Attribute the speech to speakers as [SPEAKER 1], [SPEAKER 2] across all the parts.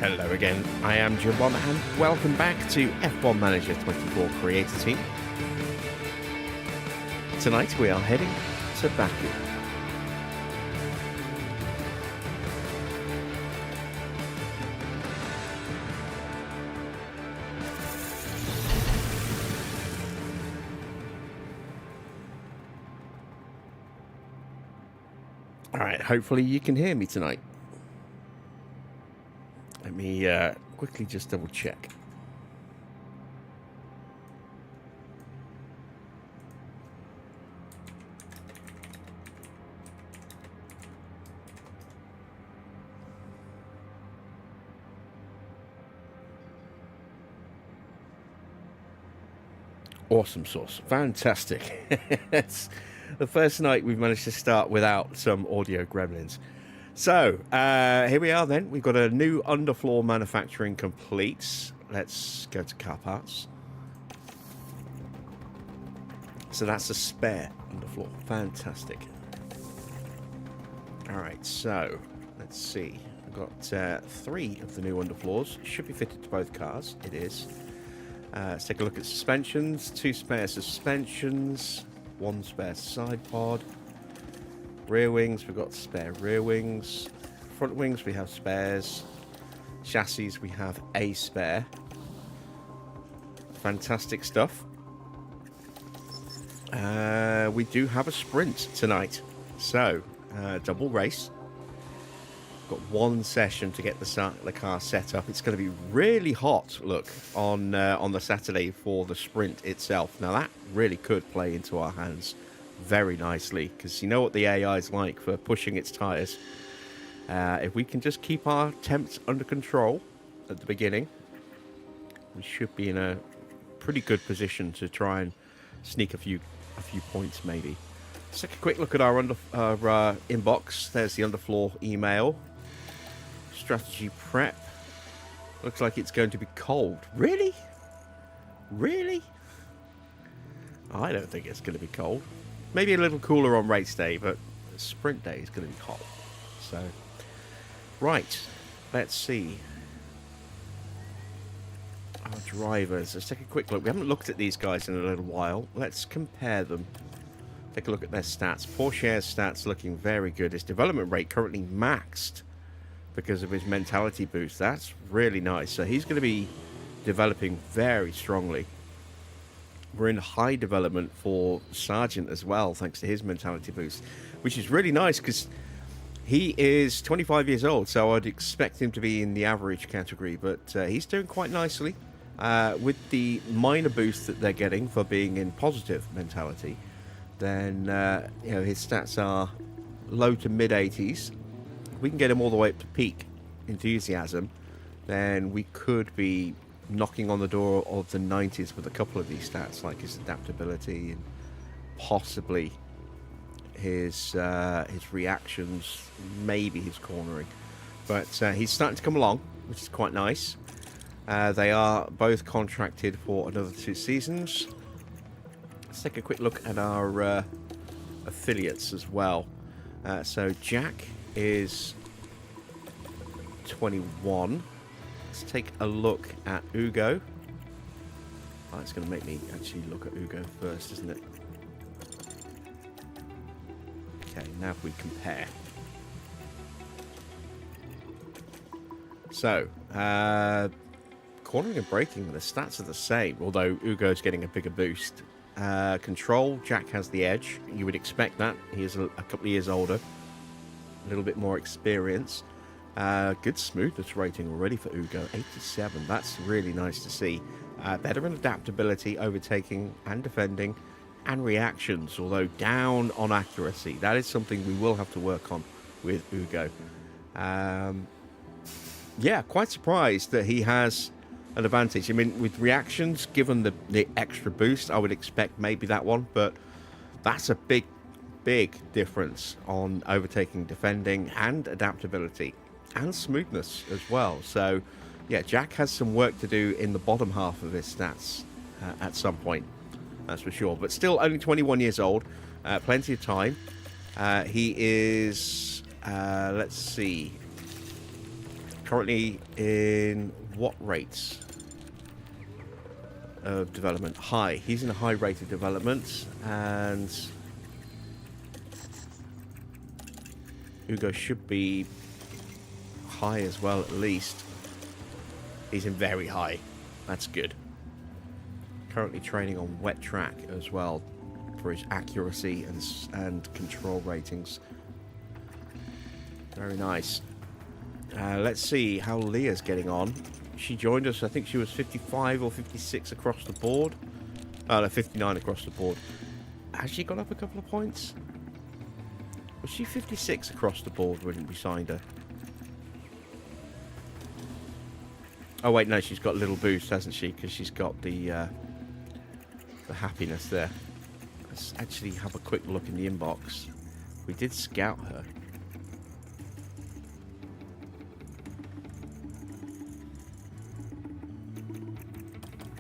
[SPEAKER 1] Hello again, I am Jim Bomb and welcome back to F1 Manager 24 Creator Team. Tonight we are heading to Baku. Alright, hopefully you can hear me tonight. Let me quickly just double check. Awesome sauce. Fantastic. It's the first night we've managed to start without some audio gremlins. So, here we are then. We've got a new underfloor manufacturing complete. Let's go to car parts. So that's a spare underfloor. Fantastic. Alright, so let's see. We've got 3 of the new underfloors. Should be fitted to both cars. It is. Let's take a look at suspensions. 2 spare suspensions. 1 spare side pod. Rear wings, we've got spare rear wings. Front wings, we have spares. Chassis, we have a spare. Fantastic stuff. We do have a sprint tonight. So, double race. Got 1 session to get the car set up. It's going to be really hot, look, on the Saturday for the sprint itself. Now, that really could play into our hands very nicely, because you know what the AI is like for pushing its tires. If we can just keep our temps under control at the beginning, we should be in a pretty good position to try and sneak a few points maybe. Let's take a quick look at our inbox. There's the underfloor email. Strategy prep. Looks like it's going to be cold. Really? Really? I don't think it's going to be cold. Maybe a little cooler on race day, but sprint day is going to be hot. So, right, let's see. Our drivers. Let's take a quick look. We haven't looked at these guys in a little while. Let's compare them. Take a look at their stats. Pourchaire's stats looking very good. His development rate currently maxed because of his mentality boost. That's really nice. So he's going to be developing very strongly. We're in high development for Sargent as well, thanks to his mentality boost, which is really nice because he is 25 years old, so I'd expect him to be in the average category, but he's doing quite nicely with the minor boost that they're getting for being in positive mentality. Then his stats are low to mid 80s. If we can get him all the way up to peak enthusiasm, then we could be knocking on the door of the 90s with a couple of these stats, like his adaptability and possibly his reactions, maybe his cornering. But he's starting to come along, which is quite nice. They are both contracted for another 2 seasons. Let's take a quick look at our affiliates as well. So Jack is 21. Let's take a look at Ugo. Oh, it's going to make me actually look at Ugo first, isn't it? Okay, now if we compare. So, cornering and braking, the stats are the same, although Ugo's getting a bigger boost. Control, Jack has the edge. You would expect that. He is a couple of years older. A little bit more experience. Good smoothness rating already for Ugo, 87. That's really nice to see. Better in adaptability, overtaking and defending, and reactions, although down on accuracy. That is something we will have to work on with Ugo. Yeah, quite surprised that he has an advantage. I mean, with reactions, given the extra boost, I would expect maybe that one, but that's a big difference on overtaking, defending, and adaptability. And smoothness as well. So, yeah, Jack has some work to do in the bottom half of his stats at some point. That's for sure. But still only 21 years old. Plenty of time. He is, let's see, Currently in what rates of development? High. He's in a high rate of development, and Hugo should be high as well, at least. He's in very high. That's good. Currently training on wet track as well for his accuracy and control ratings. Very nice. Let's see how Leah's getting on. She joined us, I think she was 55 or 56 across the board. No, 59 across the board. Has she gone up a couple of points? Was she 56 across the board when we signed her? Oh wait, no, she's got a little boost, hasn't she? Because she's got the happiness there. Let's actually have a quick look in the inbox. We did scout her.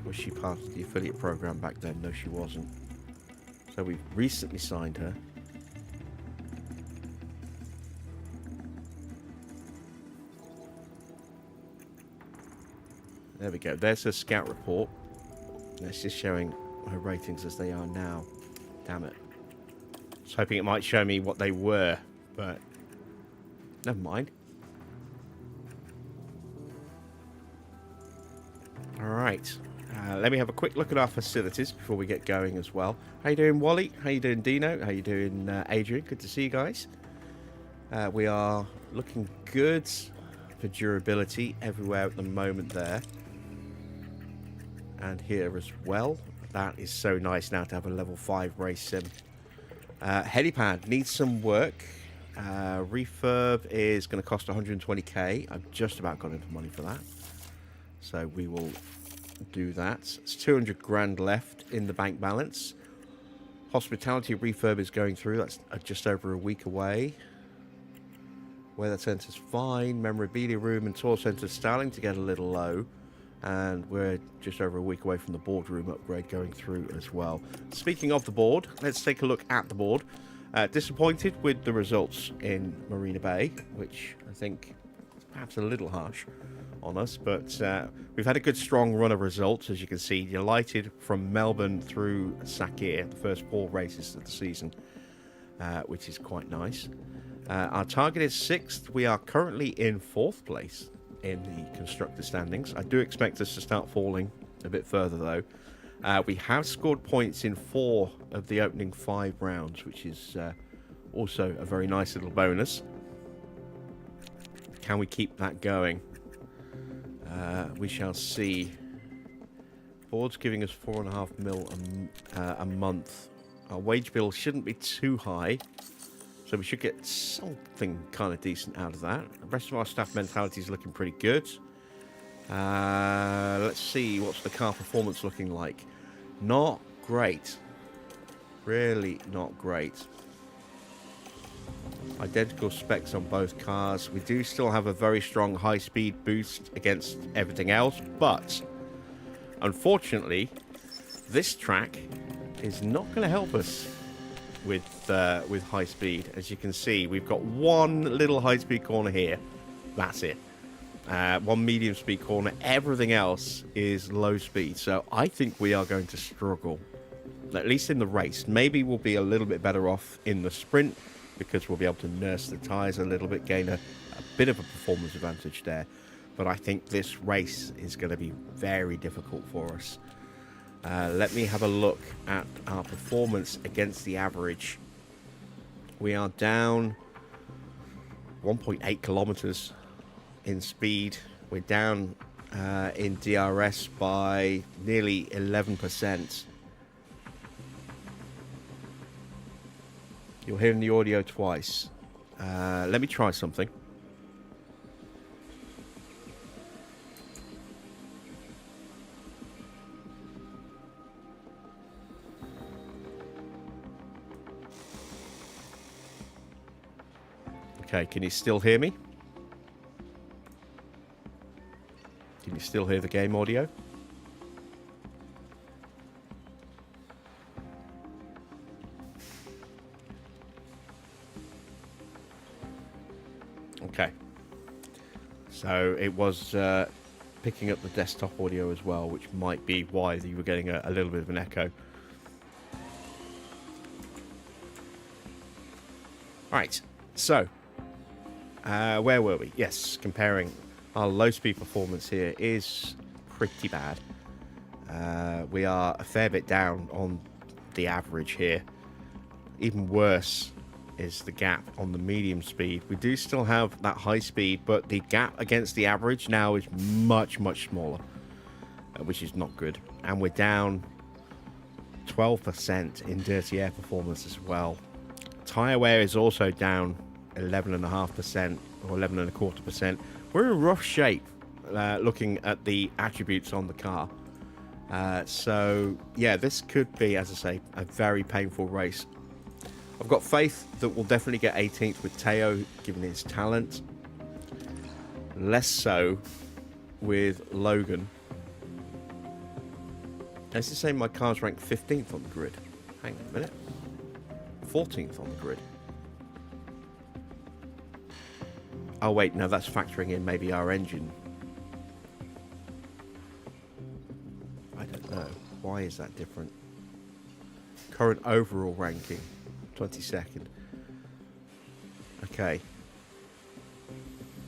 [SPEAKER 1] Was she part of the affiliate program back then? No, she wasn't. So we recently signed her. There we go. There's her scout report. It's just showing her ratings as they are now. Damn it. I was hoping it might show me what they were, but never mind. Alright. Let me have a quick look at our facilities before we get going as well. How you doing, Wally? How you doing, Dino? How you doing, Adrian? Good to see you guys. We are looking good for durability everywhere at the moment there. And here as well. That is so nice now to have a level 5 race sim. Helipad needs some work. Refurb is going to cost 120k. I've just about got enough money for that. So we will do that. It's 200 grand left in the bank balance. Hospitality refurb is going through. That's just over a week away. Weather centre's fine. Memorabilia room and tour centre starting to get a little low. And we're just over a week away from the boardroom upgrade going through as well. Speaking of the board, let's take a look at the board. Disappointed with the results in Marina Bay, which I think is perhaps a little harsh on us, but we've had a good strong run of results. As you can see, delighted from Melbourne through Sakir, the first 4 races of the season, which is quite nice. Our target is 6th. We are currently in 4th place in the constructor standings. I do expect us to start falling a bit further though. We have scored points in 4 of the opening 5 rounds, which is also a very nice little bonus. Can we keep that going? We shall see. Board's giving us 4.5 mil a month. Our wage bill shouldn't be too high, so we should get something kind of decent out of that. The rest of our staff mentality is looking pretty good. Let's see, what's the car performance looking like? Not great. Really not great. Identical specs on both cars. We do still have a very strong high-speed boost against everything else, but unfortunately, this track is not going to help us with high speed. As you can see, we've got one little high-speed corner here. That's it. One medium speed corner. Everything else is low speed. So I think we are going to struggle, at least in the race. Maybe we'll be a little bit better off in the sprint, because we'll be able to nurse the tyres a little bit, gain a bit of a performance advantage there. But I think this race is going to be very difficult for us. Let me have a look at our performance against the average. We are down 1.8 kilometers in speed. We're down in DRS by nearly 11%. You're hearing the audio twice. Let me try something. Okay, can you still hear me? Can you still hear the game audio? Okay. So it was picking up the desktop audio as well, which might be why you were getting a little bit of an echo. Right, so where were we? Yes, comparing our low speed performance here is pretty bad. We are a fair bit down on the average here. Even worse is the gap on the medium speed. We do still have that high speed, but the gap against the average now is much smaller, which is not good. And we're down 12% in dirty air performance as well. Tyre wear is also down 11.5% or 11.25%. We're in rough shape looking at the attributes on the car. So yeah, this could be, as I say, a very painful race. I've got faith that we'll definitely get 18th with Teo, given his talent. Less so with Logan. It's the same, my car's ranked 15th on the grid. Hang on a minute. 14th on the grid. Oh wait, no, that's factoring in maybe our engine. I don't know. Why is that different? Current overall ranking. 22nd. Okay.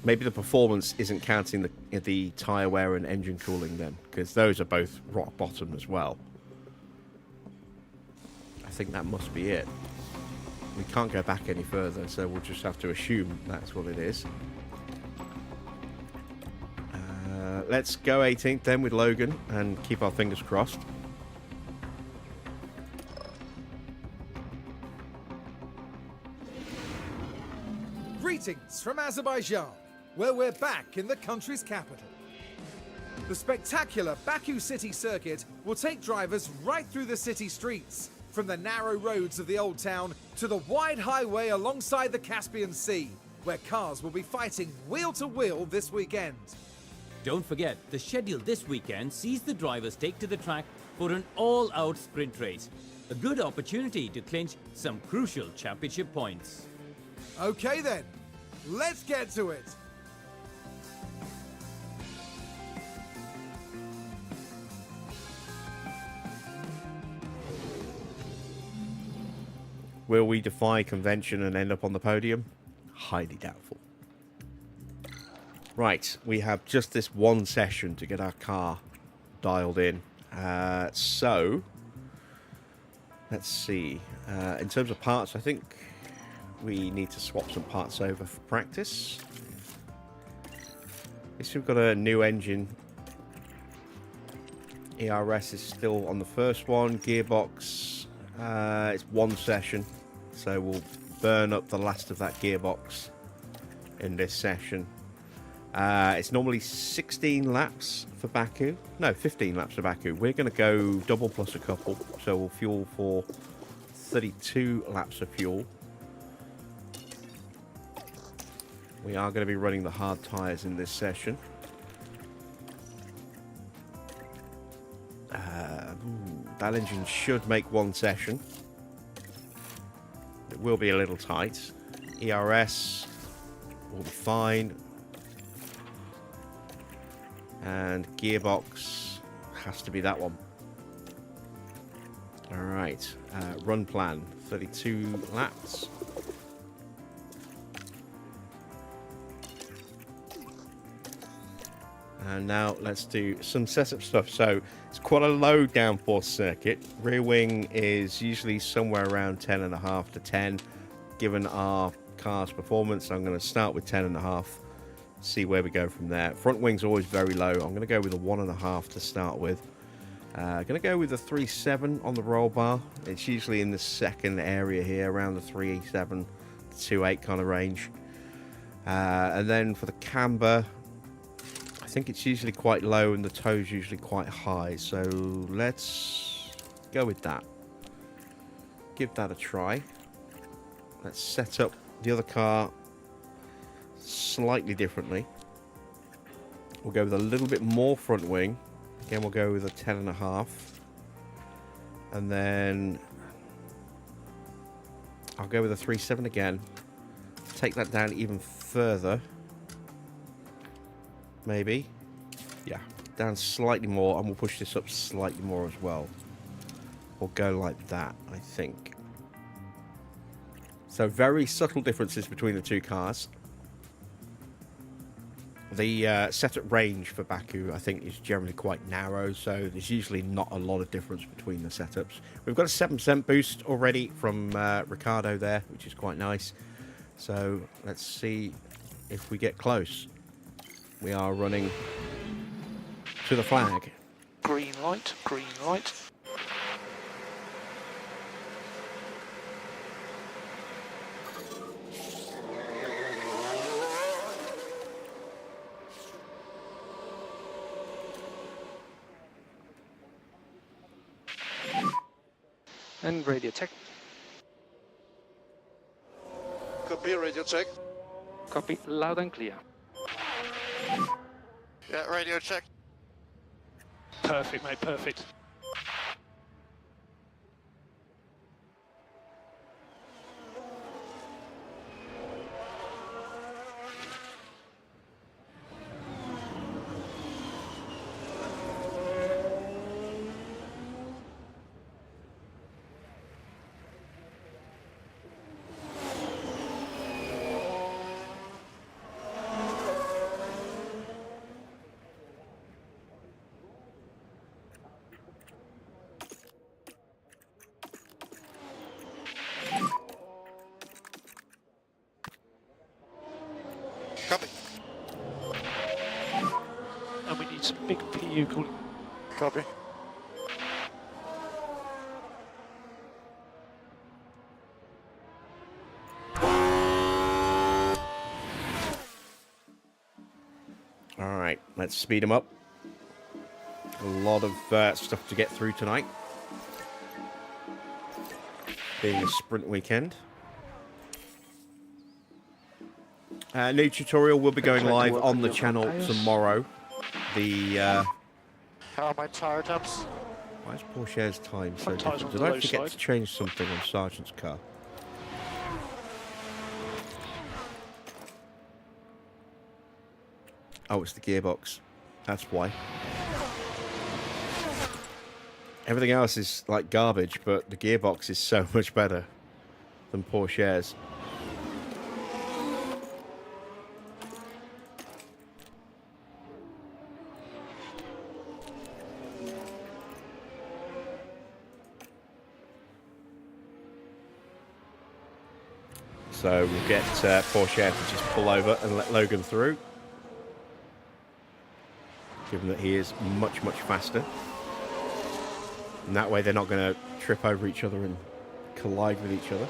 [SPEAKER 1] Maybe the performance isn't counting the tyre wear and engine cooling then, because those are both rock bottom as well. I think that must be it. We can't go back any further, so we'll just have to assume that's what it is. Let's go 18th then with Logan and keep our fingers crossed.
[SPEAKER 2] Greetings from Azerbaijan, where we're back in the country's capital. The spectacular Baku city circuit will take drivers right through the city streets, from the narrow roads of the old town to the wide highway alongside the Caspian Sea, where cars will be fighting wheel to wheel this weekend.
[SPEAKER 3] Don't forget, the schedule this weekend sees the drivers take to the track for an all-out sprint race. A good opportunity to clinch some crucial championship points.
[SPEAKER 2] Okay then, let's get to it.
[SPEAKER 1] Will we defy convention and end up on the podium? Highly doubtful. Right, we have just this one session to get our car dialed in. So, let's see. In terms of parts, I think we need to swap some parts over for practice. At least we've got a new engine. ERS is still on the first one. Gearbox, it's one session, so we'll burn up the last of that gearbox in this session. It's normally 16 laps for Baku. No, 15 laps for Baku. We're going to go double plus a couple, so we'll fuel for 32 laps of fuel. We are going to be running the hard tyres in this session. That engine should make one session. It will be a little tight. ERS will be fine. And gearbox has to be that one. Alright, run plan, 32 laps. And now let's do some setup stuff. So it's quite a low downforce circuit. Rear wing is usually somewhere around 10.5 to 10, given our car's performance. I'm going to start with 10.5, see where we go from there. Front wing's always very low. I'm going to go with a 1.5 to start with. Going to go with a 3.7 on the roll bar. It's usually in the second area here, around the 3.7 to 2.8 kind of range. And then for the camber, I think it's usually quite low and the toe's usually quite high. So let's go with that. Give that a try. Let's set up the other car slightly differently. We'll go with a little bit more front wing. Again, we'll go with a 10.5. And then I'll go with a 3.7 again. Take that down even further. maybe. Yeah, down slightly more, and we'll push this up slightly more as well. We'll go like that, I think. So very subtle differences between the two cars. The setup range for Baku, I think, is generally quite narrow, so there's usually not a lot of difference between the setups. We've got a 7% boost already from Ricardo there, which is quite nice. So let's see if we get close. We are running to the flag.
[SPEAKER 4] Green light, green light. And radio check.
[SPEAKER 5] Copy, radio check.
[SPEAKER 4] Copy, loud and clear.
[SPEAKER 5] Yeah, radio check.
[SPEAKER 4] Perfect, mate, perfect.
[SPEAKER 5] Copy.
[SPEAKER 4] And we need some big PU cooling.
[SPEAKER 5] Copy.
[SPEAKER 1] All right, let's speed them up. A lot of stuff to get through tonight. Being a sprint weekend. New tutorial will be going live on the channel tomorrow. The
[SPEAKER 5] How are my tire temps?
[SPEAKER 1] why is Porsche's time so
[SPEAKER 4] Front tyres
[SPEAKER 1] different?
[SPEAKER 4] on
[SPEAKER 1] Did
[SPEAKER 4] the
[SPEAKER 1] I
[SPEAKER 4] low
[SPEAKER 1] forget
[SPEAKER 4] side.
[SPEAKER 1] to change something on Sergeant's car? Oh, it's the gearbox. That's why. Everything else is like garbage, but the gearbox is so much better than Porsche's. So we'll get Porsche to just pull over and let Logan through, given that he is much, much faster. And that way they're not going to trip over each other and collide with each other.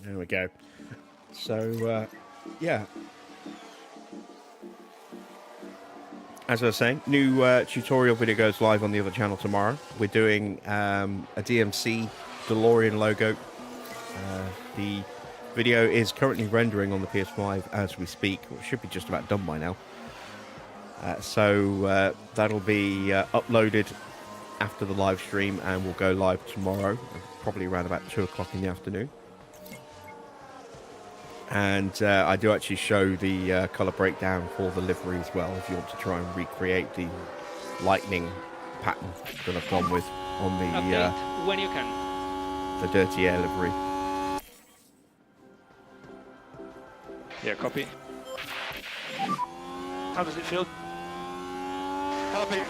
[SPEAKER 1] There we go. So, yeah. As I was saying, new tutorial video goes live on the other channel tomorrow. We're doing a DMC DeLorean logo. The video is currently rendering on the PS5 as we speak. It should be just about done by now. So that'll be uploaded after the live stream and will go live tomorrow, probably around about 2 o'clock in the afternoon. And I do actually show the colour breakdown for the livery as well, if you want to try and recreate the lightning pattern that I've gone with on the
[SPEAKER 4] Update when you can.
[SPEAKER 1] the Dirty Air livery.
[SPEAKER 4] Yeah, copy. How does it feel?
[SPEAKER 5] Copy.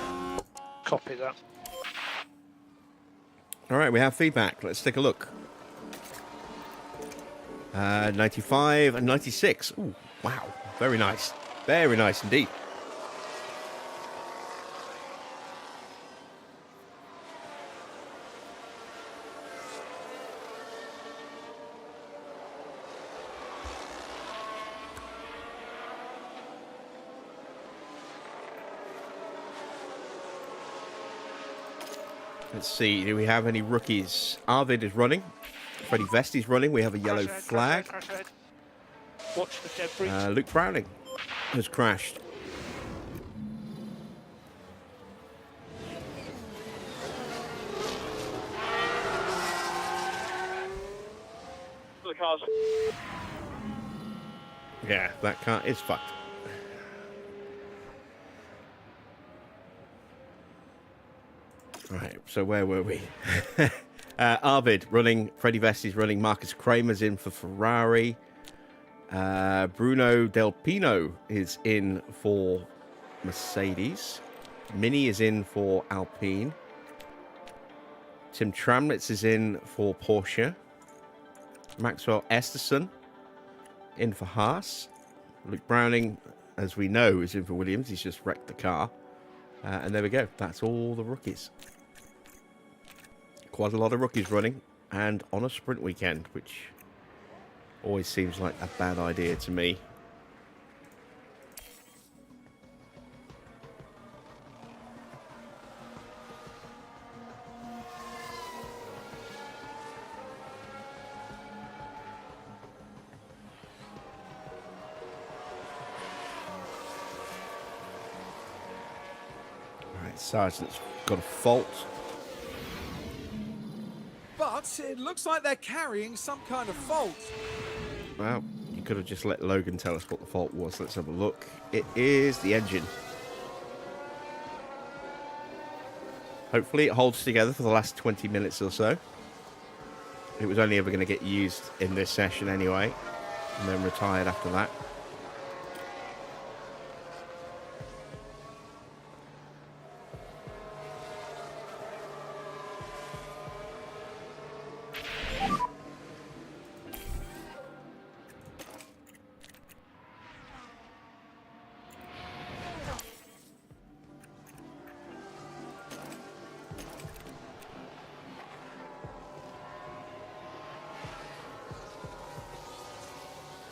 [SPEAKER 4] Copy that.
[SPEAKER 1] All right, we have feedback. Let's take a look. 95 and 96. Ooh, wow. Very nice. Very nice indeed. Let's see, do we have any rookies? Arvid is running Freddie Vesti's running. We have a yellow flag.
[SPEAKER 4] Crash red. Watch the debris.
[SPEAKER 1] Luke Browning has crashed.
[SPEAKER 4] The cars.
[SPEAKER 1] Yeah, that car is fucked. Right, so where were we? Arvid running, Freddie Vesti's running, Marcus Kramer's in for Ferrari. Bruno Del Pino is in for Mercedes. Mini is in for Alpine. Tim Tramnitz is in for Porsche. Maxwell Esterson in for Haas. Luke Browning, as we know, is in for Williams. He's just wrecked the car. And there we go. That's all the rookies. Quite a lot of rookies running. And on a sprint weekend, which always seems like a bad idea to me. Sargent's got a fault.
[SPEAKER 2] But it looks like they're carrying some kind of fault.
[SPEAKER 1] Well, you could have just let Logan tell us what the fault was. Let's have a look. It is the engine. Hopefully it holds together for the last 20 minutes or so. It was only ever going to get used in this session anyway, and then retired after that.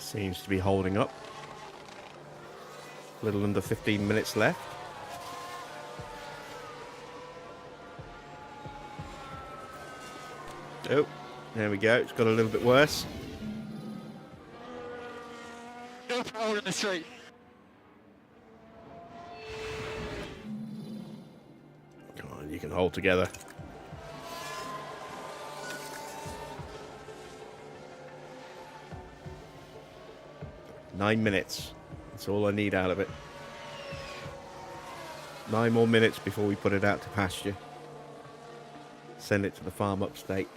[SPEAKER 1] Seems to be holding up. A little under 15 minutes left. Oh, there we go. It's got a little bit worse.
[SPEAKER 5] No power in the straight.
[SPEAKER 1] Come on, you can hold together. Nine minutes. That's all I need out of it. 9 more minutes before we put it out to pasture. Send it to the farm upstate.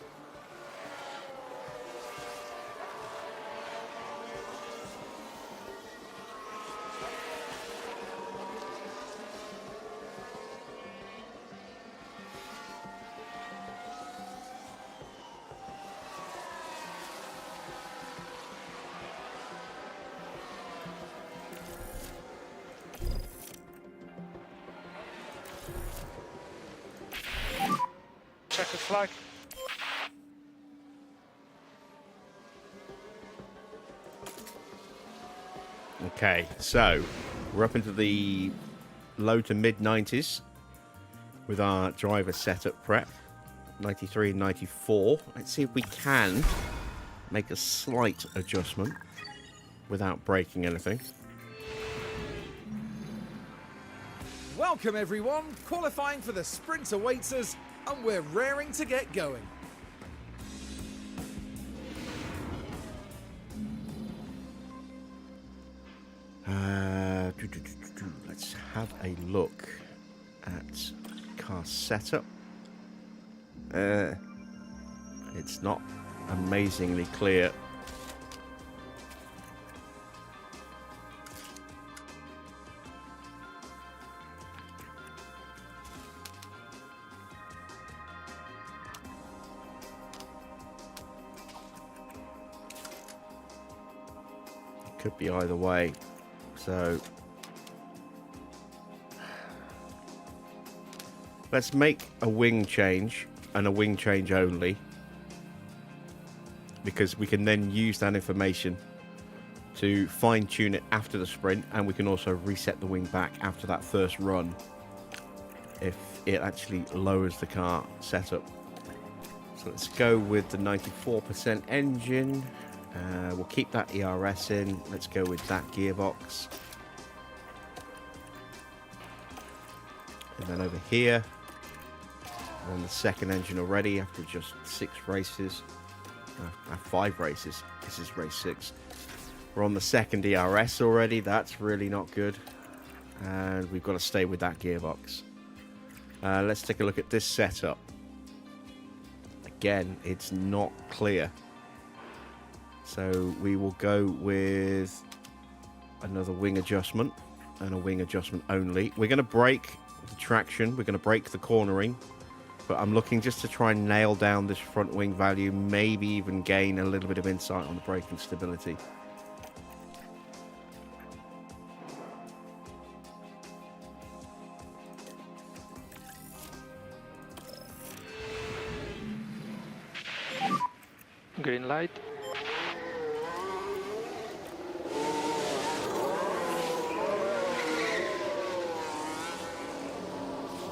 [SPEAKER 4] Checkered flag.
[SPEAKER 1] Okay, so we're up into the low to mid 90s with our driver setup prep. 93 and 94. Let's see if we can make a slight adjustment without breaking anything.
[SPEAKER 2] Welcome everyone, qualifying for the sprint awaits us, and we're raring to get going.
[SPEAKER 1] Let's have a look at car setup. It's not amazingly clear. Could be either way. So let's make a wing change and a wing change only, because we can then use that information to fine tune it after the sprint, and we can also reset the wing back after that first run if it actually lowers the car setup. So let's go with the 94% engine. We'll keep that ERS in. Let's go with that gearbox. And then over here, we're on the second engine already after just 6 races. 5 races. This is race 6. We're on the second ERS already. That's really not good. And we've got to stay with that gearbox. Let's take a look at this setup. Again, it's not clear. So we will go with another wing adjustment and a wing adjustment only. We're going to brake the traction. We're going to brake the cornering. But I'm looking just to try and nail down this front wing value. Maybe even gain a little bit of insight on the braking stability.
[SPEAKER 5] Green light.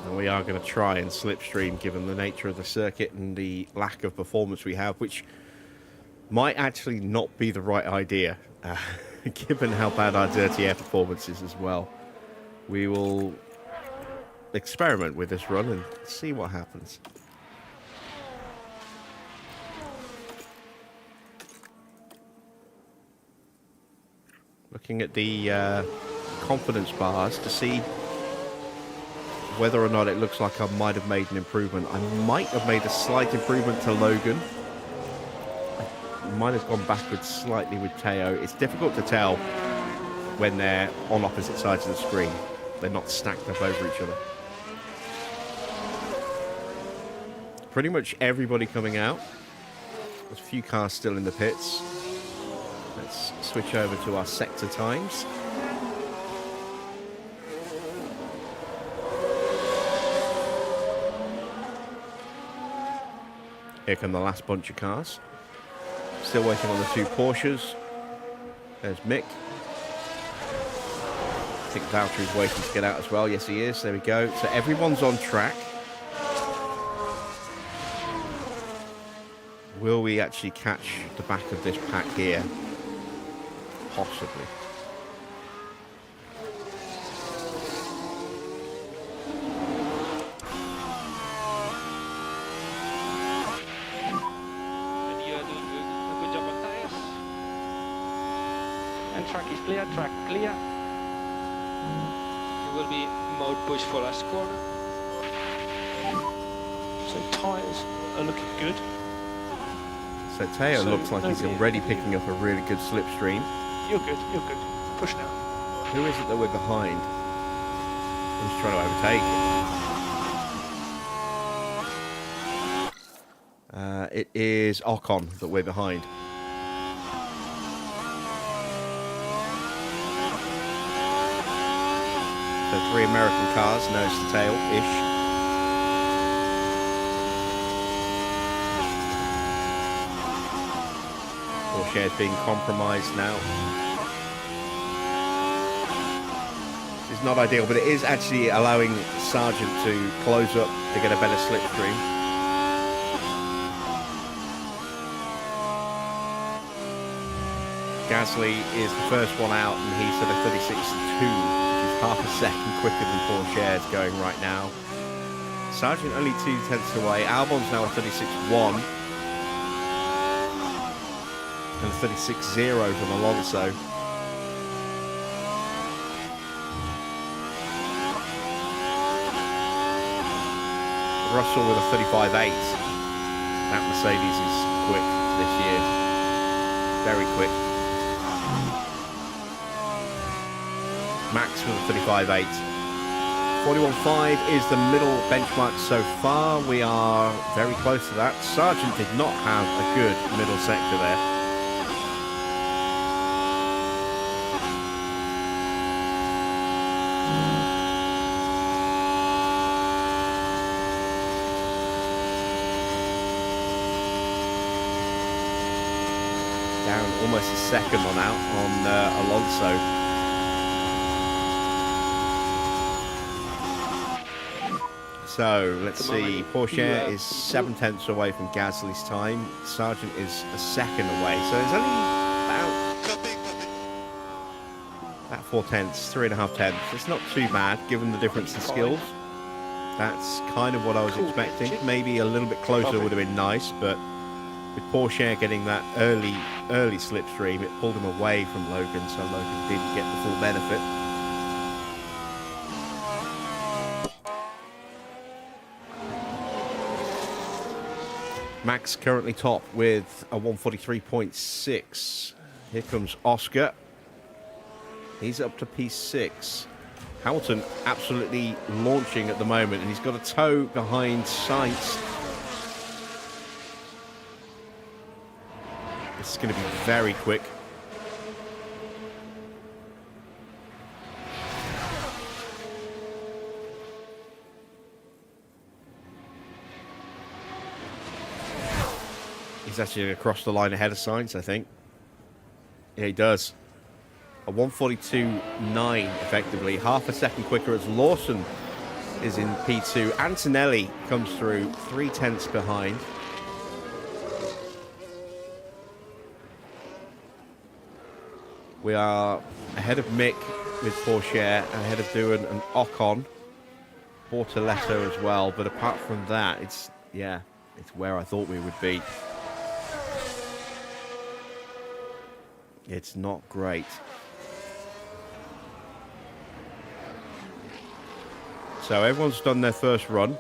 [SPEAKER 1] And we are going to try and slipstream given the nature of the circuit and the lack of performance we have, which might actually not be the right idea, given how bad our dirty air performance is as well. We will experiment with this run and see what happens. Looking at the confidence bars to see whether or not it looks like I might have made an improvement. I might have made a slight improvement to Logan. I might have gone backwards slightly with Teo. It's difficult to tell when they're on opposite sides of the screen. They're not stacked up over each other. Pretty much everybody coming out. There's a few cars still in the pits. Let's switch over to our sector times. Here come the last bunch of cars. Still waiting on the 2 Porsches. There's Mick. I think Valtteri's waiting to get out as well. Yes, he is. There we go. So everyone's on track. Will we actually catch the back of this pack here? Possibly.
[SPEAKER 4] And you are doing a good job on tires.
[SPEAKER 5] And track is clear, track clear.
[SPEAKER 4] You will be mode push for last corner. So tires are looking good.
[SPEAKER 1] So Teo
[SPEAKER 4] So
[SPEAKER 1] looks like he's
[SPEAKER 4] nobody-
[SPEAKER 1] already picking up a really good slipstream.
[SPEAKER 4] You're good, you're good. Push now.
[SPEAKER 1] Who is it that we're behind? Who's trying to overtake? It is Ocon that we're behind. So 3 American cars, nose to tail-ish. Porsche is being compromised now. It's not ideal, but it is actually allowing Sargent to close up to get a better slipstream. Gasly is the first one out, and he's at a 36.2, which is half a second quicker than Porsche is going right now. Sargent only 2 tenths away. Albon's now a 36.1. And a 36.0 from Alonso. Russell with a 35.8. That Mercedes is quick this year. Very quick. Max with a 35.8. 41.5 is the middle benchmark so far. We are very close to that. Sargent did not have a good middle sector there. Down almost a second on out on Alonso. So let's
[SPEAKER 5] the moment
[SPEAKER 1] see.
[SPEAKER 5] you
[SPEAKER 1] Porsche
[SPEAKER 5] have
[SPEAKER 1] is 7/10 away from Gasly's time. Sargent is a second away. So it's only about 4/10, 3.5 tenths. It's not too bad given the difference in skills. That's kind of what I was expecting. Maybe a little bit closer would have been nice, but with Porsche getting that early slipstream, it pulled him away from Logan, so Logan didn't get the full benefit. Max currently top with a 143.6. Here comes Oscar. He's up to P6. Hamilton absolutely launching at the moment, and he's got a toe behind Sainz. This is going to be very quick. He's actually across the line ahead of Sainz, I think. Yeah, he does. A 142.9 effectively, half a second quicker as Lawson is in P2. Antonelli comes through 3/10 behind. We are ahead of Mick with Porsche, and ahead of Doohan and Ocon. Bortoletto as well, but apart from that, it's where I thought we would be. It's not great. So everyone's done their first run.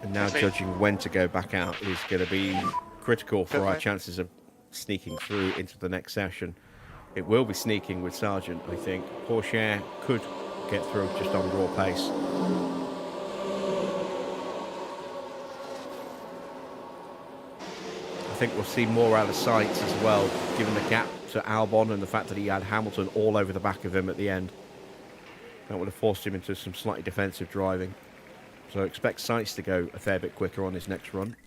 [SPEAKER 1] And now judging when to go back out is going to be critical for our chances of sneaking through into the next session. It will be sneaking with Sargent, I think. Porsche could get through just on raw pace. I think we'll see more out of Sainz as well, given the gap to Albon and the fact that he had Hamilton all over the back of him at the end. That would have forced him into some slightly defensive driving. So expect Sainz to go a fair bit quicker on his next run.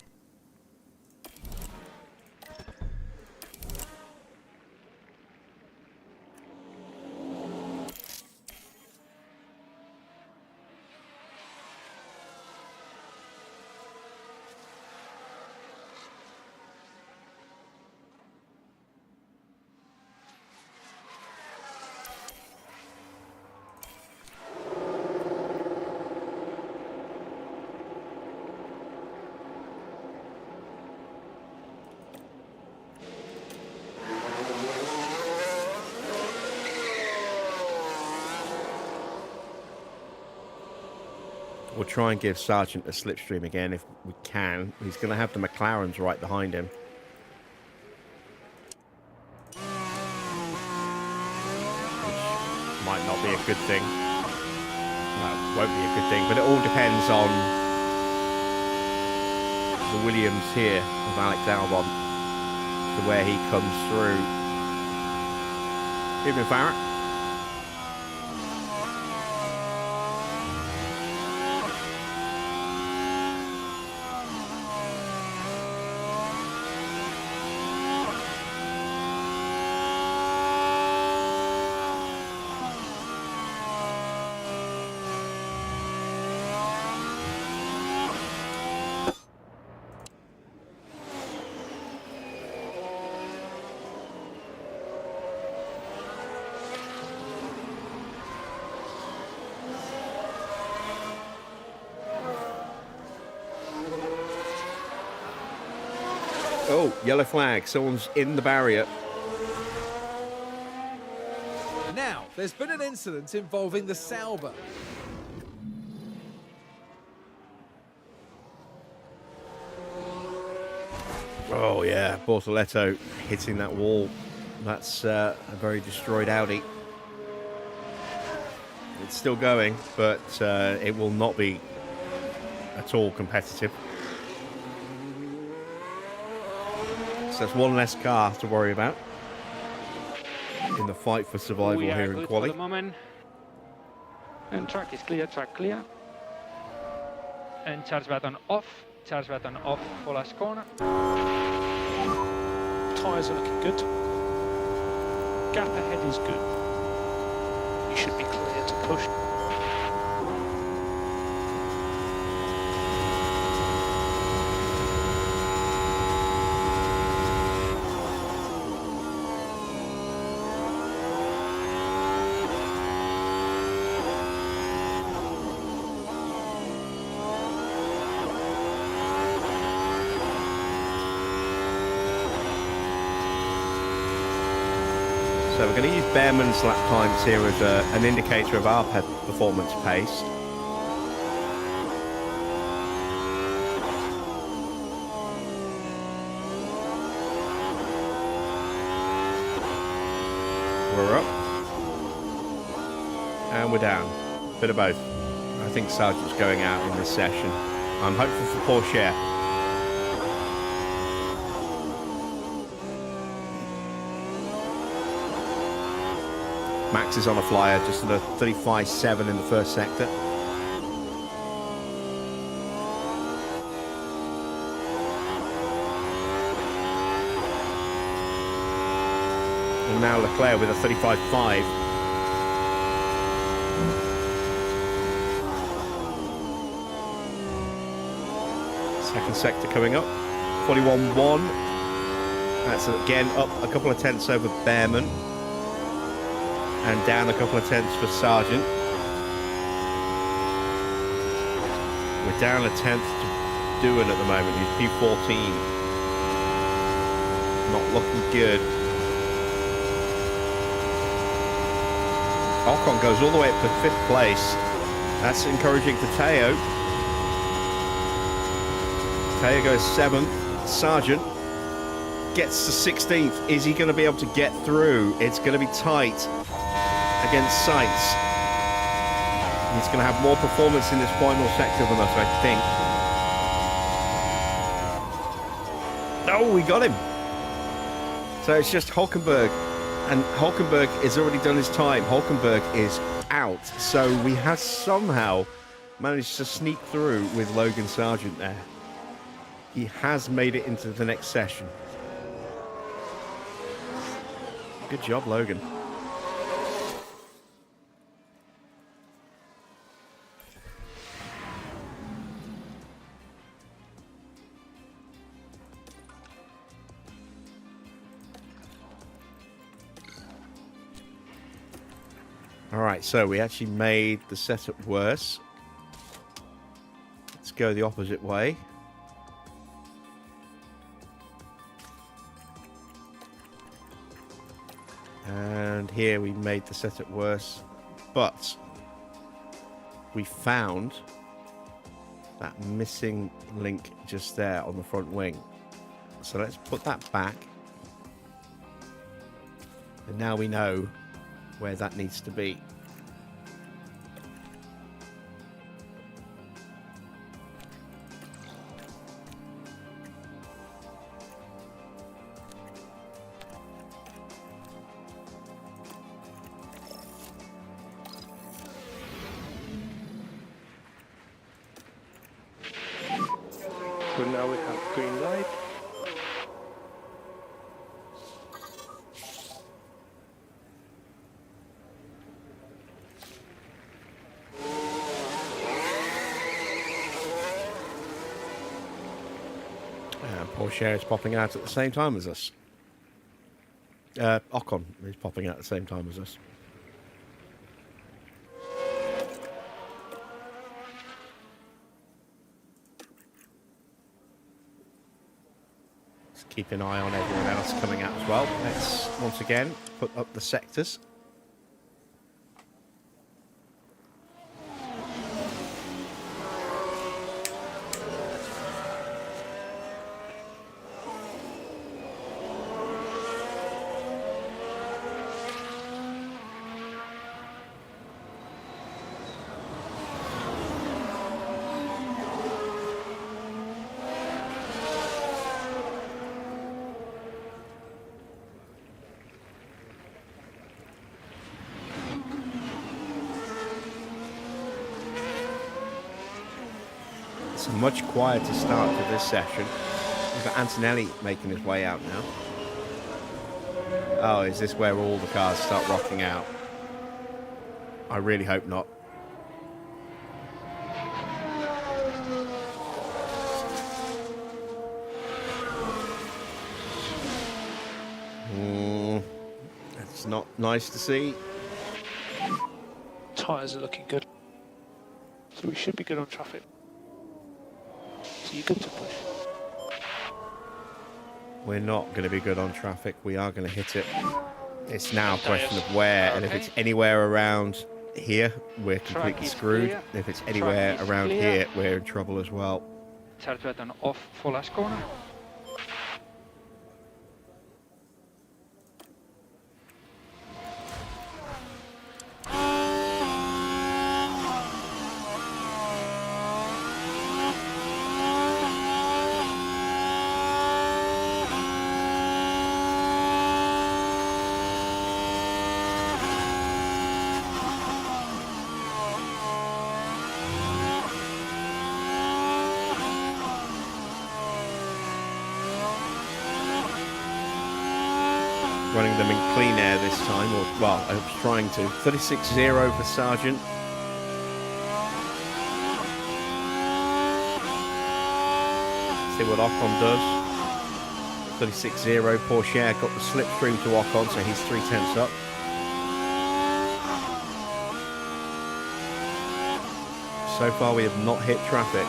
[SPEAKER 1] We'll try and give Sargent a slipstream again if we can. He's going to have the McLarens right behind him. Which might not be a good thing. No, it won't be a good thing, but it all depends on the Williams here of Alex Albon to where he comes through. Evening, Farah. Oh, yellow flag. Someone's in the barrier.
[SPEAKER 2] Now, there's been an incident involving the Sauber.
[SPEAKER 1] Oh, yeah. Bortoletto hitting that wall. That's a very destroyed Audi. It's still going, but it will not be at all competitive. So that's one less car to worry about in the fight for survival here in quali.
[SPEAKER 5] For the moment. And track is clear, track clear. And charge button off for last corner.
[SPEAKER 4] tyres are looking good. Gap ahead is good. You should be clear to push.
[SPEAKER 1] So we're going to use Behrman's lap times here as an indicator of our performance pace. We're up. And we're down. Bit of both. I think Sargent's going out in this session. I'm hopeful for Porsche. Max is on a flyer, just at a 35.7 in the first sector. And now Leclerc with a 35.5. Second sector coming up, 41.1. That's again up a couple of tenths over Behrman. And down a couple of tenths for Sargent. We're down a tenth to Doohan at the moment. He's P14. Not looking good. Ocon goes all the way up to 5th place. That's encouraging for Teo. Teo goes 7th. Sargent gets to 16th. Is he going to be able to get through? It's going to be tight against Sainz. He's going to have more performance in this final sector than us, I think. Oh, we got him. So it's just Hulkenberg, and Hulkenberg has already done his time. Hulkenberg is out, so we have somehow managed to sneak through with Logan Sargent there. He has made it into the next session. Good job, Logan. Alright, so we actually made the setup worse. Let's go the opposite way. And here we made the setup worse. But we found that missing link just there on the front wing. So let's put that back. And now we know where that needs to be.
[SPEAKER 4] So now we have green light.
[SPEAKER 1] Porsche is popping out at the same time as us. Ocon is popping out at the same time as us. Let's keep an eye on everyone else coming out as well. Let's once again put up the sectors. It's a much quieter start to this session. We've got Antonelli making his way out now. Oh, is this where all the cars start rocking out? I really hope not. It's not nice to see.
[SPEAKER 4] Tyres are looking good. So we should be good on traffic. So you're good to push.
[SPEAKER 1] We're not going to be good on traffic. We are going to hit it. It's now a question of where, and if it's anywhere around here, we're completely screwed. If it's anywhere around here, we're in trouble as well.
[SPEAKER 5] Zet we dan off voor last corner.
[SPEAKER 1] Running them in clean air this time, or, well, I was trying to. 36.0 for Sargent. See what Ocon does. 36.0, Porsche got the slipstream to Ocon, so he's 0.3 up. So far we have not hit traffic.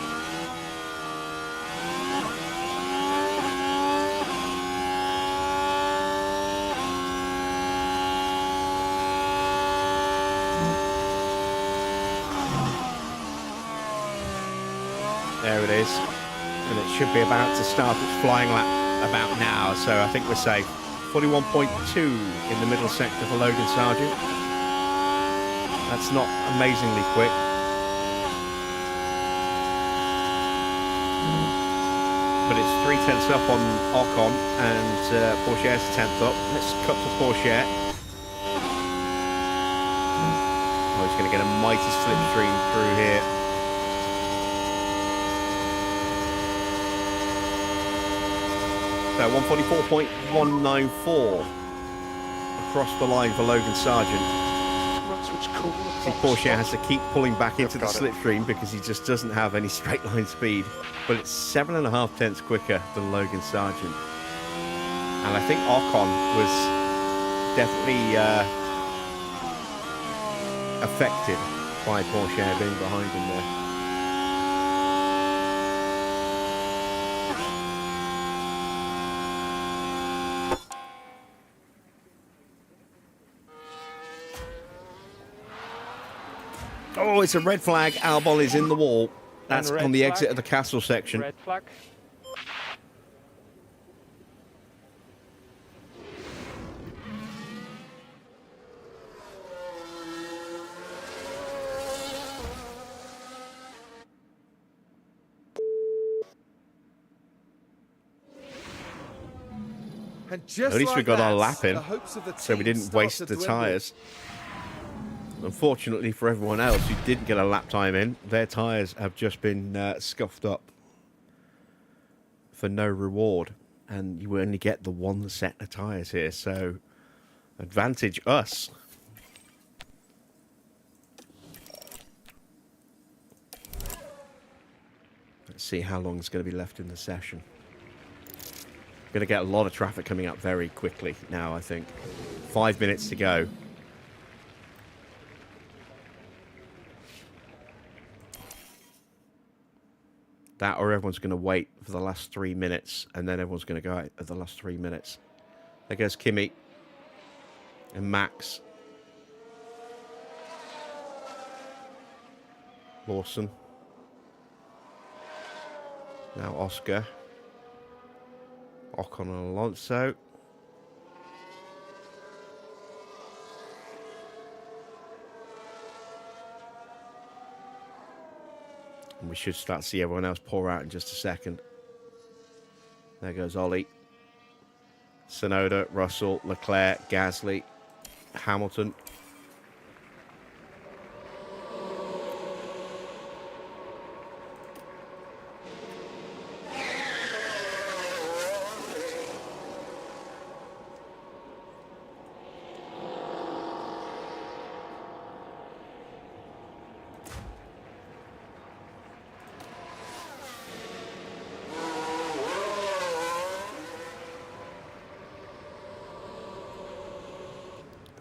[SPEAKER 1] There it is, and it should be about to start its flying lap about now, so I think we're safe. 41.2 in the middle sector for Logan Sargent. That's not amazingly quick. But it's 0.3 up on Ocon, and Porsche's 10th up. Let's cut to Porsche. Oh, he's going to get a mighty slipstream through here. So 144.194 across the line for Logan Sargent. See, Porsche has to keep pulling back into the slipstream because he just doesn't have any straight line speed. But it's 7.5 tenths quicker than Logan Sargent. And I think Ocon was definitely affected by Porsche being behind him there. Oh, it's a red flag. Albon is in the wall. That's on the exit of the castle section.
[SPEAKER 5] Red flag.
[SPEAKER 2] And just
[SPEAKER 1] At least we
[SPEAKER 2] like
[SPEAKER 1] got our
[SPEAKER 2] that,
[SPEAKER 1] lap in,
[SPEAKER 2] the hopes of the
[SPEAKER 1] so we
[SPEAKER 2] team
[SPEAKER 1] didn't
[SPEAKER 2] start
[SPEAKER 1] waste
[SPEAKER 2] to
[SPEAKER 1] the
[SPEAKER 2] dwindle.
[SPEAKER 1] tyres. Unfortunately for everyone else who didn't get a lap time in, their tyres have just been scuffed up for no reward. And you only get the one set of tyres here, so advantage us. Let's see how long is going to be left in the session. Going to get a lot of traffic coming up very quickly now, I think. 5 minutes to go. That or everyone's going to wait for the last 3 minutes, and then everyone's going to go out at the last 3 minutes. There goes Kimi and Max. Lawson. Now Oscar. Ocon and Alonso. And we should start to see everyone else pour out in just a second. There goes Ollie. Tsunoda, Russell, Leclerc, Gasly, Hamilton.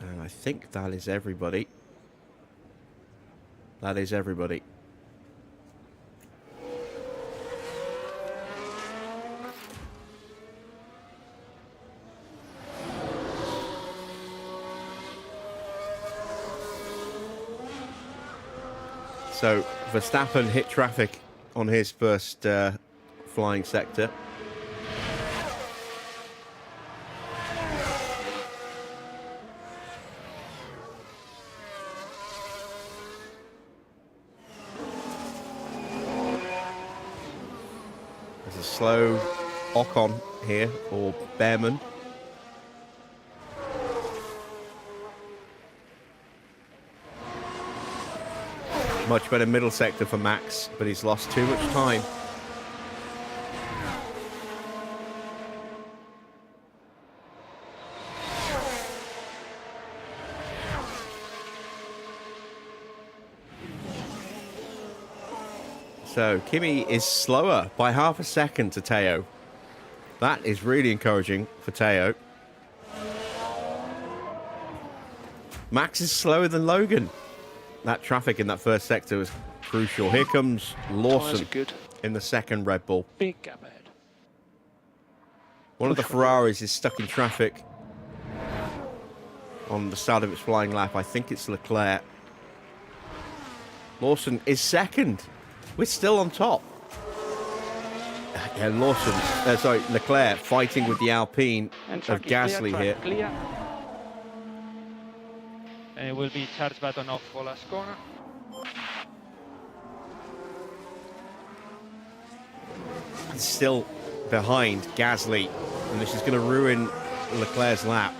[SPEAKER 1] And I think that is everybody. That is everybody. So Verstappen hit traffic on his first flying sector. There's a slow Ocon here, or Behrman. Much better middle sector for Max, but he's lost too much time. So Kimi is slower by half a second to Teo. That is really encouraging for Teo. Max is slower than Logan. That traffic in that first sector was crucial. Here comes Lawson in the second Red Bull.
[SPEAKER 4] Big gap ahead.
[SPEAKER 1] One of the Ferraris is stuck in traffic on the start of its flying lap. I think it's Leclerc. Lawson is second. We're still on top. Yeah, Leclerc fighting with the Alpine of Gasly here.
[SPEAKER 5] Clear. And it will be charge button off for last corner.
[SPEAKER 1] It's still behind Gasly, and this is going to ruin Leclerc's lap.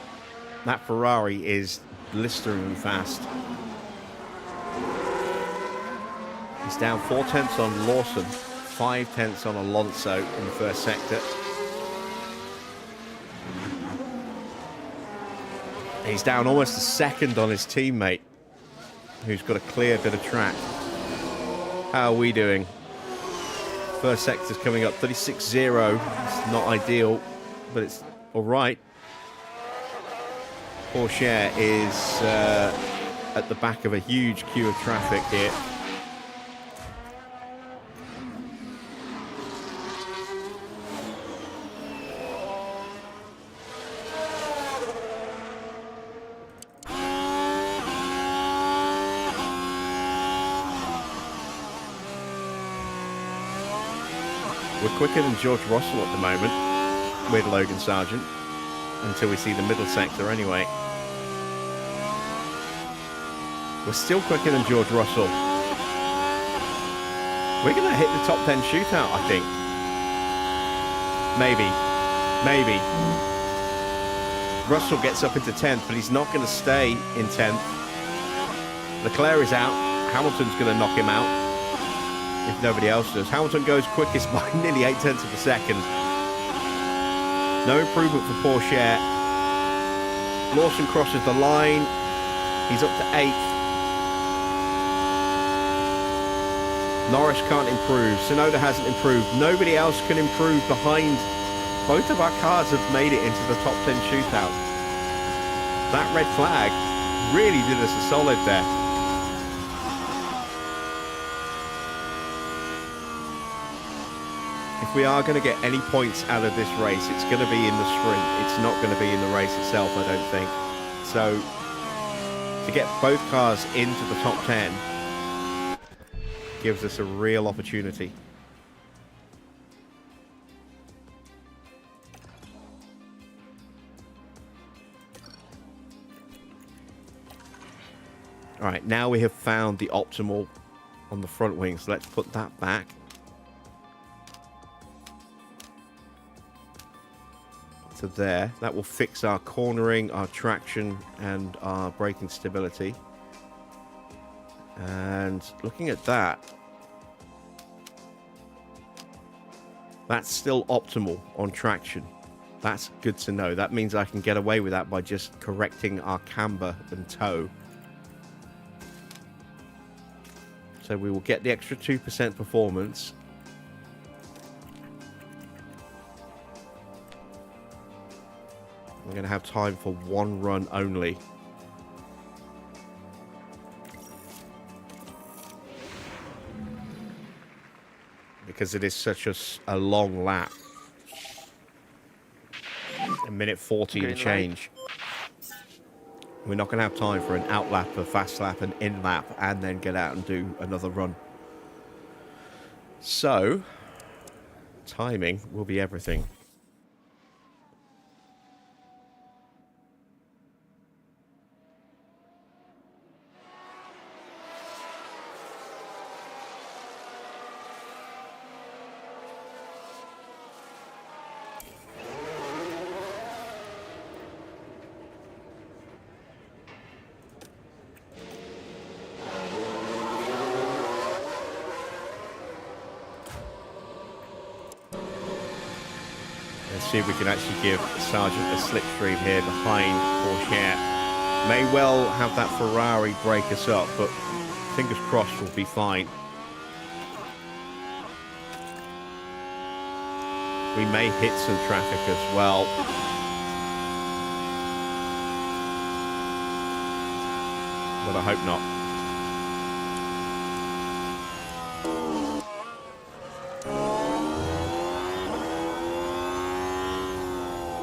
[SPEAKER 1] That Ferrari is blisteringly fast. He's down 4 tenths on Lawson, 5 tenths on Alonso in the first sector. He's down almost a second on his teammate, who's got a clear bit of track. How are we doing? First sector's coming up 36.0. It's not ideal, but it's all right. Porsche is at the back of a huge queue of traffic here. We're quicker than George Russell at the moment with Logan Sargent, until we see the middle sector anyway. We're still quicker than George Russell. We're going to hit the top 10 shootout, I think. Maybe. Russell gets up into 10th, but he's not going to stay in 10th. Leclerc is out. Hamilton's going to knock him out if nobody else does. Hamilton goes quickest by nearly 8 tenths of a second. No improvement for Porsche. Lawson crosses the line. He's up to 8th. Norris can't improve. Tsunoda hasn't improved. Nobody else can improve behind. Both of our cars have made it into the top 10 shootout. That red flag really did us a solid there. If we are going to get any points out of this race, it's going to be in the sprint. It's not going to be in the race itself, I don't think. So, to get both cars into the top 10 gives us a real opportunity. All right, now we have found the optimal on the front wing, so let's put that back. To there. That will fix our cornering, our traction, and our braking stability. And looking at that, that's still optimal on traction. That's good to know. That means I can get away with that by just correcting our camber and toe. So we will get the extra 2% performance. We're going to have time for one run only. because it is such a long lap. A minute 40
[SPEAKER 5] Green
[SPEAKER 1] to change. We're not going to have time for an out lap, a fast lap, an in lap, and then get out and do another run. So, timing will be everything. See if we can actually give Sargent a slipstream here behind Porsche. May well have that Ferrari break us up, but fingers crossed we'll be fine. We may hit some traffic as well. But I hope not.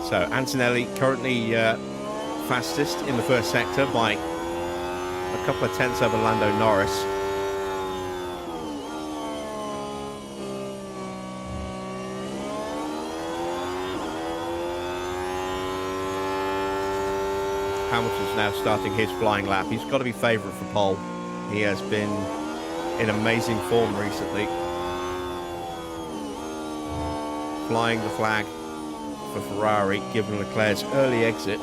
[SPEAKER 1] So Antonelli currently fastest in the first sector by a couple of tenths over Lando Norris. Hamilton's now starting his flying lap. He's got to be favourite for pole. He has been in amazing form recently. Flying the flag for Ferrari, given Leclerc's early exit.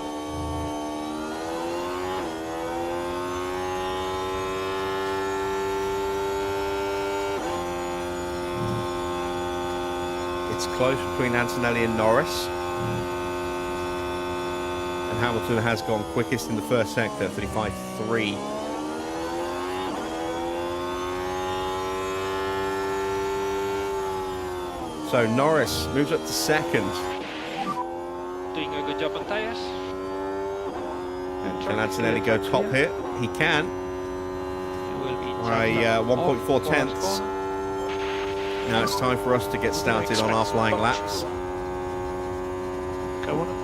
[SPEAKER 1] It's close between Antonelli and Norris. And Hamilton has gone quickest in the first sector, 35.3. So Norris moves up to second.
[SPEAKER 5] Doing a good job on tires.
[SPEAKER 1] Can Antonelli go top here? He can. By 1.4 tenths. Now it's time for us to get started on our flying laps.
[SPEAKER 4] Go on and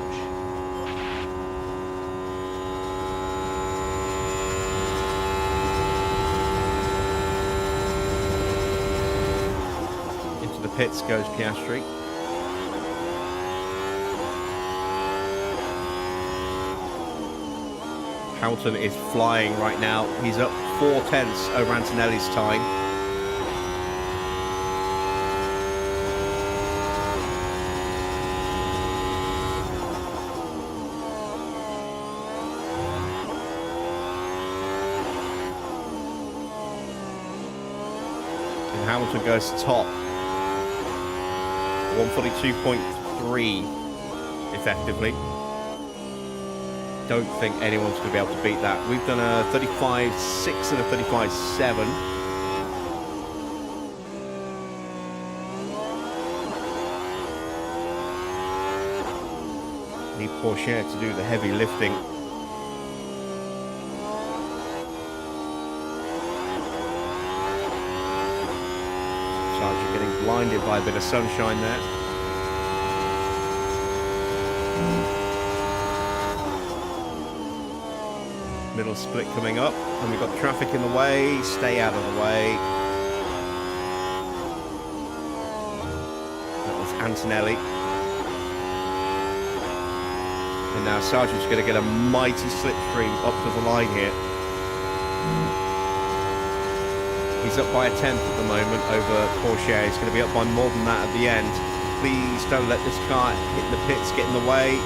[SPEAKER 4] push.
[SPEAKER 1] Into the pits goes Piastri. Hamilton is flying right now. He's up 4 tenths over Antonelli's time. And Hamilton goes top. 142.3 effectively. Don't think anyone's going to be able to beat that. We've done a 35.6 and a 35.7. Need Porsche to do the heavy lifting. Sargent getting blinded by a bit of sunshine there. Middle split coming up, and we've got traffic in the way. Stay out of the way. That was Antonelli. And now Sargent's going to get a mighty slipstream up to the line here. He's up by a tenth at the moment over Porsche. He's going to be up by more than that at the end. Please don't let this car hit the pits, get in the way.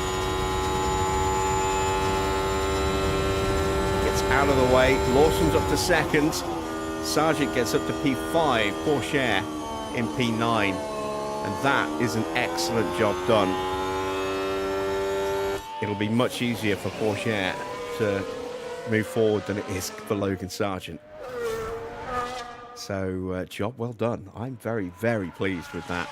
[SPEAKER 1] Out of the way. Lawson's up to second. Sargent gets up to P5. Porsche in P9. And that is an excellent job done. It'll be much easier for Porsche to move forward than it is for Logan Sargent. So, job well done. I'm very, very pleased with that.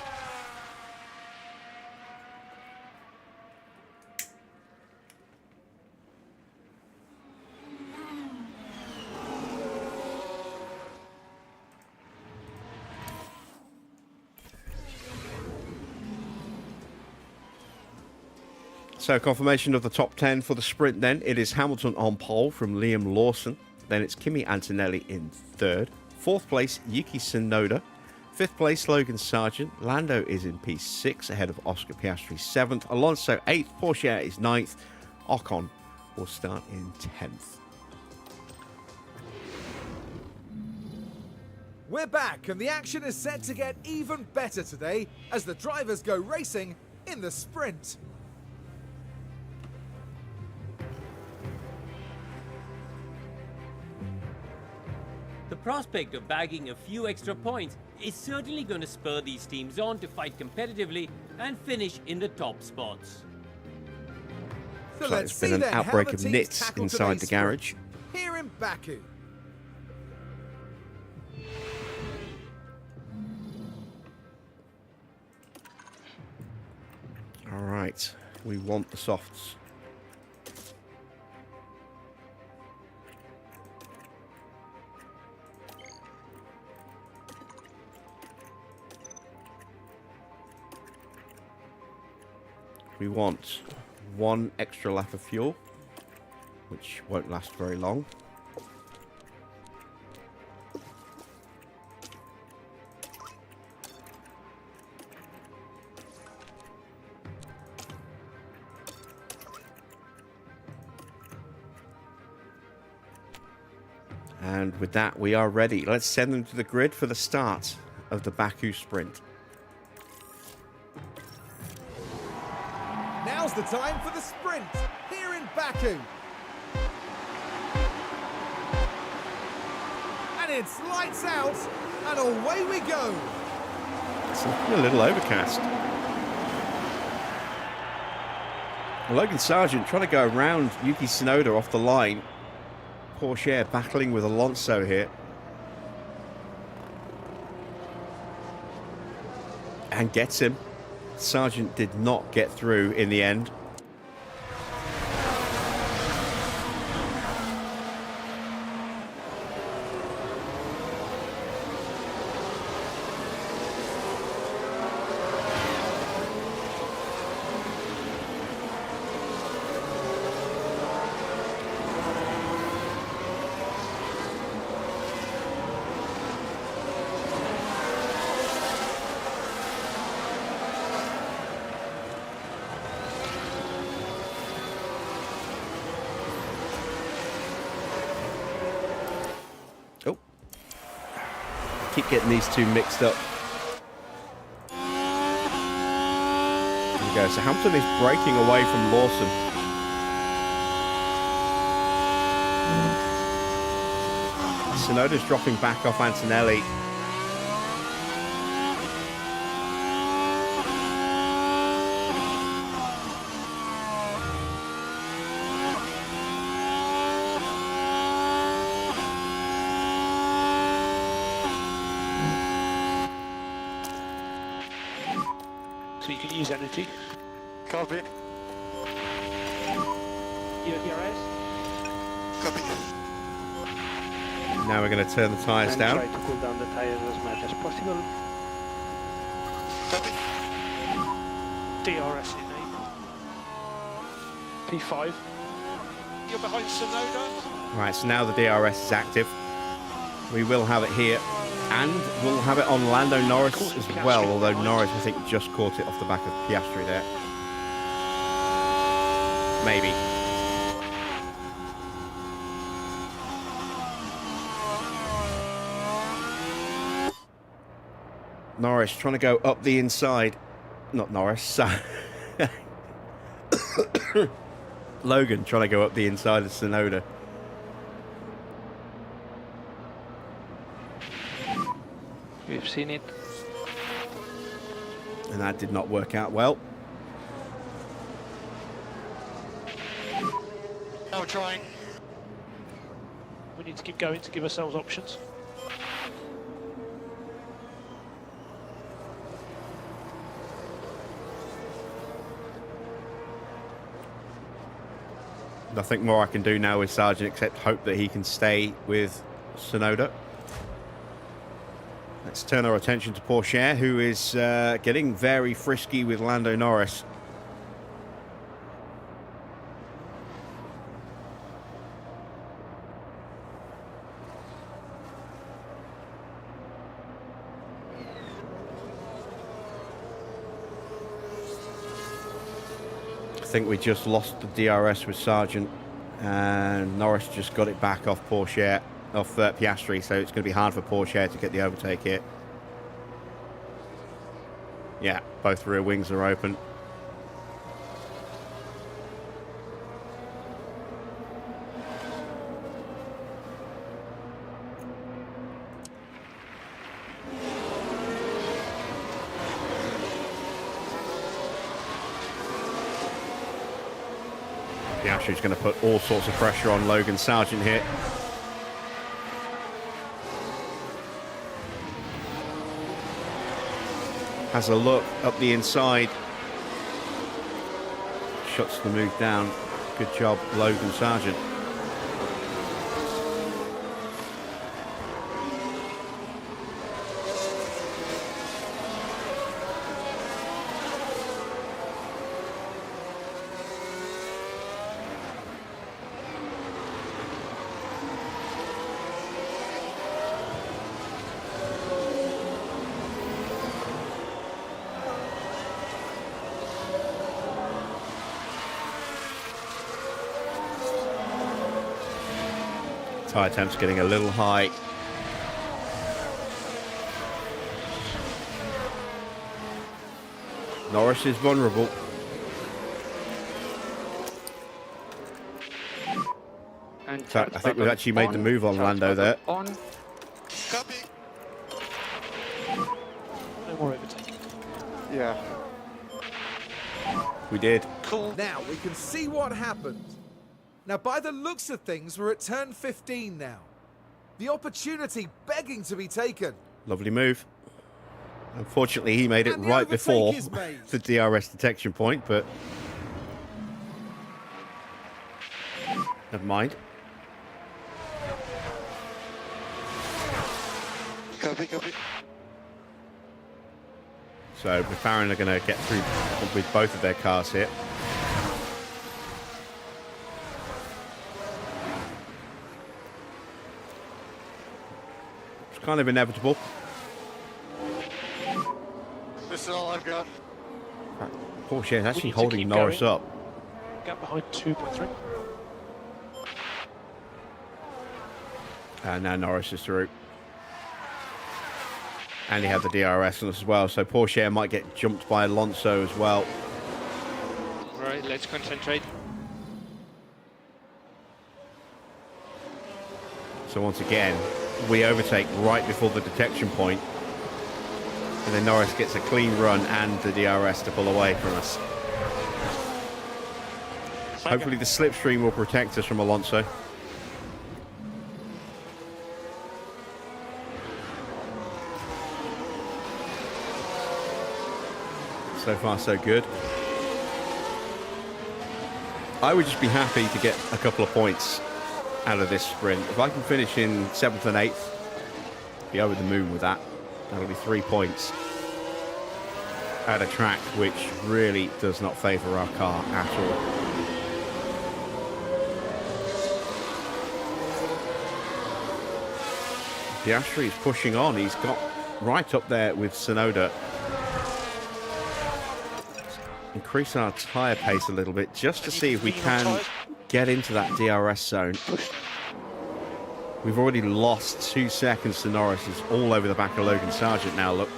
[SPEAKER 1] So confirmation of the top 10 for the sprint then. It is Hamilton on pole from Liam Lawson. Then it's Kimi Antonelli in third. Fourth place, Yuki Tsunoda. Fifth place, Logan Sargent. Lando is in P6 ahead of Oscar Piastri 7th. Alonso 8th. Porsche is 9th. Ocon will start in 10th.
[SPEAKER 2] We're back, and the action is set to get even better today as the drivers go racing in the sprint.
[SPEAKER 3] The prospect of bagging a few extra points is certainly going to spur these teams on to fight competitively and finish in the top spots.
[SPEAKER 2] So
[SPEAKER 1] So
[SPEAKER 2] let's
[SPEAKER 1] it's been
[SPEAKER 2] see
[SPEAKER 1] an
[SPEAKER 2] then
[SPEAKER 1] outbreak
[SPEAKER 2] how the
[SPEAKER 1] of
[SPEAKER 2] teams
[SPEAKER 1] nits
[SPEAKER 2] tackle
[SPEAKER 1] inside
[SPEAKER 2] today's
[SPEAKER 1] the garage.
[SPEAKER 2] sprint here in Baku.
[SPEAKER 1] All right, we want the softs. We want one extra lap of fuel, which won't last very long. And with that, we are ready. Let's send them to the grid for the start of the Baku sprint.
[SPEAKER 2] Now's the time for the sprint here in Baku. And it's lights out, and away we go.
[SPEAKER 1] It's looking a little overcast. Logan Sargent trying to go around Yuki Tsunoda off the line. Porsche battling with Alonso here. And gets him. Sargent did not get through in the end. Oh. Keep getting these two mixed up. There we go. So Hamilton is breaking away from Lawson. Tsunoda's dropping back off Antonelli.
[SPEAKER 4] So you can use energy.
[SPEAKER 6] Copy.
[SPEAKER 4] ERS.
[SPEAKER 6] Copy.
[SPEAKER 1] Now we're going to turn the tyres
[SPEAKER 4] And
[SPEAKER 1] down.
[SPEAKER 4] try to cool down the tires as much as possible.
[SPEAKER 6] Copy.
[SPEAKER 4] DRS enable. P5.
[SPEAKER 6] You're behind Tsunoda.
[SPEAKER 1] Right, so now the DRS is active. We will have it here. And we'll have it on Lando Norris as well, although Norris, I think, just caught it off the back of Piastri there. Maybe. Norris trying to go up the inside. Not Norris. Logan trying to go up the inside of Tsunoda.
[SPEAKER 5] We've seen it.
[SPEAKER 1] And that did not work out well.
[SPEAKER 6] Now trying.
[SPEAKER 4] We need to keep going to give ourselves options.
[SPEAKER 1] Nothing more I can do now with Sargent except hope that he can stay with Tsunoda. Let's turn our attention to Porsche, who is getting very frisky with Lando Norris. think we just lost the DRS with Sargent, and Norris just got it back off Piastri, so it's going to be hard for Porsche to get the overtake here. Yeah, both rear wings are open. Piastri's going to put all sorts of pressure on Logan Sargent here. Has a look up the inside. Shuts the move down. Good job, Logan Sargent. Tyre temp's getting a little high. Norris is vulnerable.
[SPEAKER 5] And
[SPEAKER 1] I think we've actually made the move on Lando there.
[SPEAKER 5] On.
[SPEAKER 6] Copy.
[SPEAKER 4] No more overtaking.
[SPEAKER 6] Yeah.
[SPEAKER 1] We did.
[SPEAKER 6] Cool.
[SPEAKER 2] Now we can see what happened. Now, by the looks of things, we're at turn 15 now. The opportunity begging to be taken.
[SPEAKER 1] Lovely move. Unfortunately, he made it
[SPEAKER 2] And the
[SPEAKER 1] right
[SPEAKER 2] overtake
[SPEAKER 1] before
[SPEAKER 2] is made.
[SPEAKER 1] the DRS detection point, but never mind.
[SPEAKER 6] Copy, copy.
[SPEAKER 1] So McLaren are going to get through with both of their cars here. It's kind of inevitable.
[SPEAKER 6] This is all I've got.
[SPEAKER 1] Porsche is actually
[SPEAKER 4] We need to
[SPEAKER 1] holding
[SPEAKER 4] keep
[SPEAKER 1] Norris
[SPEAKER 4] going.
[SPEAKER 1] up.
[SPEAKER 4] Gap behind 2.3.
[SPEAKER 1] And now Norris is through. And he had the DRS on us as well, so Porsche might get jumped by Alonso as well.
[SPEAKER 5] Right, let's concentrate.
[SPEAKER 1] So once again, we overtake right before the detection point. And then Norris gets a clean run and the DRS to pull away from us. Hopefully the slipstream will protect us from Alonso. So far, so good. I would just be happy to get a couple of points out of this sprint. If I can finish in 7th and 8th, be over the moon with that. That'll be 3 points at a track which really does not favour our car at all. Piastri is pushing on. He's got right up there with Tsunoda. Increase our tyre pace a little bit just to see if we can get into that DRS zone. We've already lost 2 seconds to Norris. It's all over the back of Logan Sargent now, look.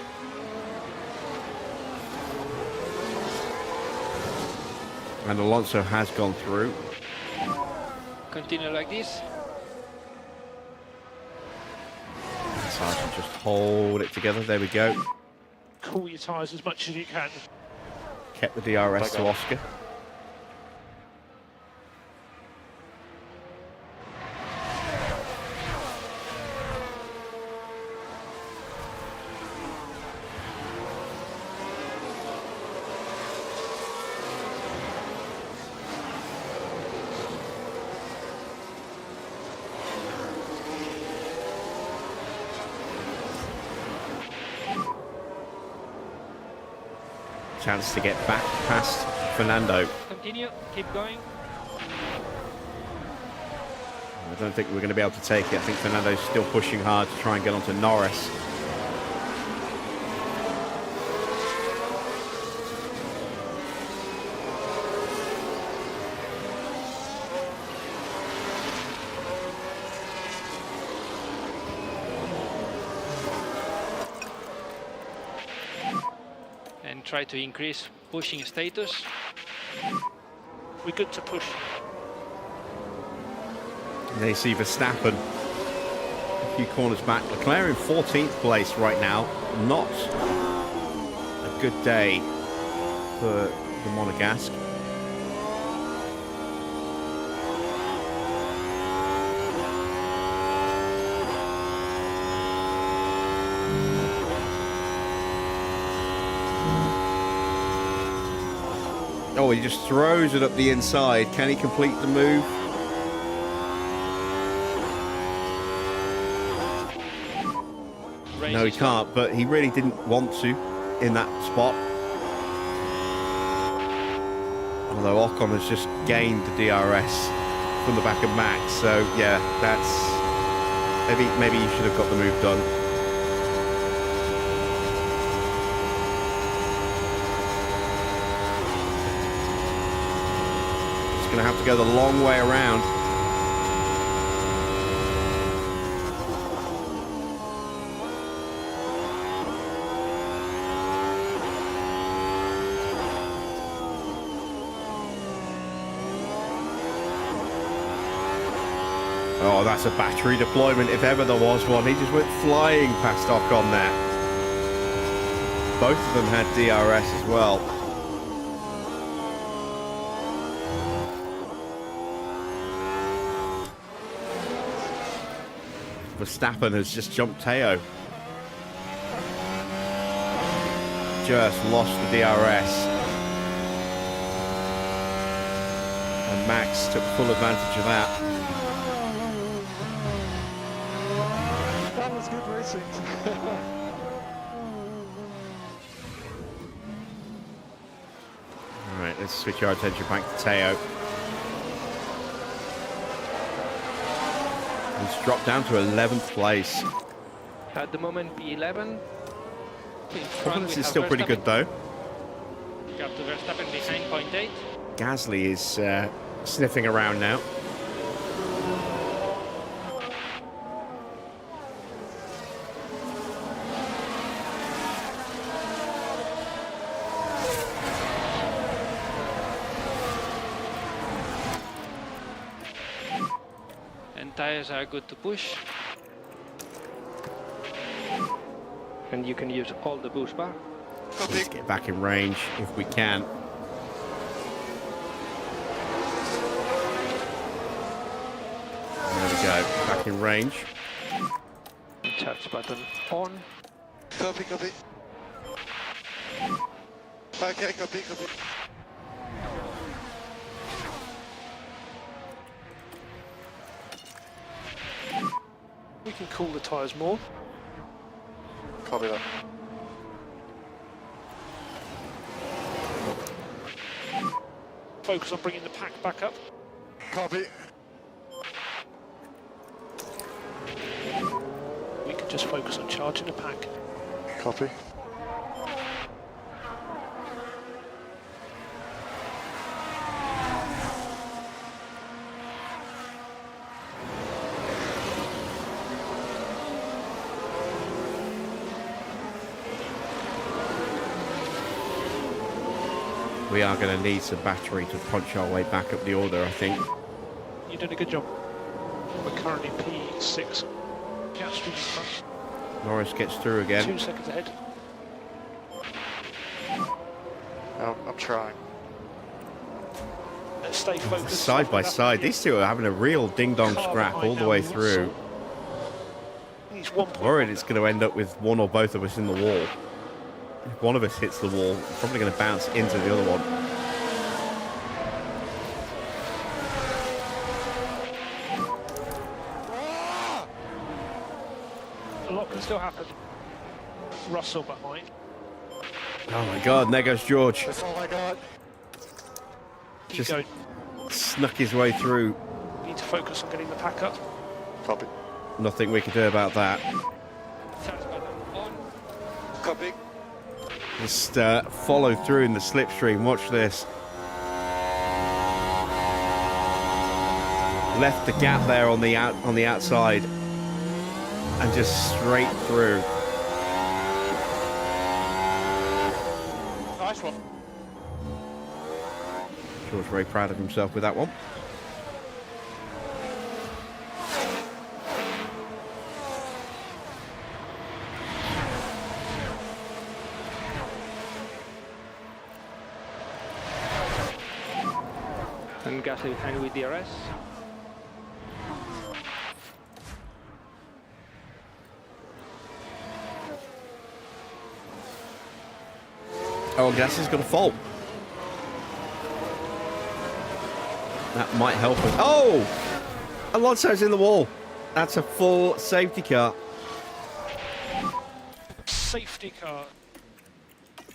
[SPEAKER 1] And Alonso has gone through.
[SPEAKER 5] Continue like this.
[SPEAKER 1] Sargent just hold it together. There we go.
[SPEAKER 4] Cool your tyres as much as you can.
[SPEAKER 1] Kept the DRS to Oscar. Chance to get back past Fernando.
[SPEAKER 5] Continue, keep going.
[SPEAKER 1] I don't think we're going to be able to take it. I think Fernando's still pushing hard to try and get onto Norris.
[SPEAKER 5] try to increase pushing status.
[SPEAKER 4] We're good to push.
[SPEAKER 1] And they see Verstappen a few corners back. Leclerc in 14th place right now. Not a good day for the Monegasque. Oh, he just throws it up the inside. Can he complete the move? No, he can't, but he really didn't want to in that spot. Although Ocon has just gained the DRS from the back of Max. So, yeah, that's... Maybe you should have got the move done. Going to have to go the long way around. Oh, that's a battery deployment if ever there was one. He just went flying past Ocon there. Both of them had DRS as well. Verstappen has just jumped Teo. Just lost the DRS. And Max took full advantage of that.
[SPEAKER 6] That was good racing.
[SPEAKER 1] Alright, let's switch our attention back to Teo. He's dropped down to 11th place.
[SPEAKER 5] At the moment, P11.
[SPEAKER 1] Confidence is still pretty good though.
[SPEAKER 5] Got to Verstappen behind 0.8.
[SPEAKER 1] Gasly is sniffing around now.
[SPEAKER 5] And tires are good to push. And you can use all the boost bar.
[SPEAKER 1] Let's get back in range if we can. There we go, back in range.
[SPEAKER 5] Charge button on.
[SPEAKER 6] Copy. Okay, copy.
[SPEAKER 4] We can cool the tyres more.
[SPEAKER 6] Copy that.
[SPEAKER 4] Focus on bringing the pack back up.
[SPEAKER 6] Copy.
[SPEAKER 4] We can just focus on charging the pack.
[SPEAKER 6] Copy.
[SPEAKER 1] We are going to need some battery to punch our way back up the order, I think.
[SPEAKER 4] You're doing a good job. We're currently P6. Piastri in front.
[SPEAKER 1] Norris gets through again.
[SPEAKER 4] 2 seconds ahead.
[SPEAKER 6] I'm trying.
[SPEAKER 4] Let's stay focused.
[SPEAKER 1] Side by side, these two are having a real ding-dong scrap all the way through.
[SPEAKER 4] He's 1
[SPEAKER 1] Worried it's going to end up with one or both of us in the wall. If one of us hits the wall, it's probably going to bounce into the other one.
[SPEAKER 4] A lot can still happen. Russell behind.
[SPEAKER 1] Oh my god, and there goes George.
[SPEAKER 6] That's all I got.
[SPEAKER 4] Keep
[SPEAKER 1] Just
[SPEAKER 4] going.
[SPEAKER 1] snuck his way through.
[SPEAKER 4] Need to focus on getting the pack up.
[SPEAKER 6] Copy.
[SPEAKER 1] Nothing we can do about that.
[SPEAKER 5] Charge button on.
[SPEAKER 6] Copy.
[SPEAKER 1] Just follow through in the slipstream. Watch this. Left the gap there on the outside, and just straight through. Sure was very proud of himself with that one.
[SPEAKER 5] And Gasly behind with DRS.
[SPEAKER 1] Oh, Gasly's got a fault. That might help us. Oh! Alonso's in the wall. That's a full safety car.
[SPEAKER 4] Safety car.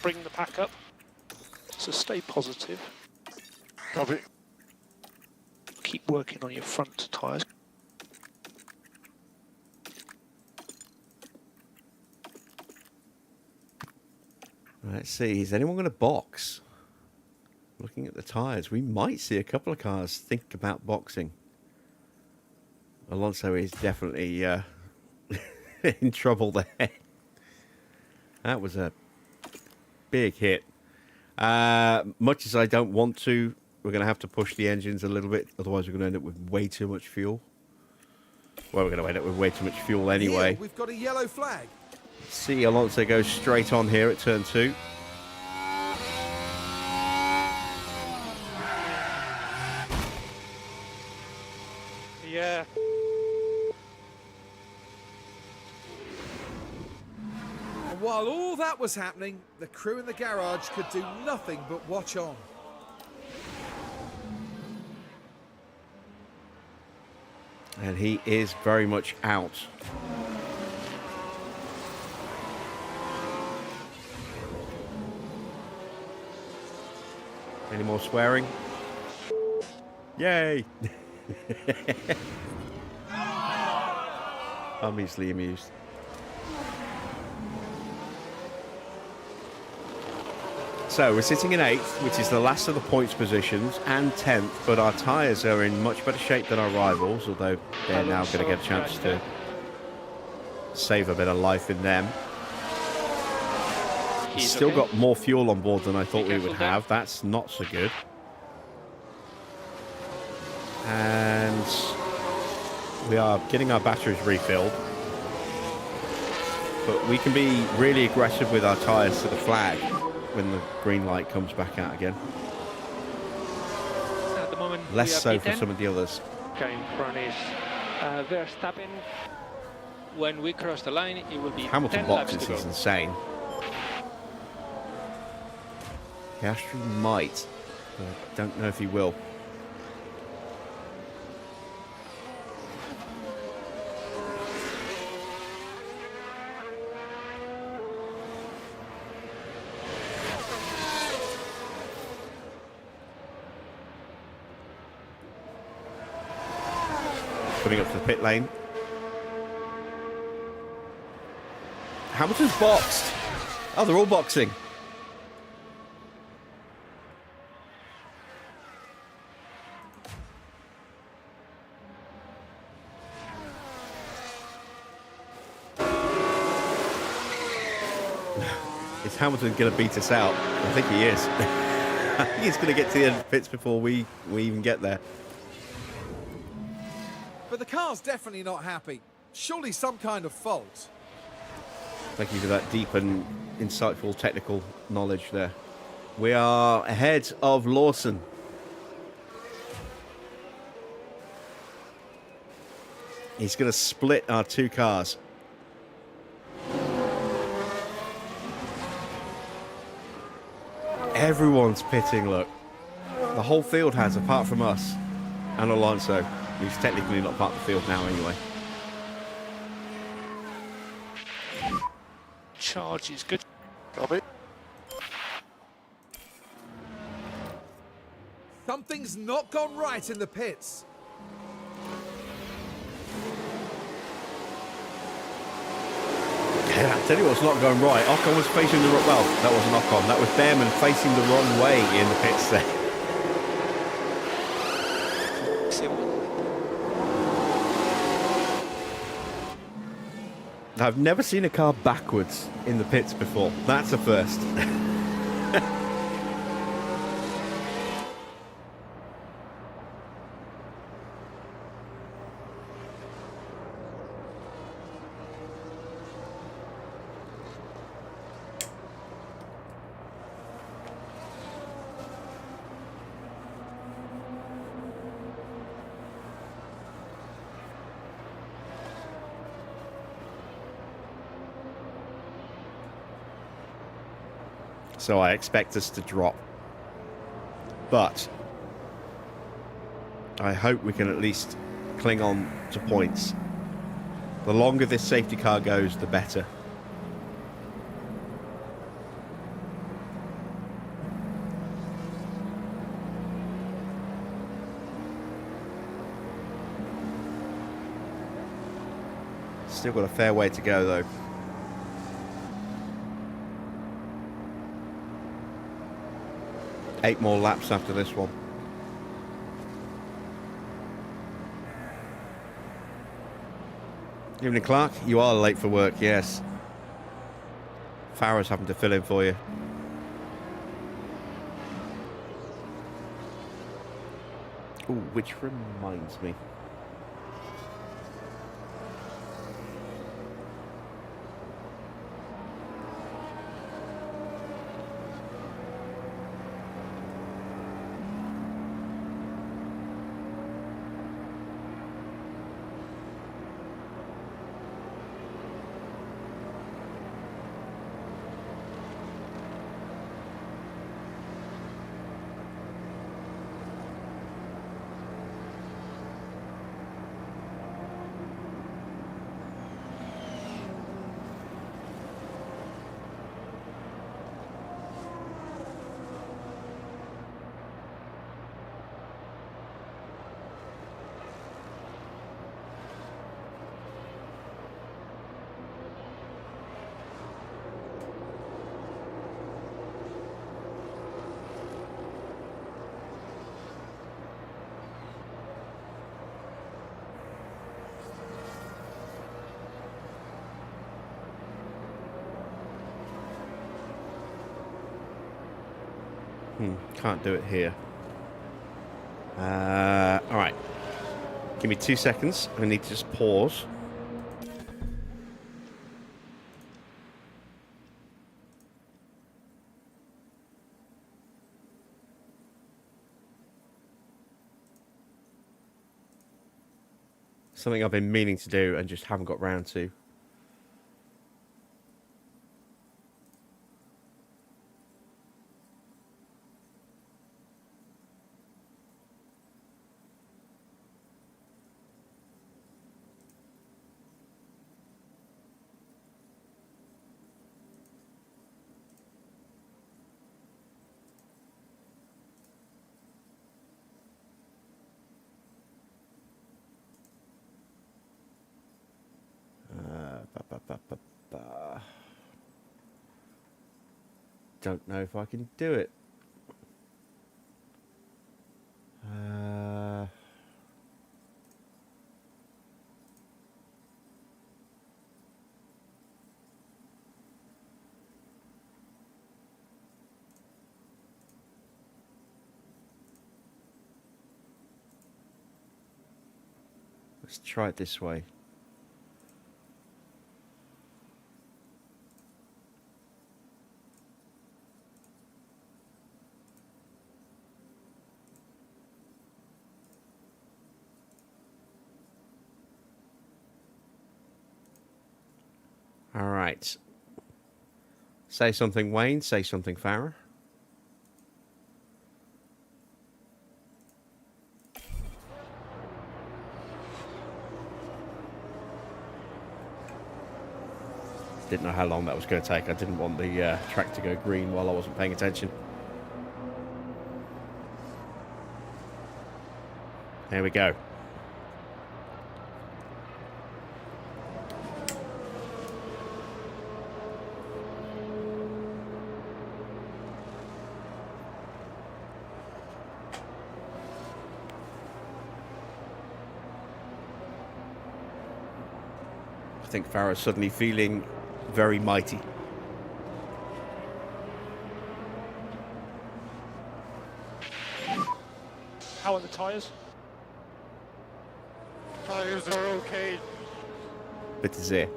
[SPEAKER 4] Bring the pack up. So stay positive.
[SPEAKER 6] Copy.
[SPEAKER 4] Keep working on your front tyres.
[SPEAKER 1] Let's see. Is anyone going to box? Looking at the tyres, we might see a couple of cars think about boxing. Alonso is definitely in trouble there. That was a big hit. Much as I don't want to, we're going to have to push the engines a little bit. Otherwise, we're going to end up with way too much fuel. Well, we're going to end up with way too much fuel anyway.
[SPEAKER 2] Here we've got a yellow flag.
[SPEAKER 1] See Alonso goes straight on here at turn 2.
[SPEAKER 4] Yeah.
[SPEAKER 2] And while all that was happening, the crew in the garage could do nothing but watch on.
[SPEAKER 1] And he is very much out. Any more swearing? Yay! I'm easily amused. So we're sitting in 8th, which is the last of the points positions, and 10th, but our tyres are in much better shape than our rivals, although they're now going to get a chance to save a bit of life in them.
[SPEAKER 4] He's
[SPEAKER 1] Still
[SPEAKER 4] okay.
[SPEAKER 1] got more fuel on board than I thought we
[SPEAKER 4] careful
[SPEAKER 1] would
[SPEAKER 4] there.
[SPEAKER 1] have. That's not so good. And we are getting our batteries refilled. But we can be really aggressive with our tyres to the flag when the green light comes back out again.
[SPEAKER 5] At the moment,
[SPEAKER 1] Less
[SPEAKER 5] we are
[SPEAKER 1] so for
[SPEAKER 5] P10.
[SPEAKER 1] some of the others.
[SPEAKER 5] Okay, in front is Verstappen. When we cross the line, it will be
[SPEAKER 1] Hamilton
[SPEAKER 5] 10 laps
[SPEAKER 1] boxes
[SPEAKER 5] to
[SPEAKER 1] is
[SPEAKER 5] go.
[SPEAKER 1] insane. Piastri might, but I don't know if he will. Coming up to the pit lane. Hamilton's boxed. Oh, they're all boxing. Is Hamilton going to beat us out? I think he is. I think he's going to get to the end of the pits before we even get there.
[SPEAKER 2] But the car's definitely not happy. Surely some kind of fault.
[SPEAKER 1] Thank you for that deep and insightful technical knowledge there. We are ahead of Lawson. He's going to split our two cars. Everyone's pitting, look. The whole field has, apart from us and Alonso, who's technically not part of the field now anyway.
[SPEAKER 4] Charge is good.
[SPEAKER 6] Copy.
[SPEAKER 2] Something's not gone right in the pits.
[SPEAKER 1] Yeah, I tell you what's not going right. Ocon was facing the wrong... Well, that wasn't Ocon. That was Behrman facing the wrong way in the pits there. I've never seen a car backwards in the pits before. That's a first. So I expect us to drop. But I hope we can at least cling on to points. The longer this safety car goes, the better. Still got a fair way to go, though. Eight more laps after this one. Evening, Clark. You are late for work, yes. Farah's having to fill in for you. Ooh, which reminds me. Can't do it here. Alright. Give me 2 seconds. I need to just pause. Something I've been meaning to do and just haven't got round to. Don't know if I can do it. Let's try it this way. All right. Say something, Wayne. Say something, Farah. Didn't know how long that was going to take. I didn't want the track to go green while I wasn't paying attention. There we go. I think Farah's suddenly feeling very mighty.
[SPEAKER 4] How are the tyres?
[SPEAKER 6] Tires are okay.
[SPEAKER 1] Bit is there.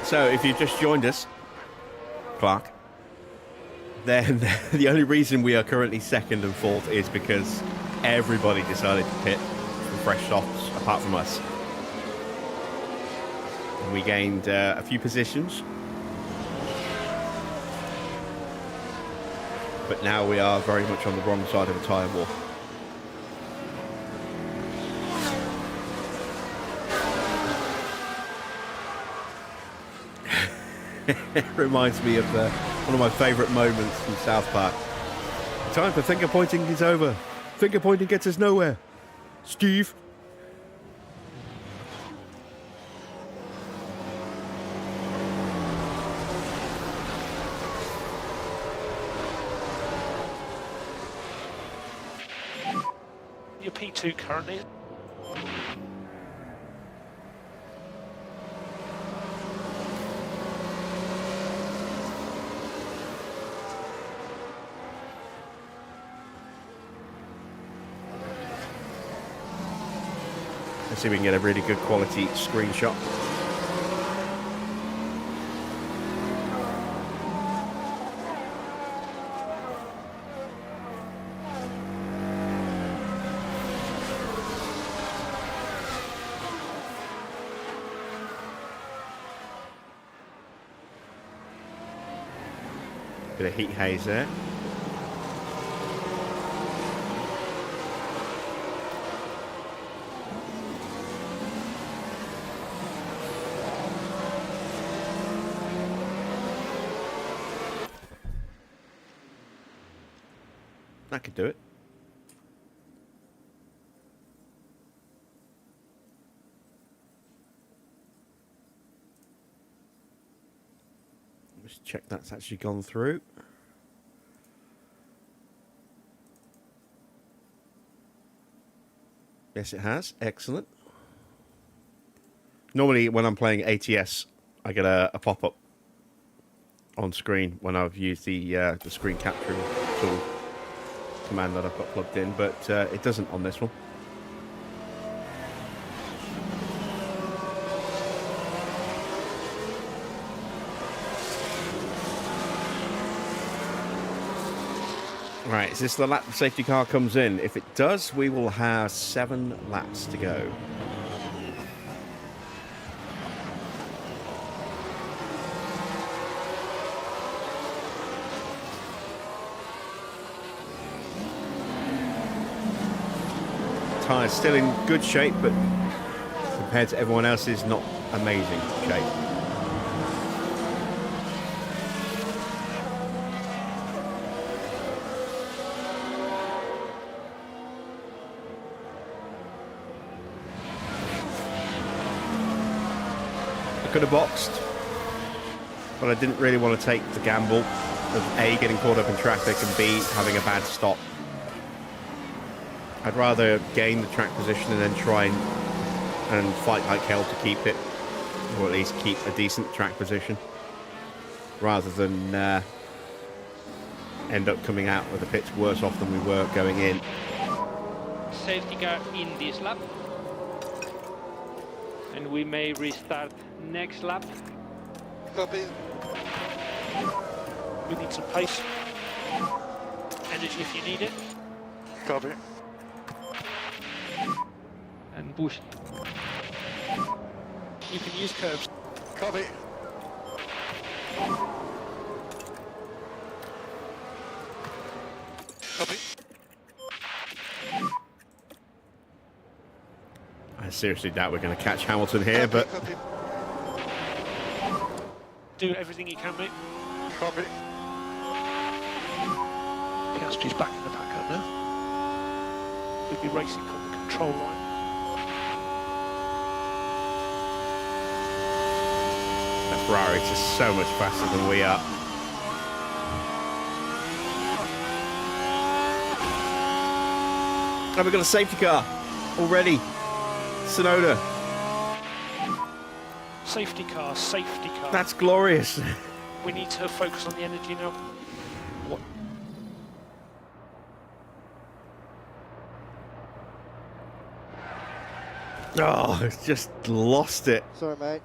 [SPEAKER 1] So, if you've just joined us, Clark, then the only reason we are currently second and fourth is because everybody decided to pit for fresh softs, apart from us. And we gained a few positions. But now we are very much on the wrong side of a tyre war. It reminds me of one of my favourite moments from South Park. The time for finger pointing is over. Finger pointing gets us nowhere. Steve.
[SPEAKER 4] Your P2 currently.
[SPEAKER 1] Let's see if we can get a really good quality screenshot. Bit of heat haze there. That could do it. Let's check that's actually gone through. Yes, it has. Excellent. Normally, when I'm playing ATS, I get a pop-up on screen when I've used the screen capturing tool command that I've got plugged in, but it doesn't on this one. Right, is this the lap the safety car comes in? If it does, we will have 7 laps to go. Tyres still in good shape, but compared to everyone else's, not amazing shape. I could have boxed, but I didn't really want to take the gamble of A, getting caught up in traffic, and B, having a bad stop. I'd rather gain the track position and then try and fight like hell to keep it, or at least keep a decent track position, rather than end up coming out with the pits worse off than we were going in.
[SPEAKER 5] Safety car in this lap. And we may restart next lap.
[SPEAKER 6] Copy.
[SPEAKER 4] We need some pace. Energy if you need it.
[SPEAKER 6] Copy.
[SPEAKER 5] And push.
[SPEAKER 4] You can use curves.
[SPEAKER 6] Copy. Copy.
[SPEAKER 1] I seriously doubt we're going to catch Hamilton here, but
[SPEAKER 6] Copy.
[SPEAKER 4] Do everything you can, mate.
[SPEAKER 6] Copy.
[SPEAKER 4] Piastri's back in the back up now. We'll be racing on the control line.
[SPEAKER 1] that Ferrari is just so much faster than we are. And we've got a safety car already. Sonoda.
[SPEAKER 4] Safety car, safety car.
[SPEAKER 1] That's glorious.
[SPEAKER 4] We need to focus on the energy now. What?
[SPEAKER 1] Oh, it's just lost it.
[SPEAKER 6] Sorry, mate.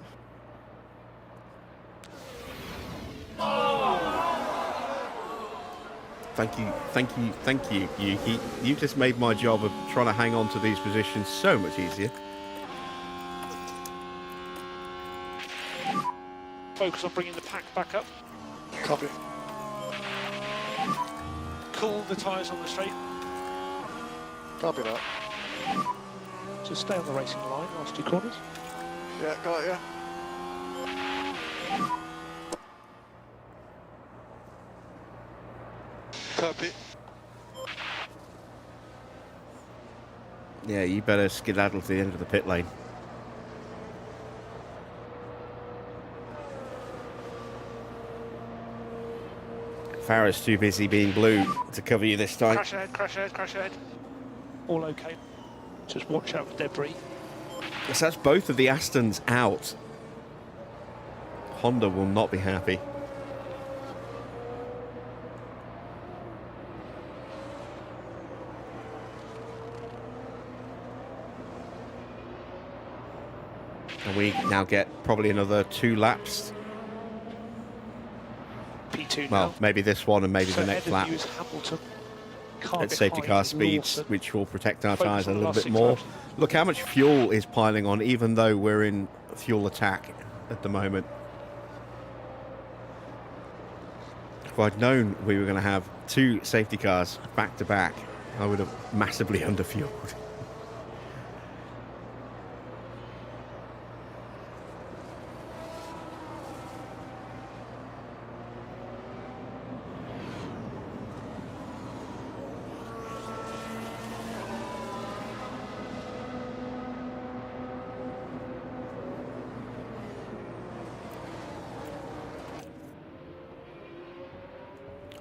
[SPEAKER 1] Thank you, thank you, thank you, Yuki. You just made my job of trying to hang on to these positions so much easier.
[SPEAKER 4] Focus on bringing the pack back up.
[SPEAKER 6] Copy.
[SPEAKER 4] Cool the tyres on the straight.
[SPEAKER 6] Copy that.
[SPEAKER 4] So stay on the racing line, last 2 corners.
[SPEAKER 6] Yeah, got it, yeah. Copy.
[SPEAKER 1] Yeah, you better skedaddle to the end of the pit lane. Farah's too busy being blue to cover you this time.
[SPEAKER 4] Crash ahead, crash ahead, crash ahead. All okay. Just watch out for debris.
[SPEAKER 1] So that's both of the Astons out. Honda will not be happy. And we now get probably another 2 laps.
[SPEAKER 4] P2
[SPEAKER 1] Well,
[SPEAKER 4] now.
[SPEAKER 1] maybe this one and maybe
[SPEAKER 4] So
[SPEAKER 1] the next
[SPEAKER 4] ahead
[SPEAKER 1] lap
[SPEAKER 4] of you is Hamilton. Car
[SPEAKER 1] at safety
[SPEAKER 4] behind
[SPEAKER 1] car
[SPEAKER 4] is
[SPEAKER 1] speeds,
[SPEAKER 4] Lawson.
[SPEAKER 1] which will protect our
[SPEAKER 4] Focus
[SPEAKER 1] tyres a
[SPEAKER 4] on the
[SPEAKER 1] little
[SPEAKER 4] last
[SPEAKER 1] bit
[SPEAKER 4] 6
[SPEAKER 1] more.
[SPEAKER 4] laps.
[SPEAKER 1] Look how much fuel is piling on, even though we're in fuel attack at the moment. If I'd known we were going to have 2 safety cars back to back, I would have massively underfueled.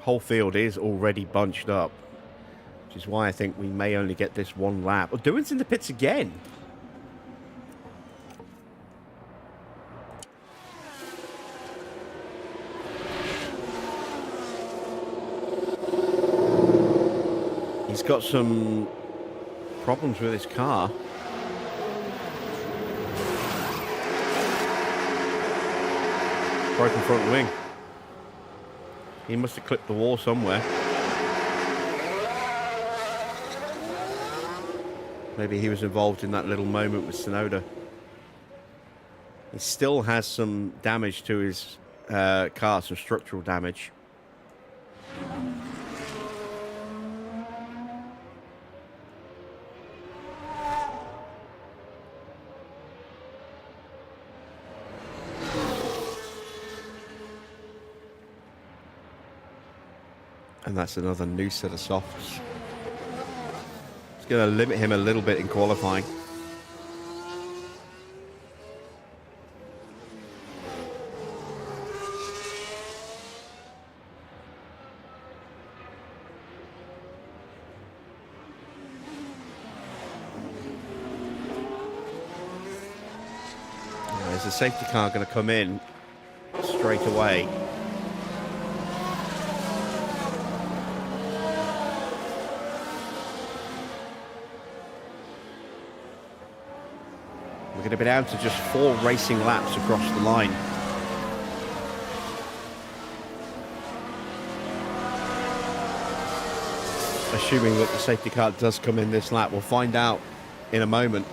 [SPEAKER 1] Whole field is already bunched up, which is why I think we may only get this 1 lap. Oh, Doohan's in the pits again. He's got some problems with his car. Broken front wing. He must have clipped the wall somewhere. Maybe he was involved in that little moment with Tsunoda. He still has some damage to his car, some structural damage. And that's another new set of softs. It's going to limit him a little bit in qualifying. There's a safety car going to come in straight away. We're going to be down to just 4 racing laps across the line. Assuming that the safety car does come in this lap, we'll find out in a moment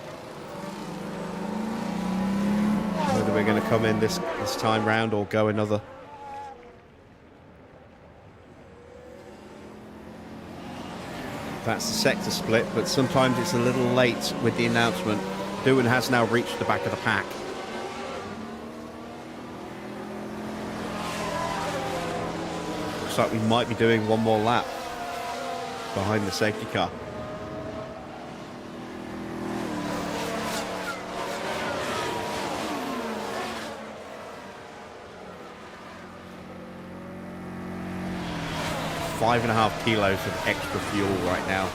[SPEAKER 1] whether we're going to come in this time round or go another. That's the sector split, but sometimes it's a little late with the announcement. Doohan has now reached the back of the pack. Looks like we might be doing 1 more lap behind the safety car. Five and a half kilos of extra fuel right now.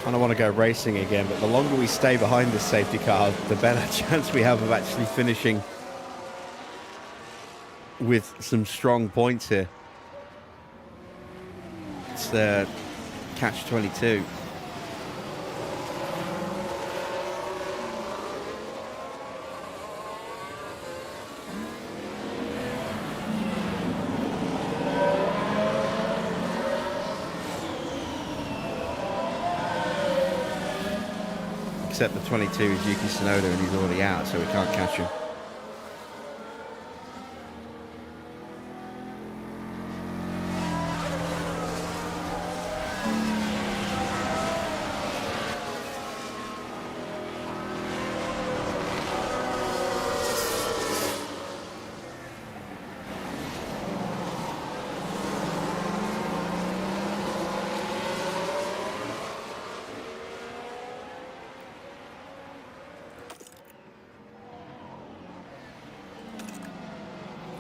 [SPEAKER 1] kind of want to go racing again, but the longer we stay behind this safety car, the better chance we have of actually finishing with some strong points here. It's catch-22. Except the 22 is Yuki Tsunoda and he's already out, so we can't catch him.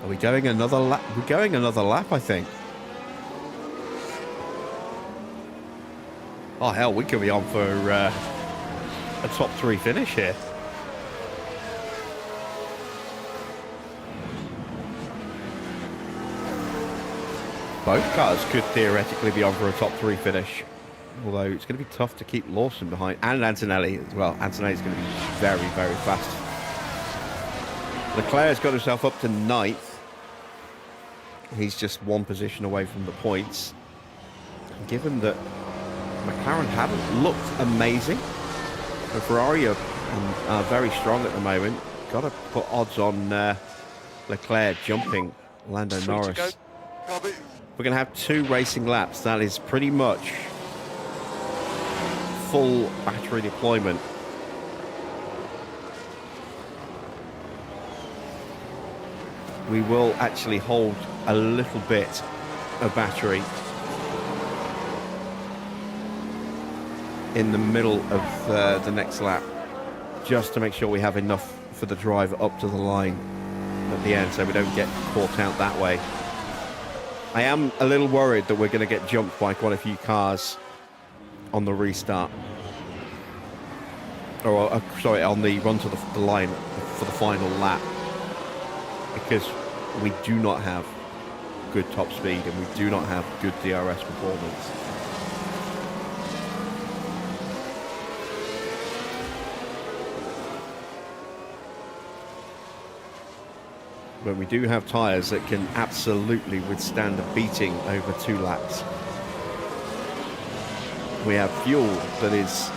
[SPEAKER 1] Are we going another lap? We're going another lap, I think. Oh, hell, we could be on for a top 3 finish here. Both cars could theoretically be on for a top 3 finish. Although it's going to be tough to keep Lawson behind. And Antonelli as well. Antonelli's going to be very, very fast. Leclerc's got himself up to 9th. He's just 1 position away from the points. Given that McLaren haven't looked amazing, the Ferrari are very strong at the moment. Got to put odds on Leclerc jumping Lando Norris.
[SPEAKER 6] Copy.
[SPEAKER 1] We're going to have 2 racing laps. That is pretty much full battery deployment. We will actually hold a little bit of battery in the middle of the next lap, just to make sure we have enough for the drive up to the line at the end, so we don't get caught out that way. I am a little worried that we're going to get jumped by quite a few cars on the restart. Or, sorry, on the run to the line for the final lap. Because we do not have good top speed and we do not have good DRS performance. But we do have tyres that can absolutely withstand a beating over 2 laps. We have fuel that is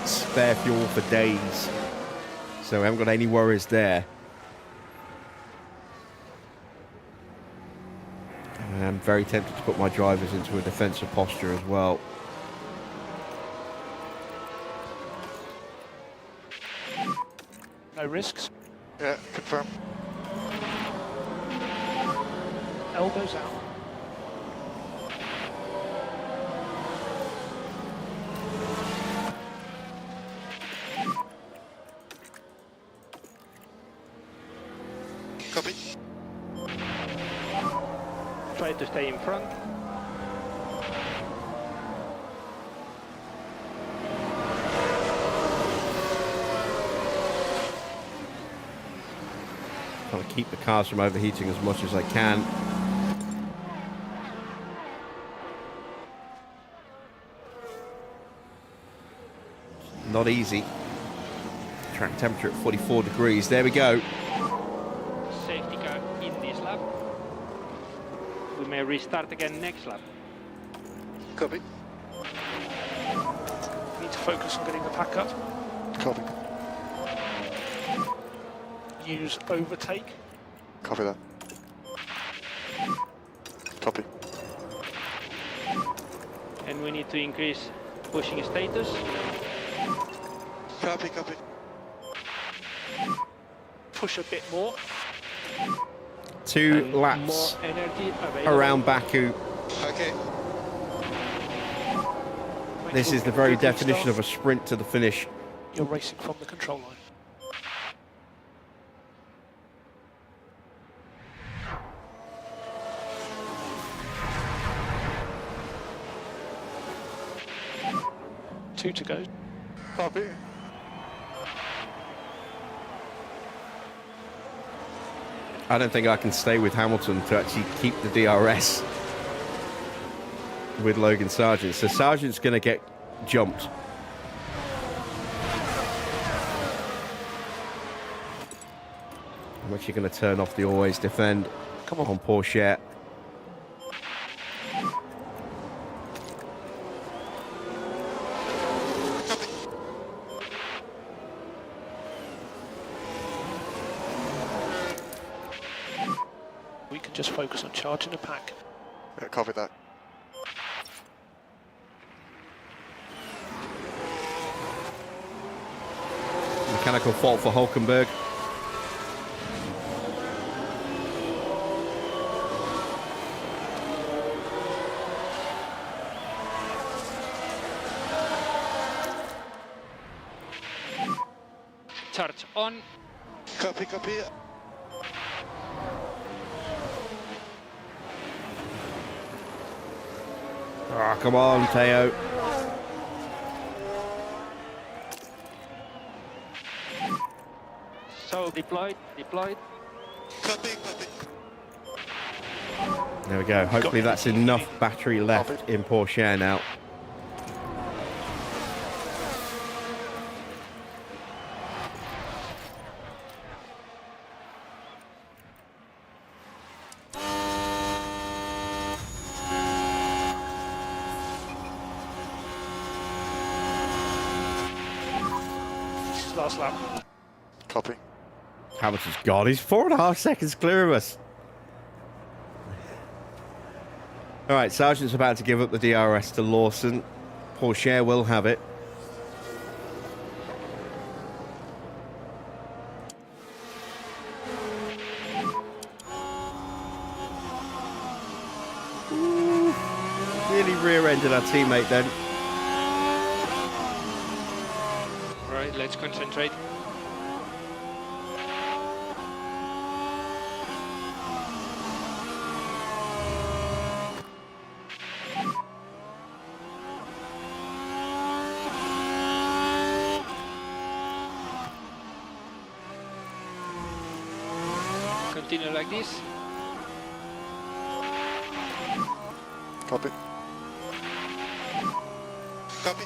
[SPEAKER 1] spare fuel for days, so we haven't got any worries there. I'm very tempted to put my drivers into a defensive posture as well.
[SPEAKER 4] No risks.
[SPEAKER 6] Yeah, confirm.
[SPEAKER 4] Elbows out.
[SPEAKER 6] Copy.
[SPEAKER 5] Try to stay in front.
[SPEAKER 1] Trying to keep the cars from overheating as much as I can. Not easy. Track temperature at 44 degrees. There we go.
[SPEAKER 5] Safety car in this lap. We may restart again next lap.
[SPEAKER 6] Copy.
[SPEAKER 4] Need to focus on getting the pack up.
[SPEAKER 6] Copy.
[SPEAKER 4] Use overtake.
[SPEAKER 6] Copy that. Copy.
[SPEAKER 5] And we need to increase pushing status.
[SPEAKER 6] Copy, copy.
[SPEAKER 4] Push a bit more.
[SPEAKER 1] 2
[SPEAKER 5] And
[SPEAKER 1] laps
[SPEAKER 5] more energy available.
[SPEAKER 1] around Baku.
[SPEAKER 6] Okay.
[SPEAKER 1] This is the very definition of a sprint to the finish.
[SPEAKER 4] You're racing from the control line. 2 to go.
[SPEAKER 6] Copy.
[SPEAKER 1] I don't think I can stay with Hamilton to actually keep the DRS with Logan Sargent. So Sargent's going to get jumped. I'm actually going to turn off the always defend.
[SPEAKER 4] Come on.
[SPEAKER 1] Porsche.
[SPEAKER 4] We can just focus on charging the pack.
[SPEAKER 6] Yeah, copy that.
[SPEAKER 1] Mechanical fault for Hulkenberg.
[SPEAKER 5] Charge on.
[SPEAKER 6] Copy, copy.
[SPEAKER 1] Ah, come on, Teo.
[SPEAKER 5] So deployed.
[SPEAKER 6] Copy, copy.
[SPEAKER 1] There we go. Hopefully that's enough battery left
[SPEAKER 6] Copy.
[SPEAKER 1] in Porsche now.
[SPEAKER 4] This is last lap.
[SPEAKER 6] Copy.
[SPEAKER 1] Hamilton's gone. He's 4.5 seconds clear of us. All right, Sargent's about to give up the DRS to Lawson. Porsche will have it. Ooh, nearly rear-ended our teammate then.
[SPEAKER 5] Right, let's concentrate. Continue like this.
[SPEAKER 6] Copy. Copy.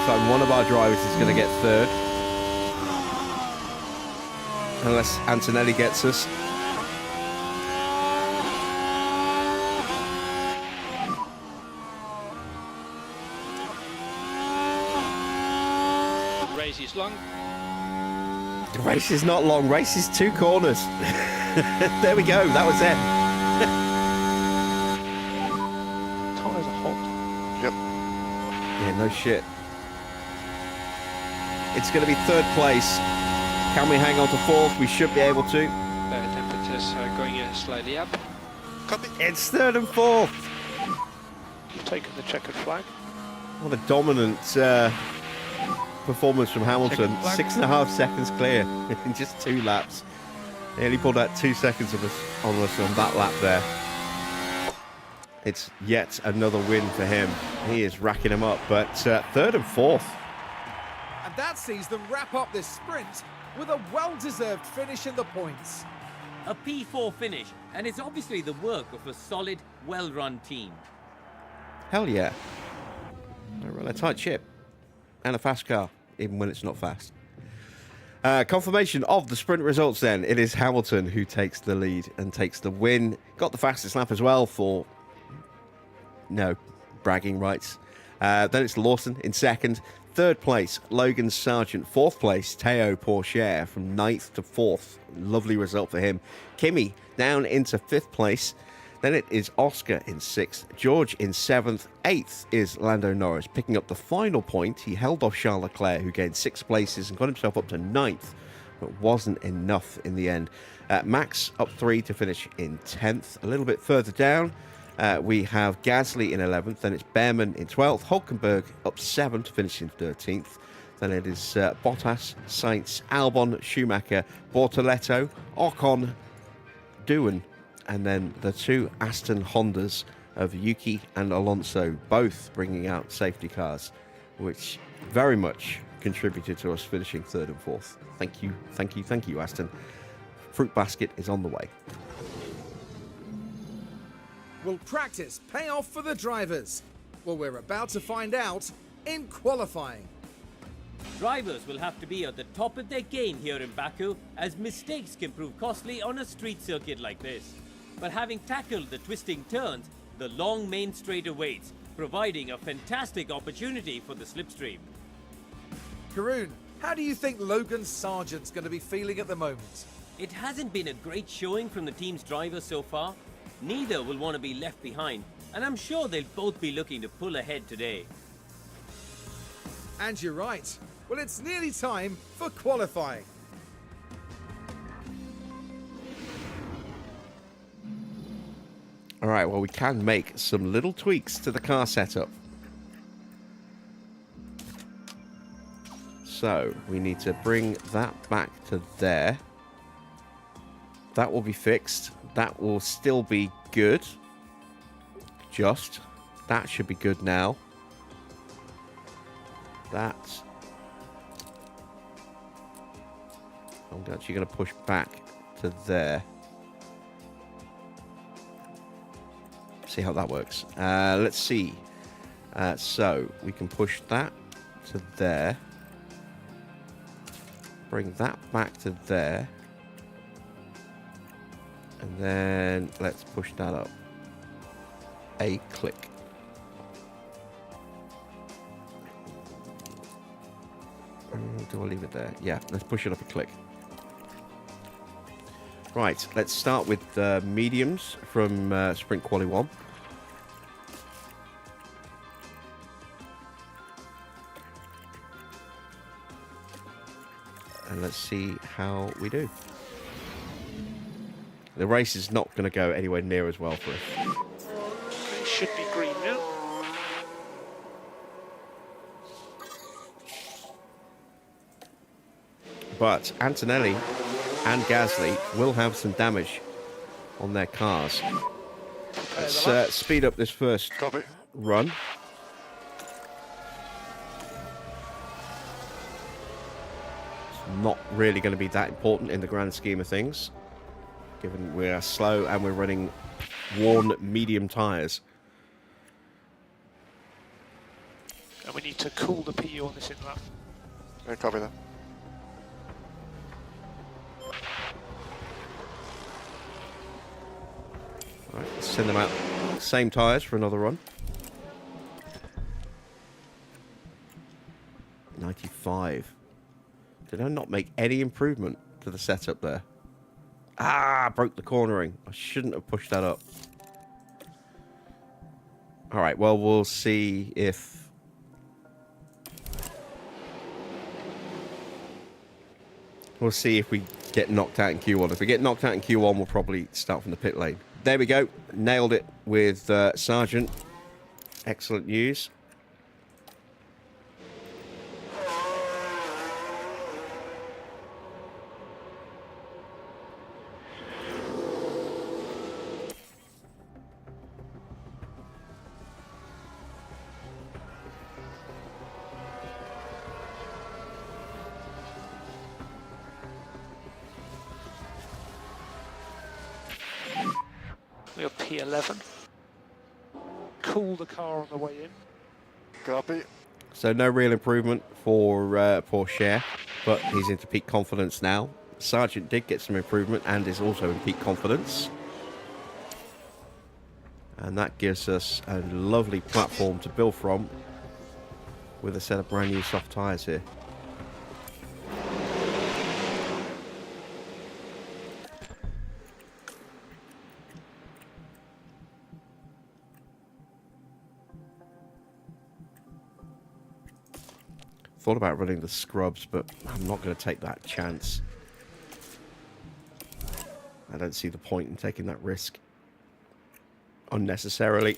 [SPEAKER 1] So one of our drivers is going to get third. Unless Antonelli gets us.
[SPEAKER 5] Race is long.
[SPEAKER 1] The race is not long. Race is 2 corners. There we go. That was it.
[SPEAKER 4] Tyres are hot.
[SPEAKER 6] Yep.
[SPEAKER 1] Yeah, no shit. It's going to be 3rd place. Can we hang on to 4th? We should be able to.
[SPEAKER 5] Temperatures are going slightly up.
[SPEAKER 6] Copy.
[SPEAKER 1] It's 3rd and 4th.
[SPEAKER 4] You've taken the checkered flag.
[SPEAKER 1] What a dominant performance from Hamilton.
[SPEAKER 5] Second flag.
[SPEAKER 1] 6.5 seconds clear in just 2 laps. Nearly pulled out 2 seconds of us on that lap there. It's yet another win for him. He is racking them up, but 3rd and 4th.
[SPEAKER 2] And that sees them wrap up this sprint with a well-deserved finish in the points.
[SPEAKER 3] A P4 finish, and it's obviously the work of a solid, well-run team.
[SPEAKER 1] Hell yeah. They run a tight ship. And a fast car, even when it's not fast. Confirmation of the sprint results then. It is Hamilton who takes the lead and takes the win. Got the fastest lap as well for... No, bragging rights. Then it's Lawson in 2nd. 3rd place, Logan Sargent. 4th place, Teo Porsche from 9th to 4th. Lovely result for him. Kimi down into 5th place. Then it is Oscar in 6th, George in 7th, 8th is Lando Norris, picking up the final point. He held off Charles Leclerc, who gained 6 places and got himself up to 9th, but wasn't enough in the end. Max up 3 to finish in 10th. A little bit further down, we have Gasly in 11th, then it's Behrman in 12th, Hulkenberg up 7 to finish in 13th. Then it is Bottas, Sainz, Albon, Schumacher, Bortoletto, Ocon, Doohan, and then the two Aston Hondas of Yuki and Alonso, both bringing out safety cars, which very much contributed to us finishing third and fourth. Thank you, thank you, thank you, Aston. Fruit basket is on the way.
[SPEAKER 2] Will practice pay off for the drivers? Well, we're about to find out in qualifying.
[SPEAKER 3] Drivers will have to be at the top of their game here in Baku, as mistakes can prove costly on a street circuit like this. But having tackled the twisting turns, the long main straight awaits, providing a fantastic opportunity for the slipstream.
[SPEAKER 2] Karun, how do you think Logan Sargent's going to be feeling at the moment?
[SPEAKER 3] It hasn't been a great showing from the team's drivers so far. Neither will want to be left behind, and I'm sure they'll both be looking to pull ahead today.
[SPEAKER 2] And you're right. Well, it's nearly time for qualifying.
[SPEAKER 1] All right, well, we can make some little tweaks to the car setup. So we need to bring that back to there. That will be fixed. That will still be good. Just. That should be good now. That's... I'm actually going to push back to there. See how that works. Let's see. So we can push that to there. Bring that back to there. And then let's push that up a click. Do I leave it there? Yeah, let's push it up a click. Right, let's start with mediums from Sprint Quali 1. And let's see how we do. The race is not going to go anywhere near as well for us.
[SPEAKER 4] It should be green now.
[SPEAKER 1] But Antonelli and Gasly will have some damage on their cars. Let's speed up this first
[SPEAKER 6] Copy.
[SPEAKER 1] run. It's not really going to be that important in the grand scheme of things, given we are slow and we're running worn medium tyres.
[SPEAKER 4] And we need to cool the PU on this in lap.
[SPEAKER 6] Yeah, copy that.
[SPEAKER 1] All right, let's send them out same tyres for another run. 95. Did I not make any improvement to the setup there? Ah, broke the cornering. I shouldn't have pushed that up. All right, well, we'll see if... We'll see if we get knocked out in Q1. If we get knocked out in Q1, we'll probably start from the pit lane. There we go. Nailed it with Sargent. Excellent news.
[SPEAKER 4] We are P11. Cool the car on the way in.
[SPEAKER 6] Copy.
[SPEAKER 1] So no real improvement for Porsche, but he's into peak confidence now. Sargent did get some improvement and is also in peak confidence. And that gives us a lovely platform to build from with a set of brand new soft tyres here. Thought about running the scrubs, but I'm not going to take that chance. I don't see the point in taking that risk unnecessarily.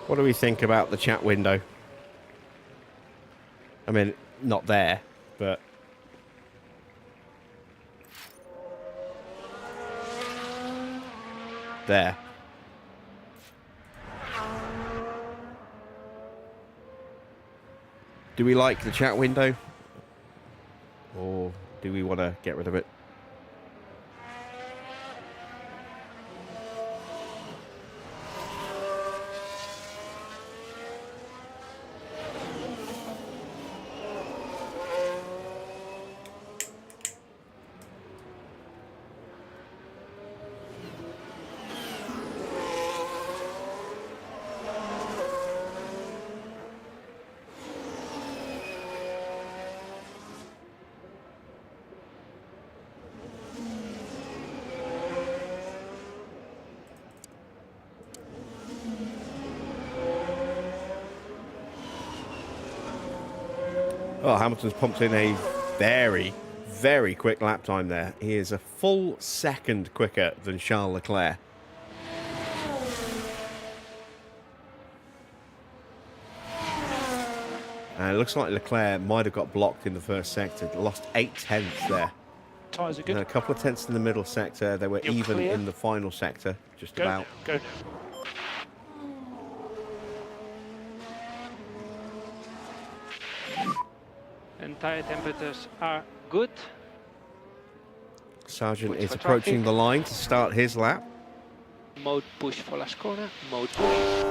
[SPEAKER 1] What do we think about the chat window? I mean, not there, but... there. Do we like the chat window? Or do we want to get rid of it? Oh, Hamilton's pumped in a very, very quick lap time there. He is a full second quicker than Charles Leclerc. And it looks like Leclerc might have got blocked in the first sector. Lost 8/10 there.
[SPEAKER 4] Tyres are good.
[SPEAKER 1] And a couple of tenths in the middle sector. They were
[SPEAKER 4] You're
[SPEAKER 1] even
[SPEAKER 4] clear.
[SPEAKER 1] in the final sector, just
[SPEAKER 4] Go
[SPEAKER 1] about.
[SPEAKER 4] now, go now.
[SPEAKER 5] And tyre temperatures are good.
[SPEAKER 1] Sargent
[SPEAKER 5] Wait
[SPEAKER 1] is
[SPEAKER 5] for
[SPEAKER 1] approaching
[SPEAKER 5] traffic.
[SPEAKER 1] the line to start his lap.
[SPEAKER 5] Mode push for last corner. Mode push.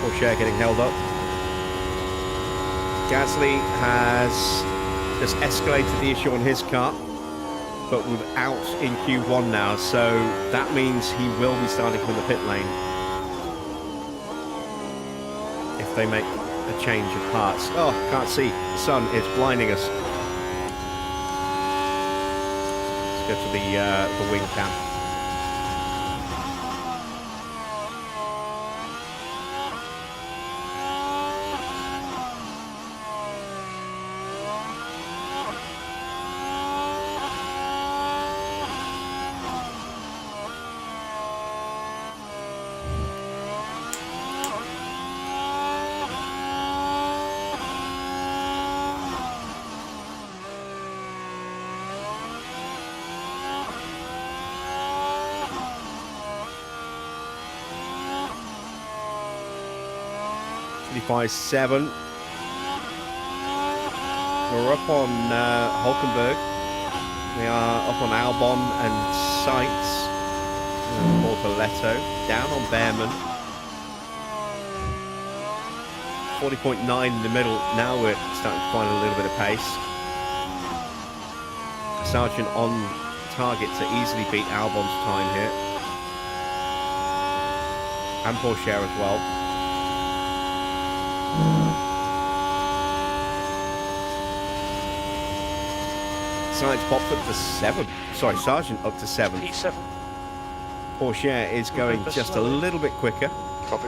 [SPEAKER 1] Porsche getting held up. Gasly has just escalated the issue on his car, but without in Q1 now, so that means he will be starting from the pit lane if they make a change of parts. Oh, can't see. The sun is blinding us. Let's go to the wing cam. By 7. We're up on Hulkenberg. We are up on Albon and Sainz. Bortoletto. Down on Behrman. 40.9 in the middle. Now we're starting to find a little bit of pace. Sargent on target to easily beat Albon's time here. And Porsche as well. Sainz popped up to 7. Sorry, Sargent up to 7.
[SPEAKER 4] P7.
[SPEAKER 1] Porsche is going
[SPEAKER 4] Remember
[SPEAKER 1] just a
[SPEAKER 4] slowly.
[SPEAKER 1] little bit quicker.
[SPEAKER 6] Copy.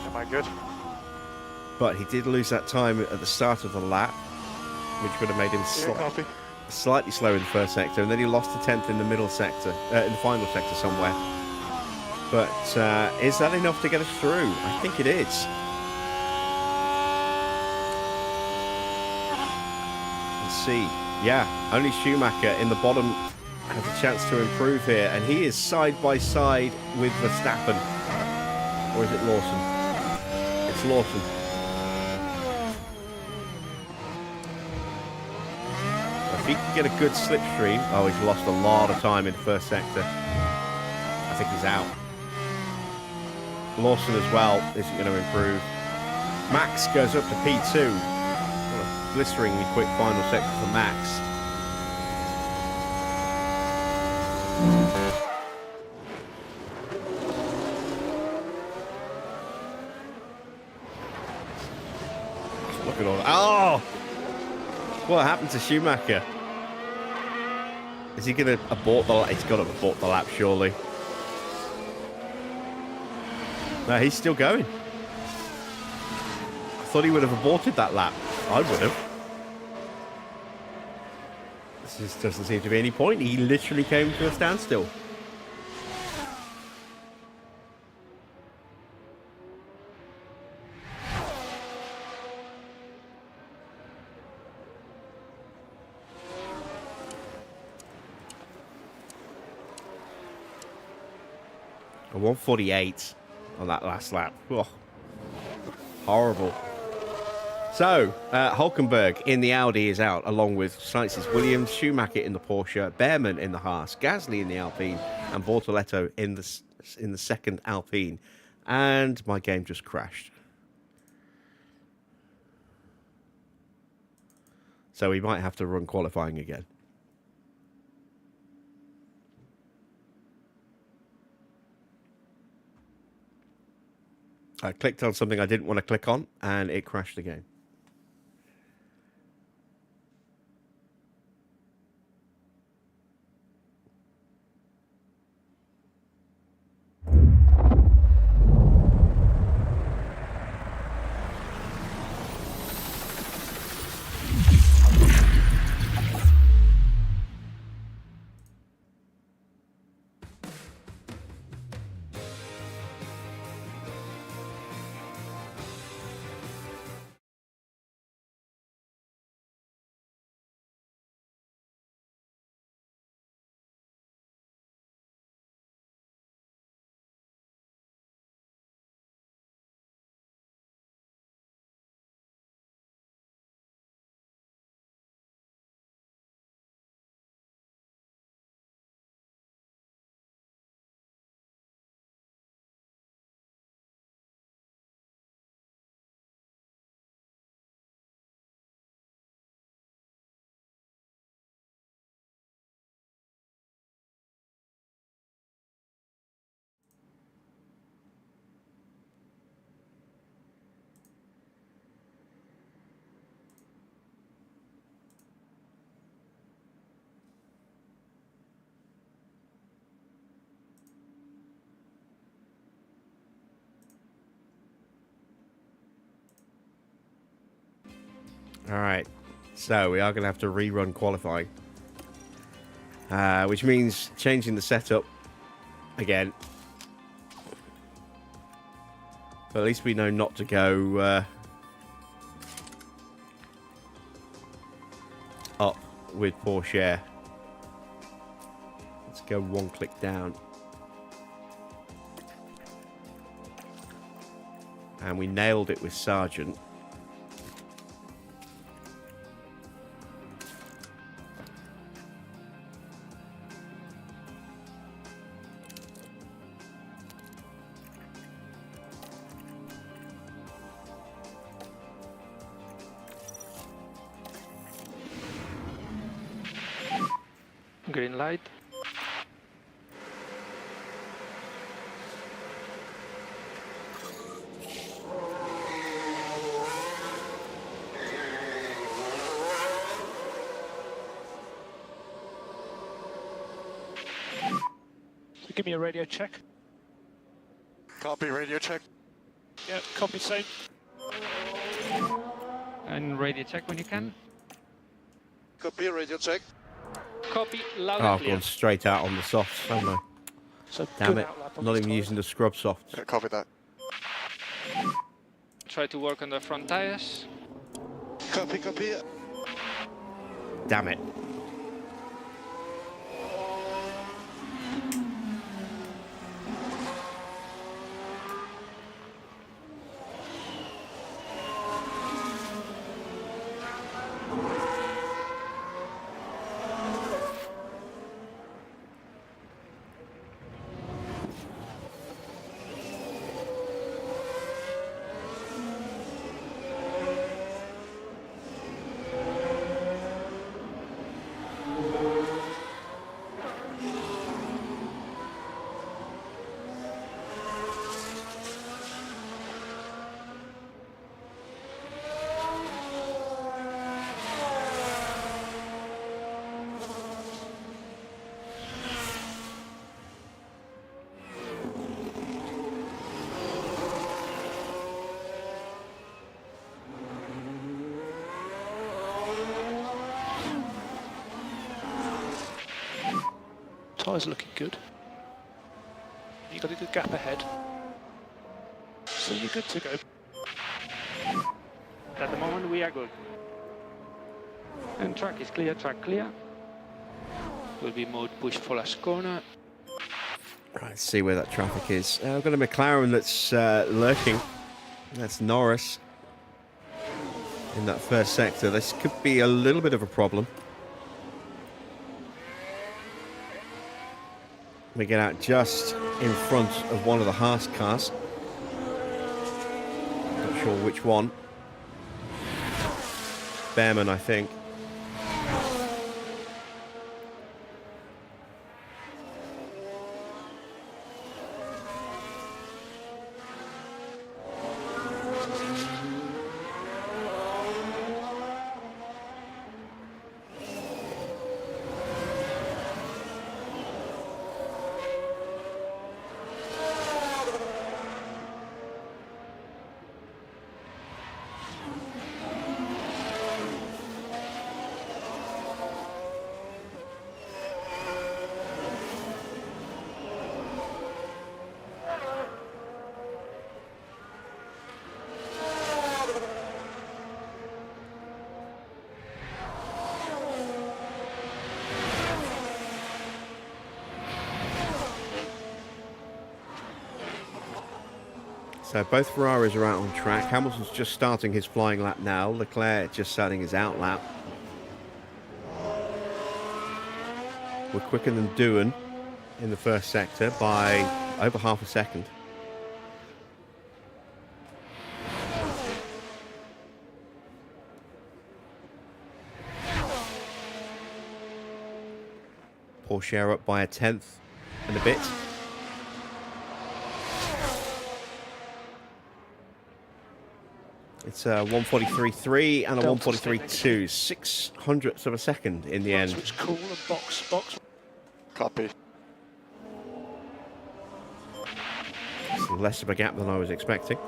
[SPEAKER 6] Am I good?
[SPEAKER 1] But he did lose that time at the start of the lap, which would have made him
[SPEAKER 6] Yeah, copy.
[SPEAKER 1] slightly slower in the first sector, and then he lost a tenth in the middle sector, in the final sector somewhere. But is that enough to get us through? I think it is. Let's see. Yeah, only Schumacher in the bottom has a chance to improve here, and he is side by side with Verstappen. Or is it Lawson? It's Lawson. If he can get a good slipstream... Oh, he's lost a lot of time in the first sector. I think he's out. Lawson as well isn't going to improve. Max goes up to P2. What a blisteringly quick final sector for Max. Look at all that. Oh! What happened to Schumacher? Is he going to abort the lap? He's got to abort the lap, surely. No, he's still going. I thought he would have aborted that lap. I would have. This just doesn't seem to be any point. He literally came to a standstill. A 148 on that last lap. Oh, horrible. So, Hulkenberg in the Audi is out, along with Sciences Williams, Schumacher in the Porsche, Behrman in the Haas, Gasly in the Alpine, and Bortoletto in the second Alpine. And my game just crashed. So we might have to run qualifying again. I clicked on something I didn't want to click on, and it crashed the game. All right, so we are going to have to rerun qualifying, which means changing the setup again. But at least we know not to go up with Porsche. Let's go one click down. And we nailed it with Sargent.
[SPEAKER 5] Green light.
[SPEAKER 4] So give me a radio check.
[SPEAKER 6] Copy, radio check.
[SPEAKER 4] Yeah, copy same.
[SPEAKER 5] And radio check when you can.
[SPEAKER 6] Copy, radio check.
[SPEAKER 5] Copy loud
[SPEAKER 1] Oh,
[SPEAKER 5] and
[SPEAKER 1] I've
[SPEAKER 5] clear.
[SPEAKER 1] gone straight out on the softs, haven't I?
[SPEAKER 4] So
[SPEAKER 1] Damn
[SPEAKER 4] good
[SPEAKER 1] it.
[SPEAKER 4] outlap on
[SPEAKER 1] Not
[SPEAKER 4] this
[SPEAKER 1] even
[SPEAKER 4] tyre.
[SPEAKER 1] using the scrub softs.
[SPEAKER 6] Yeah, copy that.
[SPEAKER 5] Try to work on the front tires.
[SPEAKER 6] Copy, copy.
[SPEAKER 1] Damn it.
[SPEAKER 4] Tyres are looking good. You've got a good gap ahead. So you're good to go.
[SPEAKER 5] At the moment we are good. And track is clear, track clear. Will be mode push for last corner.
[SPEAKER 1] Right, let's see where that traffic is. I've got a McLaren that's lurking. That's Norris in that first sector. This could be a little bit of a problem. We get out just in front of one of the Haas cars. Not sure which one. Behrman, I think. So both Ferraris are out on track. Hamilton's just starting his flying lap now. Leclerc just starting his out lap. We're quicker than Doohan in the first sector by over half a second. Porsche up by a tenth and a bit. It's a 143.3 and a 143.2, 600ths of a second in the end.
[SPEAKER 4] It's cool, and box.
[SPEAKER 6] Copy.
[SPEAKER 1] It's less of a gap than I was expecting.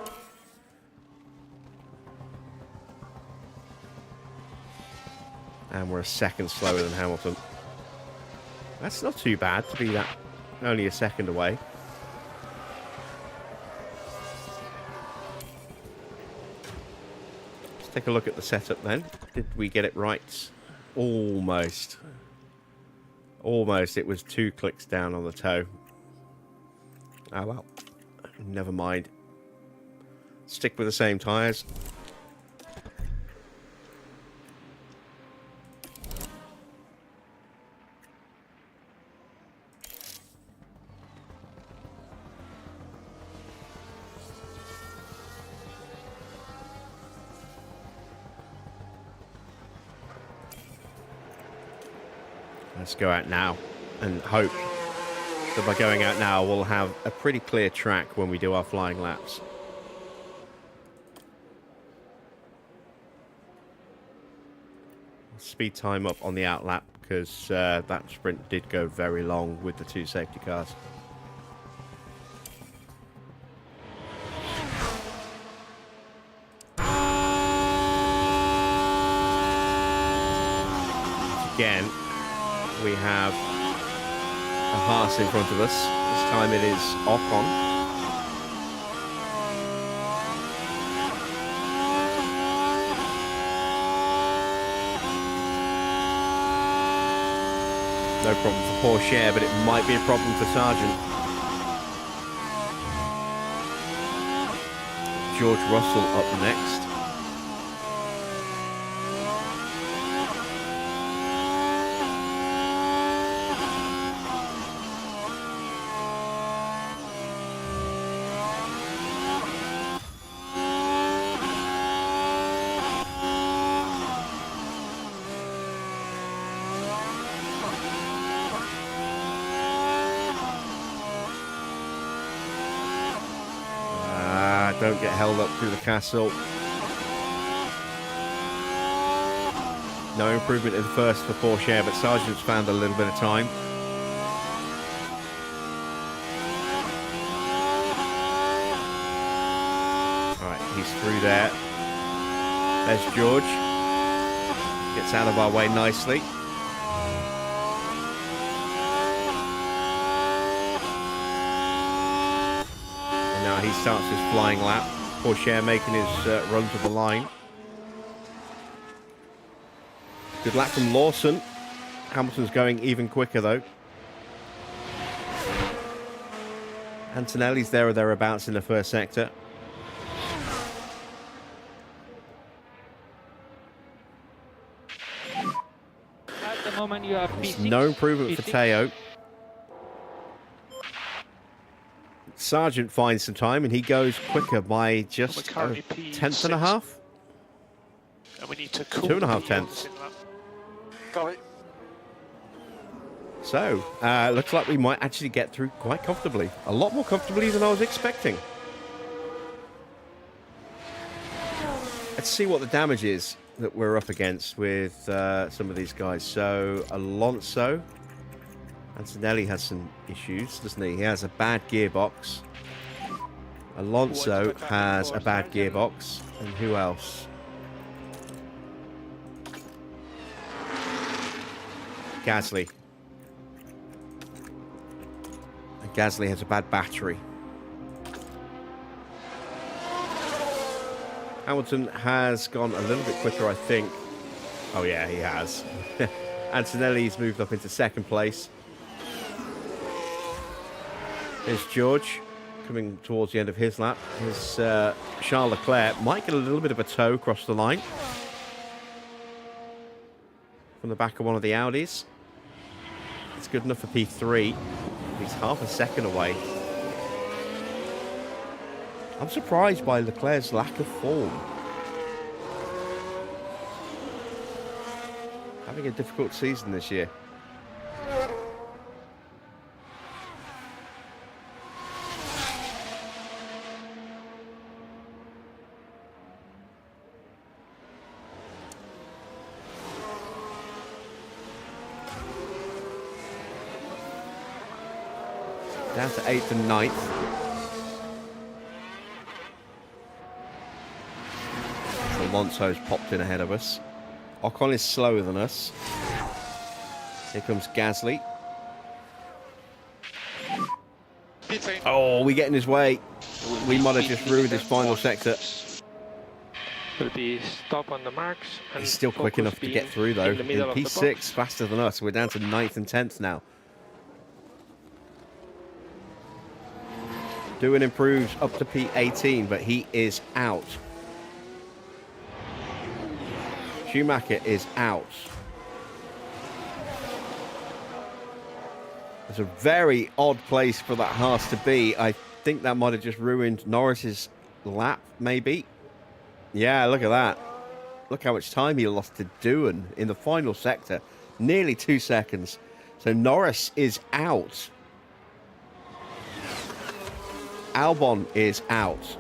[SPEAKER 1] And we're a second slower than Hamilton. That's not too bad to be that only a second away. Take a look at the setup then. Did we get it right? Almost. Almost. It was 2 clicks down on the toe. Oh well. Never mind. Stick with the same tyres. Let's go out now and hope that by going out now we'll have a pretty clear track when we do our flying laps. Speed time up on the out lap because that sprint did go very long with the 2 safety cars. Again, we have a Haas in front of us. This time it is Ocon. No problem for Porsche, but it might be a problem for Sargent. George Russell up next. Don't get held up through the castle. No improvement in the first for Porsche, but Sargent's found a little bit of time. Alright, he's through there. There's George. Gets out of our way nicely. he starts his flying lap. Porsche making his run to the line. Good lap from Lawson. Hamilton's going even quicker though. Antonelli's there or thereabouts in the first sector.
[SPEAKER 5] At the moment you have
[SPEAKER 1] There's
[SPEAKER 5] P6.
[SPEAKER 1] no improvement for
[SPEAKER 5] P6.
[SPEAKER 1] Teo. Sargent finds some time and he goes quicker by just
[SPEAKER 4] We're
[SPEAKER 1] a
[SPEAKER 4] currently
[SPEAKER 1] tenth
[SPEAKER 4] P6.
[SPEAKER 1] and a half.
[SPEAKER 4] And we need to cool
[SPEAKER 1] 2.5
[SPEAKER 4] the
[SPEAKER 1] tenths.
[SPEAKER 4] in that.
[SPEAKER 6] Copy.
[SPEAKER 1] So, looks like we might actually get through quite comfortably. A lot more comfortably than I was expecting. Let's see what the damage is that we're up against with some of these guys. So, Alonso. Antonelli has some issues, doesn't he? He has a bad gearbox. Alonso has a bad gearbox. And who else? Gasly. And Gasly has a bad battery. Hamilton has gone a little bit quicker, I think. Oh yeah, he has. Antonelli's moved up into second place. Here's George coming towards the end of his lap. Here's Charles Leclerc. Might get a little bit of a tow across the line from the back of one of the Audis. It's good enough for P3. He's half a second away. I'm surprised by Leclerc's lack of form. Having a difficult season this year. Down to 8th and 9th. Alonso's popped in ahead of us. Ocon is slower than us. Here comes Gasly.
[SPEAKER 6] P10.
[SPEAKER 1] Oh, we get in his way. We might have just ruined his final sector.
[SPEAKER 5] Will be stop on the marks. And
[SPEAKER 1] He's still quick
[SPEAKER 5] focus
[SPEAKER 1] enough to
[SPEAKER 5] being
[SPEAKER 1] get through though.
[SPEAKER 5] in the middle of the
[SPEAKER 1] P6
[SPEAKER 5] box.
[SPEAKER 1] faster than us. We're down to 9th and 10th now. Doing improves up to P18, but he is out. Schumacher is out. It's a very odd place for that Haas to be. I think that might have just ruined Norris's lap, maybe. Yeah, look at that. Look how much time he lost to Doohan in the final sector. Nearly 2 seconds. So Norris is out. Albon is out.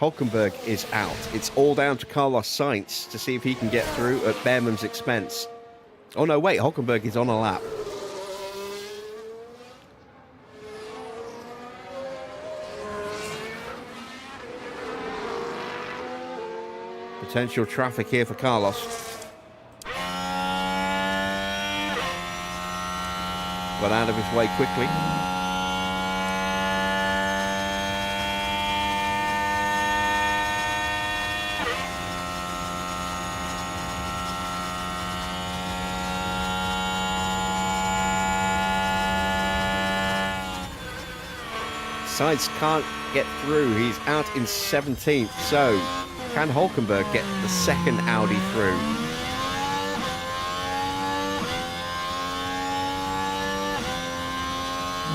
[SPEAKER 1] Hulkenberg is out. It's all down to Carlos Sainz to see if he can get through at Behrman's expense. Oh no, wait, Hulkenberg is on a lap. Potential traffic here for Carlos. Got out of his way quickly. Sainz can't get through. He's out in 17th. So, can Hulkenberg get the second Audi through?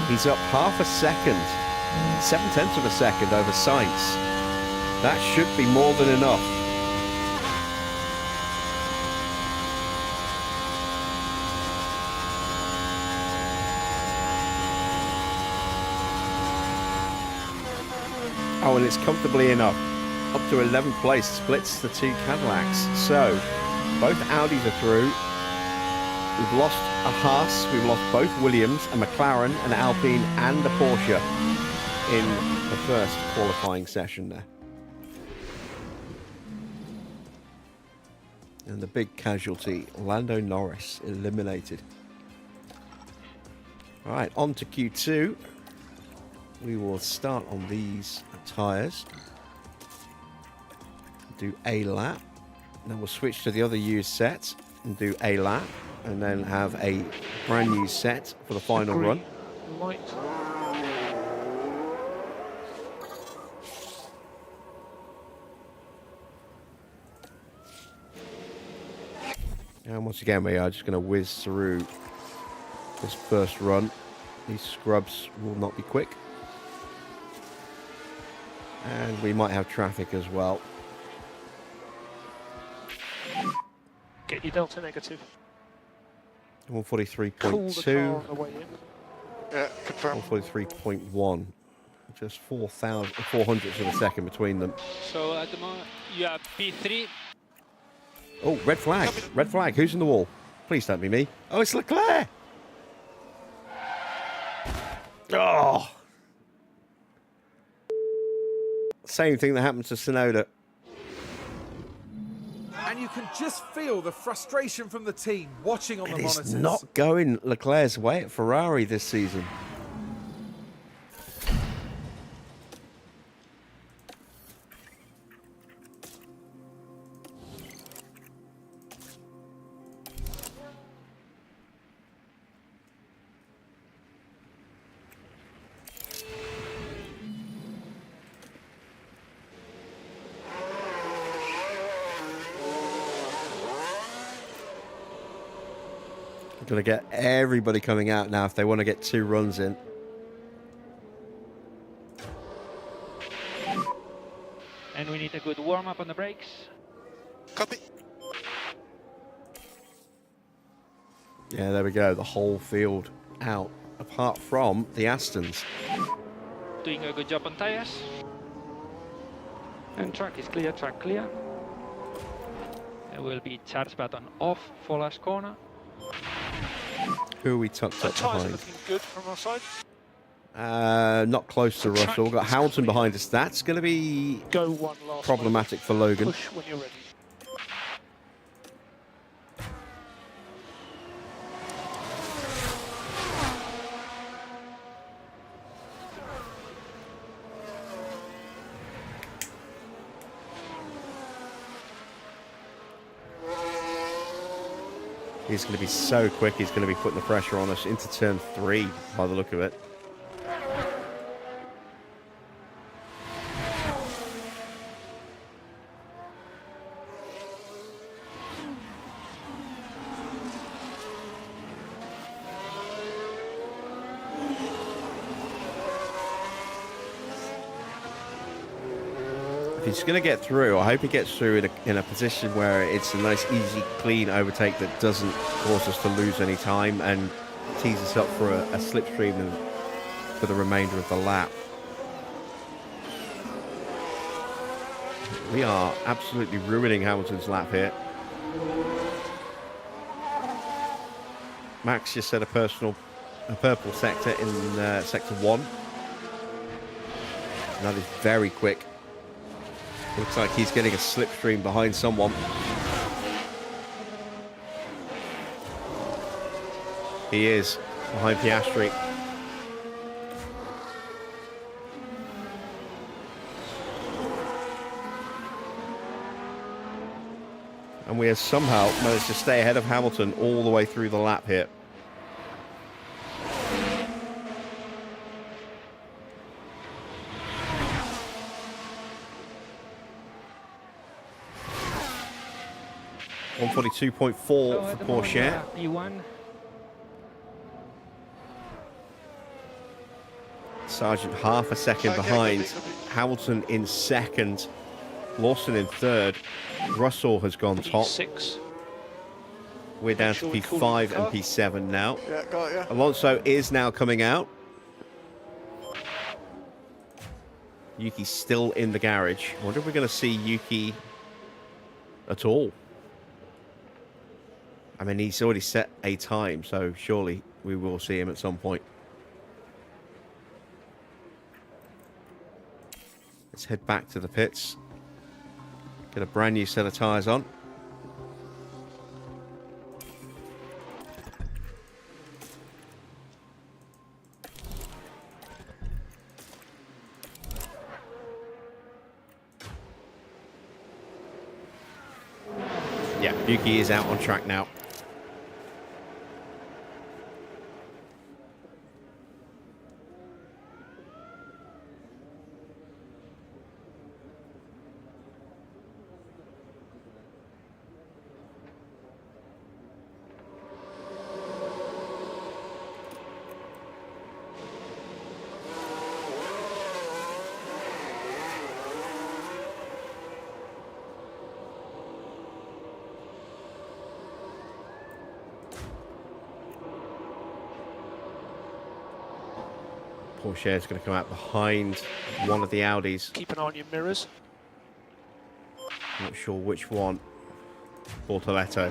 [SPEAKER 1] He's up half a second. 7/10 of a second over Sainz. That should be more than enough. Oh, and it's comfortably enough. Up to 11th place, splits the two Cadillacs. So, both Audis are through. We've lost a Haas, we've lost both Williams, a McLaren, an Alpine, and a Porsche in the first qualifying session there. And the big casualty, Lando Norris, eliminated. All right, on to Q2. we will start on these tyres. Do a lap. Then we'll switch to the other used set and do a lap. And then have a brand new set for the final run.
[SPEAKER 4] Light.
[SPEAKER 1] And once again, we are just going to whiz through this first run. These scrubs will not be quick. And we might have traffic as well.
[SPEAKER 4] Get your delta negative.
[SPEAKER 1] 143.2.
[SPEAKER 4] Cool the car on the way in.
[SPEAKER 6] Yeah, confirm.
[SPEAKER 1] 143.1. Just 400ths of a second between them.
[SPEAKER 5] So at the moment you have P3.
[SPEAKER 1] Oh, red flag. Red flag. Who's in the wall? Please don't be me. Oh, it's Leclerc. Oh. Same thing that happened to Sonoda.
[SPEAKER 2] And you can just feel the frustration from the team watching on the
[SPEAKER 1] It is
[SPEAKER 2] monitors.
[SPEAKER 1] not going Leclerc's way at Ferrari this season. Going to get everybody coming out now if they want to get 2 runs in.
[SPEAKER 5] And we need a good warm-up on the brakes.
[SPEAKER 6] Copy.
[SPEAKER 1] Yeah, there we go. The whole field out, apart from the Astons.
[SPEAKER 5] Doing a good job on tires. And track is clear, track clear. There will be charge button off for last corner.
[SPEAKER 1] Who are we tucked
[SPEAKER 4] The
[SPEAKER 1] up
[SPEAKER 4] tyres are
[SPEAKER 1] behind?
[SPEAKER 4] looking good from our side.
[SPEAKER 1] Not close to Russell. We've got
[SPEAKER 4] Track is
[SPEAKER 1] Hamilton
[SPEAKER 4] clear.
[SPEAKER 1] behind us. That's going to be
[SPEAKER 4] Go one last
[SPEAKER 1] problematic for
[SPEAKER 4] one.
[SPEAKER 1] Logan.
[SPEAKER 4] Push when you're ready.
[SPEAKER 1] He's going to be so quick. He's going to be putting the pressure on us into turn 3 by the look of it. If he's going to get through, I hope he gets through in a position where it's a nice, easy, clean overtake that doesn't cause us to lose any time and tees us up for a slipstream for the remainder of the lap. We are absolutely ruining Hamilton's lap here. Max just set a purple sector in sector 1. And that is very quick. Looks like he's getting a slipstream behind someone. He is behind Piastri. And we have somehow managed to stay ahead of Hamilton all the way through the lap here. .142.4 for Porsche.
[SPEAKER 5] P1.
[SPEAKER 1] Sargent half a second behind. Hamilton in second. Lawson in third. Russell has gone top.
[SPEAKER 4] P6.
[SPEAKER 1] We're down to
[SPEAKER 4] Sure we call
[SPEAKER 1] P5
[SPEAKER 4] it
[SPEAKER 1] and
[SPEAKER 4] car.
[SPEAKER 1] P7 now.
[SPEAKER 6] Yeah, got it, yeah.
[SPEAKER 1] Alonso is now coming out. Yuki's still in the garage. I wonder if we're going to see Yuki at all. I mean, he's already set a time, so surely we will see him at some point. Let's head back to the pits. Get a brand new set of tyres on. Yeah, Yuki is out on track now. Porsche is going to come out behind one of the Audis.
[SPEAKER 4] Keep an eye on your mirrors.
[SPEAKER 1] Not sure which one. Bortoletto.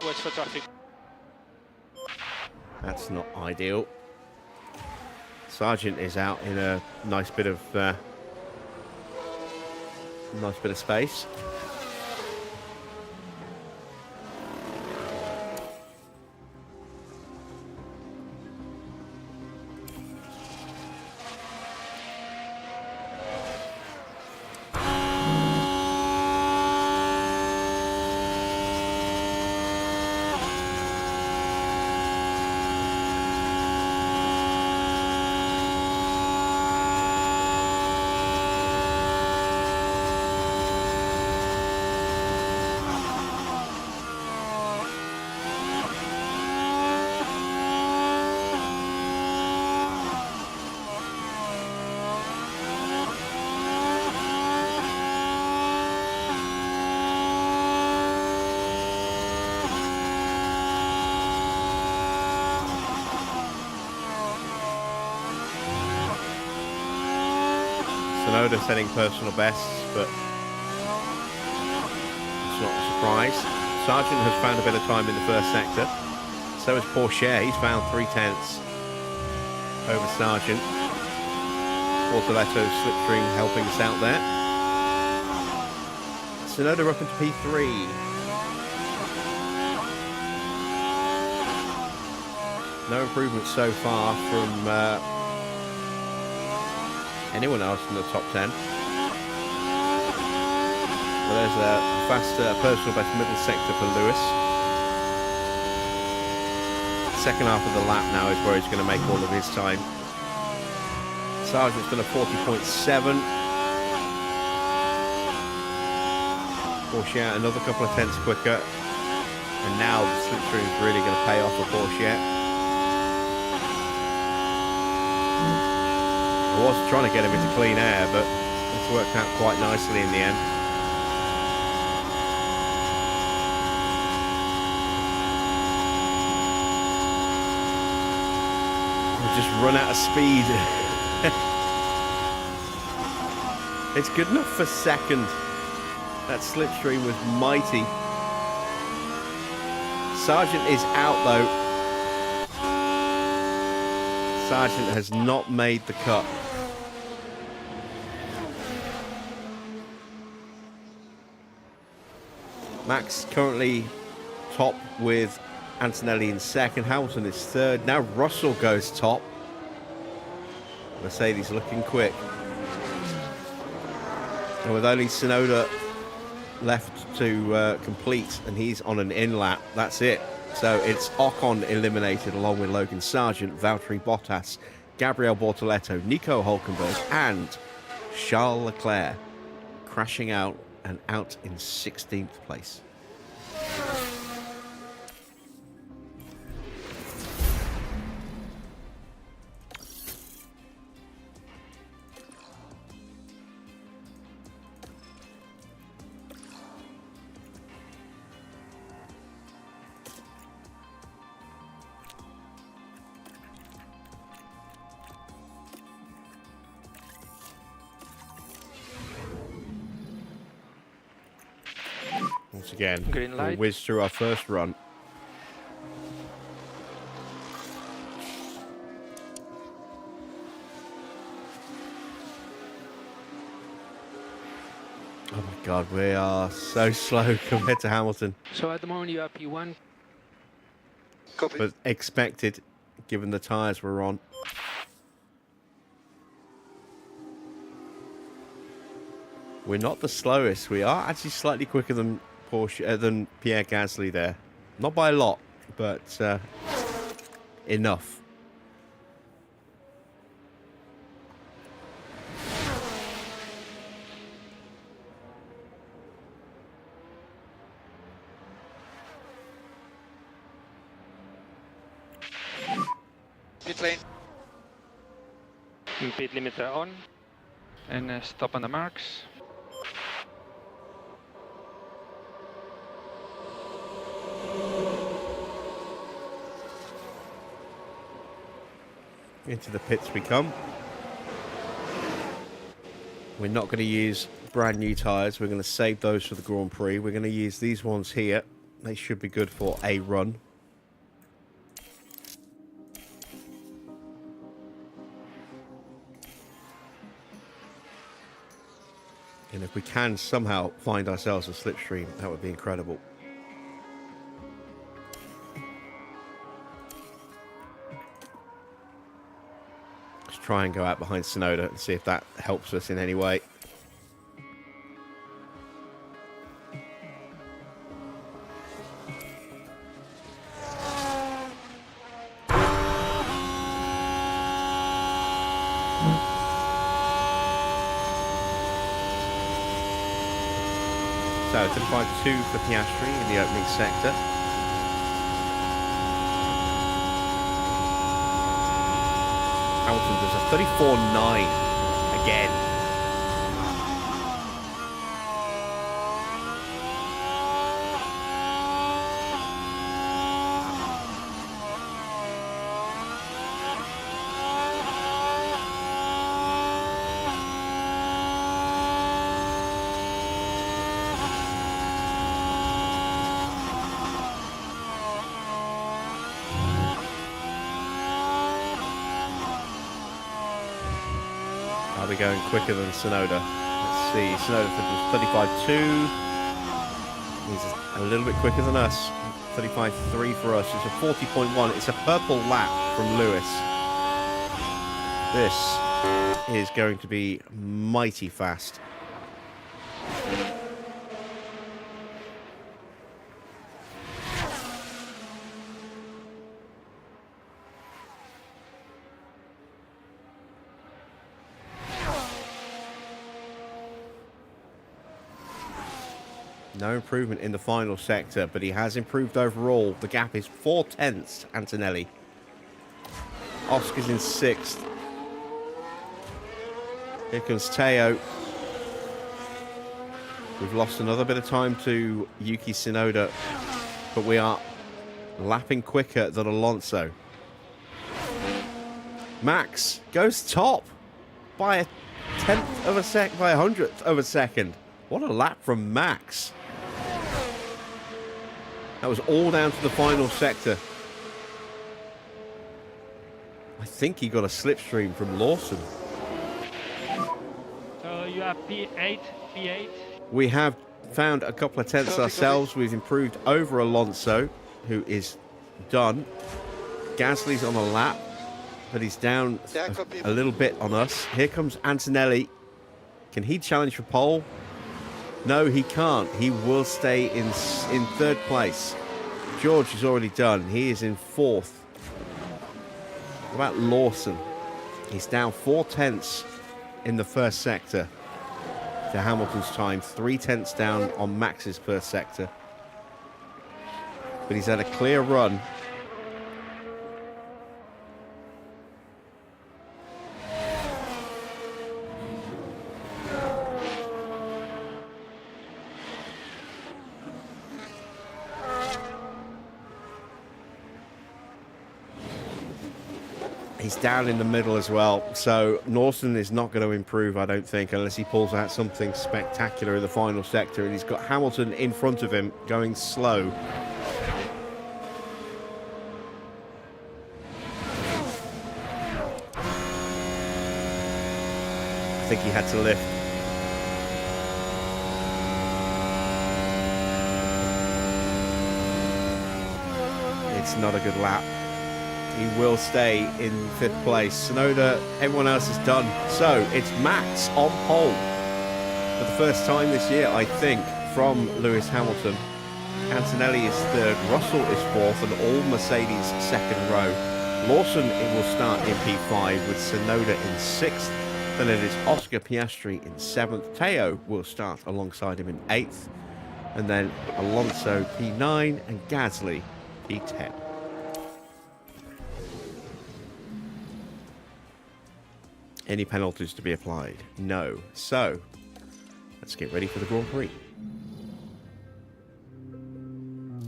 [SPEAKER 5] Watch for traffic.
[SPEAKER 1] That's not ideal. Sargent is out in a nice bit of space. Sonoda setting personal bests, but it's not a surprise. Sargent has found a bit of time in the first sector. So has Porsche. He's found 3/10 over Sargent. Bortoletto's slipstream helping us out there. Sonoda up into P3. No improvement so far from anyone else in the top 10. Well, there's a faster personal best middle sector for Lewis. Second half of the lap now is where he's going to make all of his time. Sargent's done a 40.7. Porsche another couple of tenths quicker. And now the slipstream is really going to pay off for Porsche. I was trying to get him into clean air, but it's worked out quite nicely in the end. We've just run out of speed. It's good enough for second. That slipstream was mighty. Sargent is out though. Sargent has not made the cut. Max currently top with Antonelli in second. Hamilton is third. Now Russell goes top. Mercedes looking quick. And with only Sonoda left to complete, and he's on an in-lap, that's it. So it's Ocon eliminated along with Logan Sargent, Valtteri Bottas, Gabriel Bortoletto, Nico Hulkenberg, and Charles Leclerc crashing out and out in 16th place. Once again,
[SPEAKER 5] Green light.
[SPEAKER 1] we whiz through our first run. Oh my God, we are so slow compared to Hamilton.
[SPEAKER 5] So at the moment you are P1.
[SPEAKER 6] Copy.
[SPEAKER 1] But expected, given the tyres we're on. We're not the slowest. We are actually slightly quicker than Porsche than Pierre Gasly there. Not by a lot, but enough.
[SPEAKER 6] Pit lane.
[SPEAKER 5] Pit limiter on.
[SPEAKER 4] And stop on the marks.
[SPEAKER 1] Into the pits we come. We're not going to use brand new tyres. We're going to save those for the Grand Prix. We're going to use these ones here. They should be good for a run. And if we can somehow find ourselves a slipstream, that would be incredible. Let's try and go out behind Sonoda and see if that helps us in any way. So, 35-2 for Piastri in the opening sector. Hamilton does a 34.9 again. Are we going quicker than Sonoda? Let's see. Sonoda was 35.2. He's a little bit quicker than us. 35.3 for us. It's a 40.1. It's a purple lap from Lewis. This is going to be mighty fast. No improvement in the final sector, but he has improved overall. The gap is 4/10, Antonelli. Oscar's in 6th. Here comes Teo. We've lost another bit of time to Yuki Tsunoda, but we are lapping quicker than Alonso. Max goes top by a 10th of a sec, by a 100th of a second. What a lap from Max. That was all down to the final sector. I think he got a slipstream from Lawson.
[SPEAKER 5] So you have P8.
[SPEAKER 1] We have found a couple of tenths ourselves. We've improved over Alonso, who is done. Gasly's on a lap, but he's down a little bit on us. Here comes Antonelli. Can he challenge for pole? No, he can't. He will stay in 3rd place. George is already done. He is in 4th. What about Lawson? He's down 4/10 in the first sector to Hamilton's time. 3/10 down on Max's first sector. But he's had a clear run. He's down in the middle as well, so Lawson is not going to improve, I don't think, unless he pulls out something spectacular in the final sector, and he's got Hamilton in front of him, going slow. I think he had to lift. It's not a good lap. He will stay in 5th place. Tsunoda, everyone else is done. So it's Max on pole for the first time this year, I think, from Lewis Hamilton. Antonelli is third, Russell is fourth, and all Mercedes second row. Lawson will start in P5 with Tsunoda in sixth. Then it is Oscar Piastri in seventh. Teo will start alongside him in eighth. And then Alonso P9 and Gasly P10. Any penalties to be applied? No. So, let's get ready for the Grand Prix.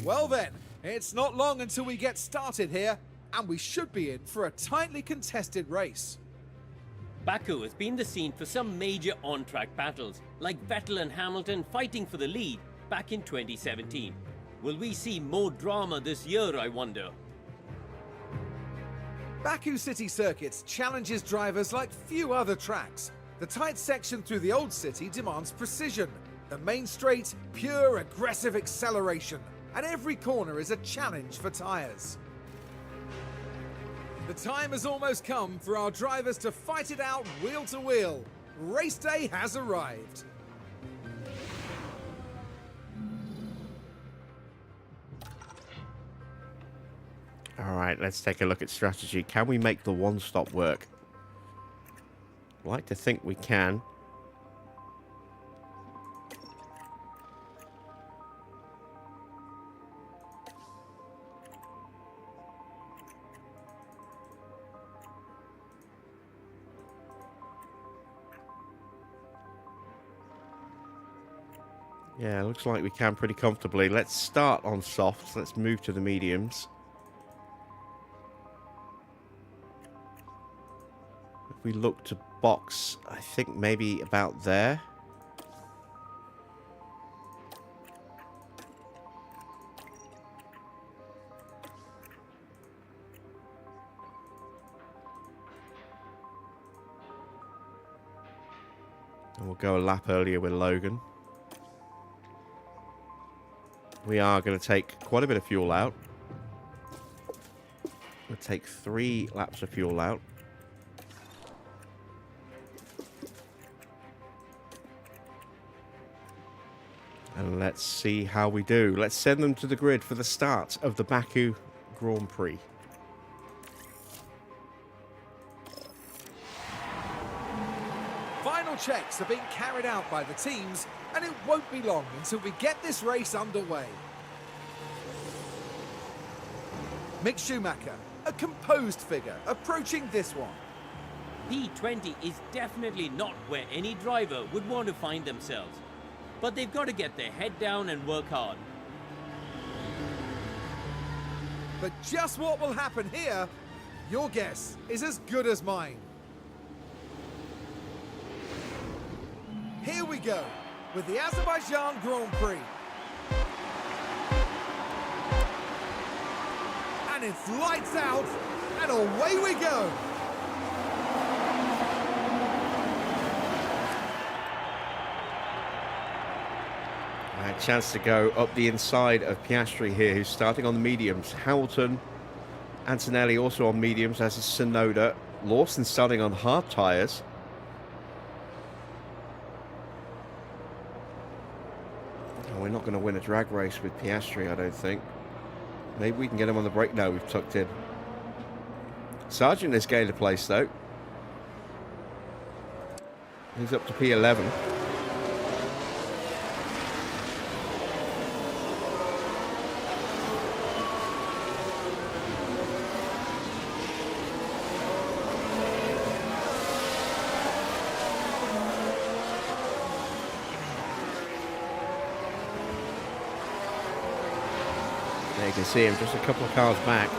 [SPEAKER 2] Well then, it's not long until we get started here, and we should be in for a tightly contested race.
[SPEAKER 3] Baku has been the scene for some major on-track battles, like Vettel and Hamilton fighting for the lead back in 2017. Will we see more drama this year, I wonder?
[SPEAKER 2] Baku City Circuit challenges drivers like few other tracks. The tight section through the old city demands precision. The main straight, pure aggressive acceleration. And every corner is a challenge for tyres. The time has almost come for our drivers to fight it out wheel to wheel. Race day has arrived.
[SPEAKER 1] All right, let's take a look at strategy. Can we make the one-stop work? I'd like to think we can. Yeah, looks like we can pretty comfortably. Let's start on softs. Let's move to the mediums. If we look to box, I think maybe about there. And we'll go a lap earlier with Logan. We are going to take quite a bit of fuel out. We'll take 3 laps of fuel out. And let's see how we do. Let's send them to the grid for the start of the Baku Grand Prix.
[SPEAKER 2] Final checks are being carried out by the teams, and it won't be long until we get this race underway. Mick Schumacher, a composed figure, approaching this one.
[SPEAKER 3] P20 is definitely not where any driver would want to find themselves. But they've got to get their head down and work hard.
[SPEAKER 2] But just what will happen here, your guess is as good as mine. Here we go, with the Azerbaijan Grand Prix. And it's lights out, and away we go.
[SPEAKER 1] A chance to go up the inside of Piastri here, who's starting on the mediums. Hamilton, Antonelli also on mediums, as is Tsunoda. Lawson starting on hard tyres. Oh, we're not going to win a drag race with Piastri, I don't think. Maybe we can get him on the brake. No, we've tucked in. Sargent is gained a place, though. He's up to P11. There you can see him just a couple of cars back.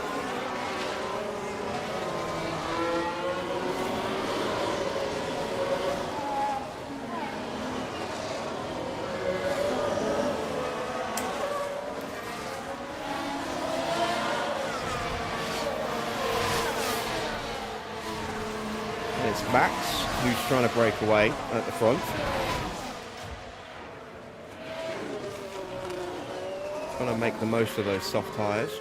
[SPEAKER 1] And it's Max who's trying to break away at the front. Trying to make the most of those soft tyres.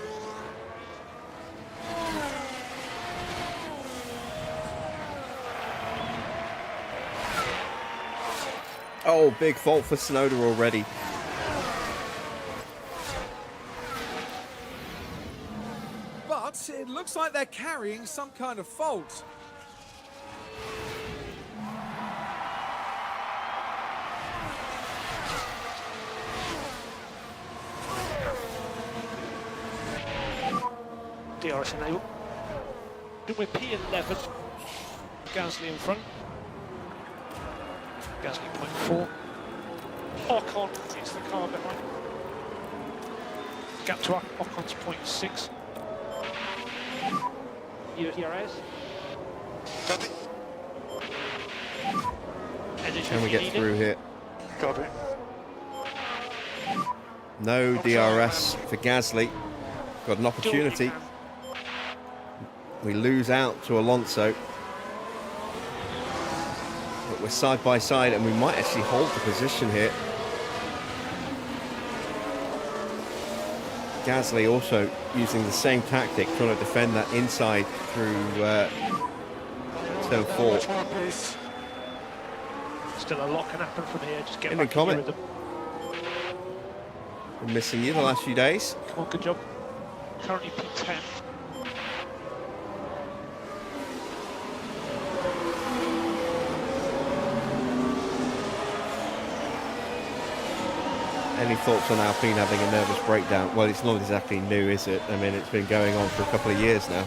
[SPEAKER 1] Oh, big fault for Tsunoda already.
[SPEAKER 2] But it looks like they're carrying some kind of fault.
[SPEAKER 4] DRS enable. Then we're P11. Gasly in front. Gasly 0.4. Ocon is the car behind. Gap to Ocon's 0.6.
[SPEAKER 5] DRS.
[SPEAKER 1] Can we get through here?
[SPEAKER 4] Got it.
[SPEAKER 1] No DRS for Gasly. Got an opportunity. We lose out to Alonso. But we're side by side and we might actually hold the position here. Gasly also using the same tactic, trying to defend that inside through turn 4.
[SPEAKER 4] Still a lot can happen from here. Just get
[SPEAKER 1] Any
[SPEAKER 4] back in
[SPEAKER 1] comment?
[SPEAKER 4] your rhythm.
[SPEAKER 1] Been missing you the last few days.
[SPEAKER 4] Come on, good job. Currently P10.
[SPEAKER 1] Any thoughts on Alpine having a nervous breakdown? Well, it's not exactly new, is it? I mean, it's been going on for a couple of years now.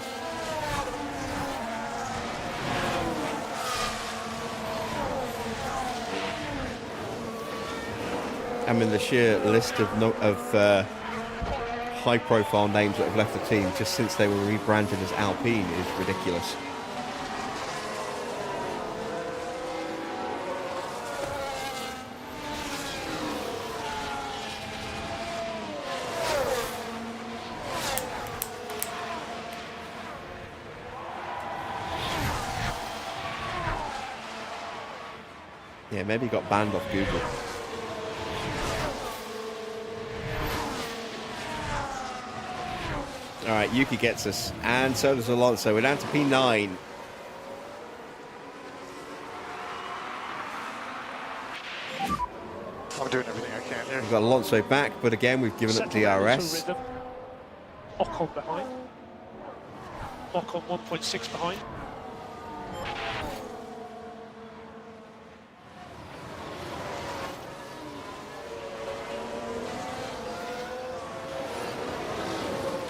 [SPEAKER 1] I mean, the sheer list of high-profile names that have left the team just since they were rebranded as Alpine is ridiculous. Yeah, maybe he got banned off Google. All right, Yuki gets us, and so does Alonso. We're down to P9.
[SPEAKER 7] I'm doing everything I can here.
[SPEAKER 1] We've got Alonso back, but again, we've given up
[SPEAKER 4] Settle into
[SPEAKER 1] DRS.
[SPEAKER 4] rhythm. Ocon behind. Ocon 1.6 behind.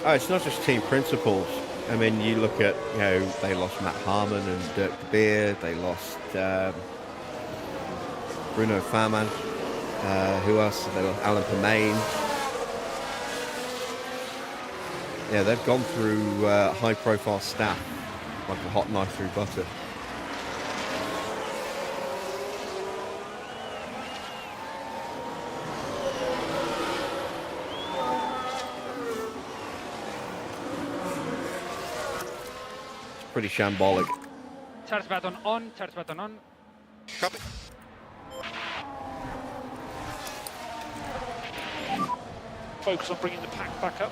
[SPEAKER 1] Oh, it's not just team principles. I mean, you look at, you know, they lost Matt Harmon and Dirk de Beer. They lost Bruno Fairman. Who else? They lost Alan Permain. Yeah, they've gone through high-profile staff like a hot knife through butter. Pretty shambolic.
[SPEAKER 5] Charge button on, charge button on.
[SPEAKER 7] Copy.
[SPEAKER 4] Focus on bringing the pack back up.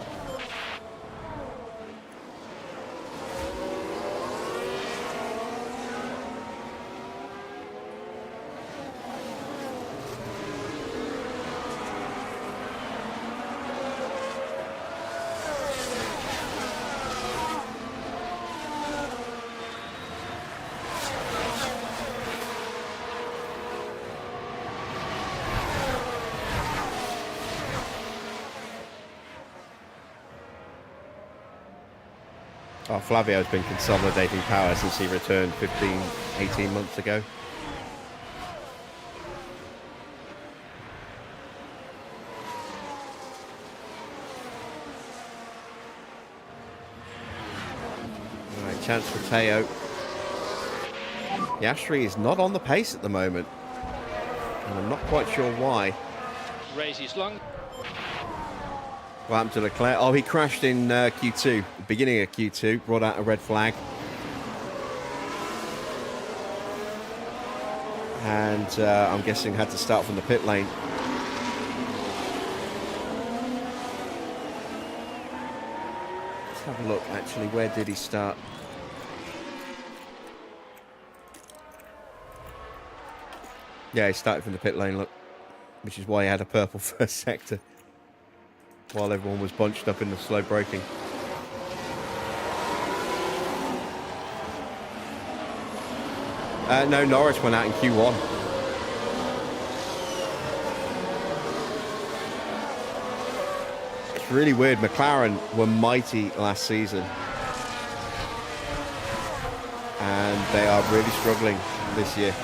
[SPEAKER 1] Oh, Flavio's been consolidating power since he returned 15, 18 months ago. All right, chance for Teo. Yashri is not on the pace at the moment, and I'm not quite sure why.
[SPEAKER 5] Race is long.
[SPEAKER 1] What happened to Leclerc? Oh, he crashed in Q2, the beginning of Q2, brought out a red flag. And I'm guessing had to start from the pit lane. Let's have a look, actually, where did he start? Yeah, he started from the pit lane, look, which is why he had a purple first sector, while everyone was bunched up in the slow braking. No, Norris went out in Q1. It's really weird. McLaren were mighty last season. And they are really struggling this year.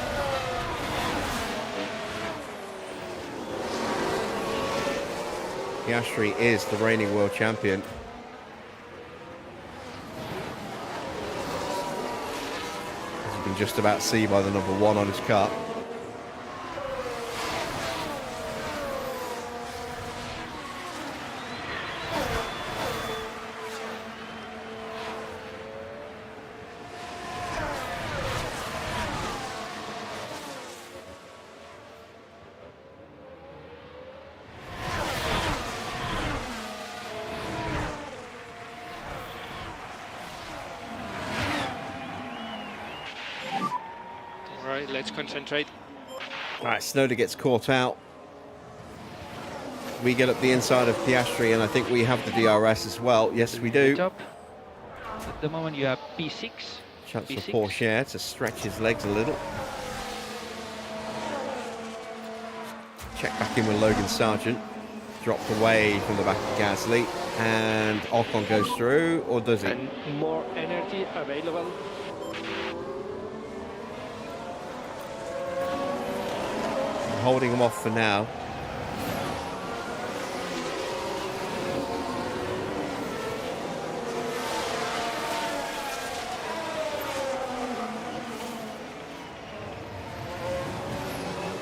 [SPEAKER 1] Piastri is the reigning world champion. As you can just about see by the number 1 on his car.
[SPEAKER 5] Alright, let's concentrate.
[SPEAKER 1] Alright, Tsunoda gets caught out. We get up the inside of Piastri, and I think we have the DRS as well. Yes, we do.
[SPEAKER 5] Top. At the moment you have P6.
[SPEAKER 1] Chance for
[SPEAKER 5] P6.
[SPEAKER 1] Porsche to stretch his legs a little. Check back in with Logan Sargent. Dropped away from the back of Gasly. And Ocon goes through, or does he?
[SPEAKER 5] And more energy available.
[SPEAKER 1] Holding him off for now.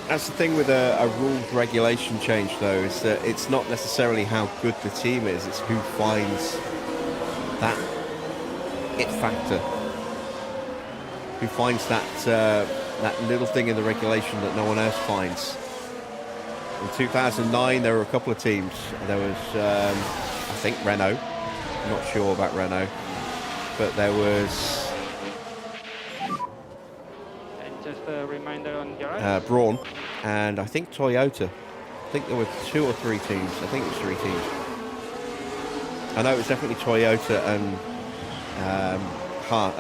[SPEAKER 1] That's the thing with a rules regulation change, though, is that it's not necessarily how good the team is, it's who finds that it factor. Who finds that that little thing in the regulation that no one else finds. In 2009, there were a couple of teams. There was, I think, Renault. I'm not sure about Renault. But there was...
[SPEAKER 5] And just a reminder on your
[SPEAKER 1] Braun. And I think Toyota. I think there were 2 or 3 teams. I think it was 3 teams. I know it was definitely Toyota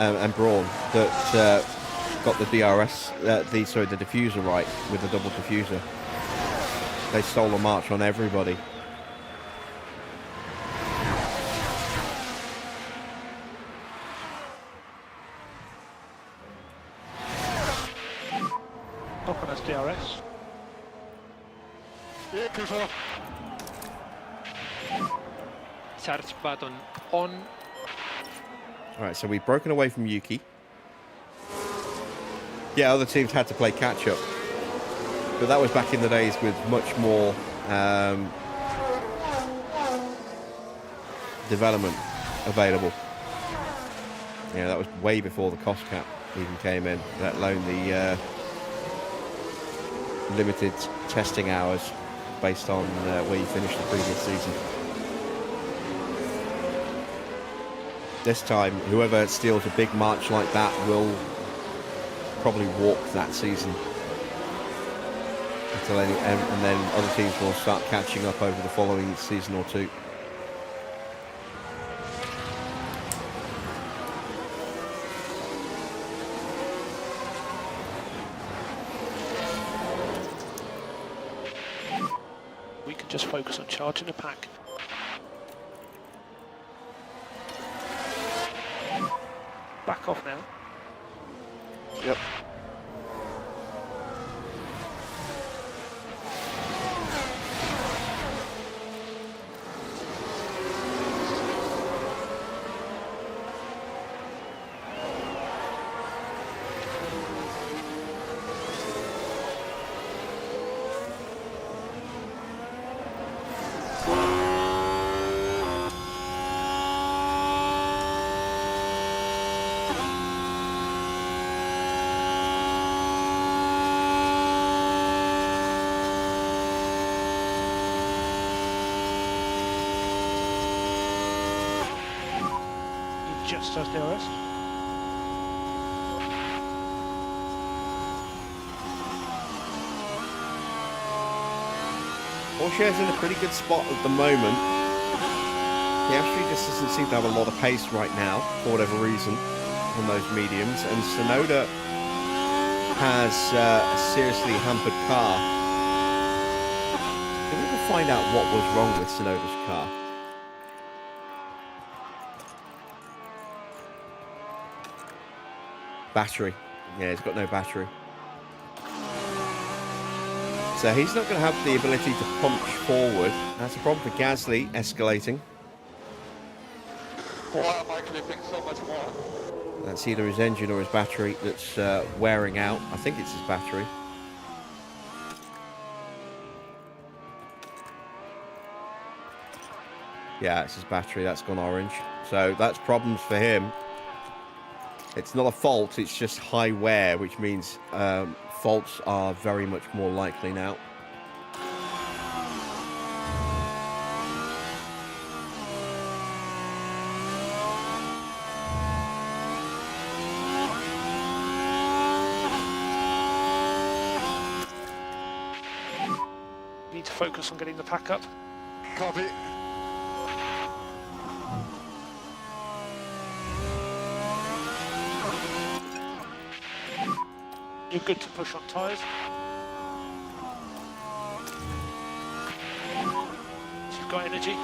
[SPEAKER 1] and Braun that got the DRS, the diffuser right with the double diffuser. They stole a march on everybody.
[SPEAKER 4] Ocon has DRS.
[SPEAKER 7] Yeah, control.
[SPEAKER 5] charge button on.
[SPEAKER 1] All right, so we've broken away from Yuki. Yeah, other teams had to play catch up, but that was back in the days with much more development available. Yeah, that was way before the cost cap even came in, let alone the limited testing hours based on where you finished the previous season. This time, whoever steals a big march like that will probably walk that season until and then other teams will start catching up over the following season or two.
[SPEAKER 4] We can just focus on charging the pack. Back off now.
[SPEAKER 1] Yep.
[SPEAKER 4] Just as DRS.
[SPEAKER 1] Porsche's in a pretty good spot at the moment. Piastri just doesn't seem to have a lot of pace right now, for whatever reason, on those mediums. And Tsunoda has a seriously hampered car. Can we ever find out what was wrong with Sonoda's car? Battery. Yeah, he's got no battery. So he's not going to have the ability to punch forward. That's a problem for Gasly, escalating.
[SPEAKER 7] Why am I clipping so much more?
[SPEAKER 1] That's either his engine or his battery that's wearing out. I think it's his battery. Yeah, it's his battery. That's gone orange. So that's problems for him. It's not a fault. It's just high wear, which means faults are very much more likely now.
[SPEAKER 4] Need to focus on getting the pack up.
[SPEAKER 7] Copy.
[SPEAKER 4] You're good to push on tyres. You've got energy.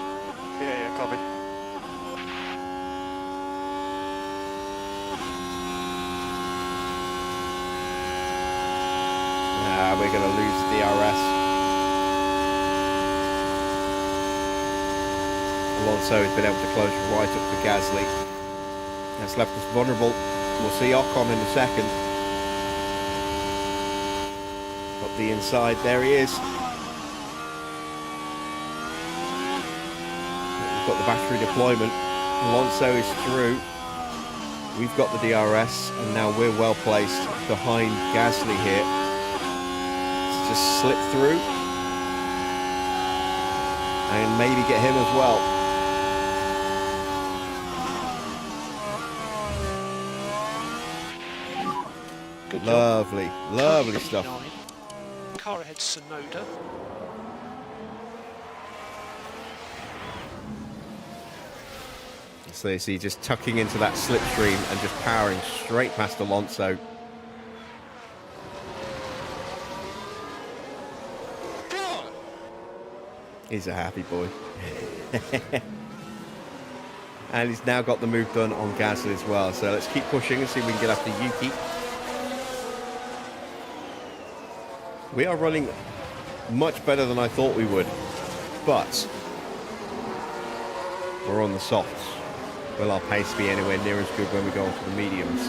[SPEAKER 7] Yeah, copy.
[SPEAKER 1] We're going to lose the DRS. Alonso has been able to close right up to Gasly. That's left us vulnerable. We'll see Ocon in a second. Up the inside, there he is. We've got the battery deployment. Alonso is through. We've got the DRS, and now we're well placed behind Gasly here. Let's just slip through and maybe get him as well.
[SPEAKER 4] Good job.
[SPEAKER 1] Lovely, lovely stuff.
[SPEAKER 4] 59. Car ahead Sonoda.
[SPEAKER 1] So you see just tucking into that slipstream and just powering straight past Alonso. He's a happy boy. And he's now got the move done on Gasly as well. So let's keep pushing and see if we can get after Yuki. We are running much better than I thought we would. But we're on the softs. Will our pace be anywhere near as good when we go onto the mediums?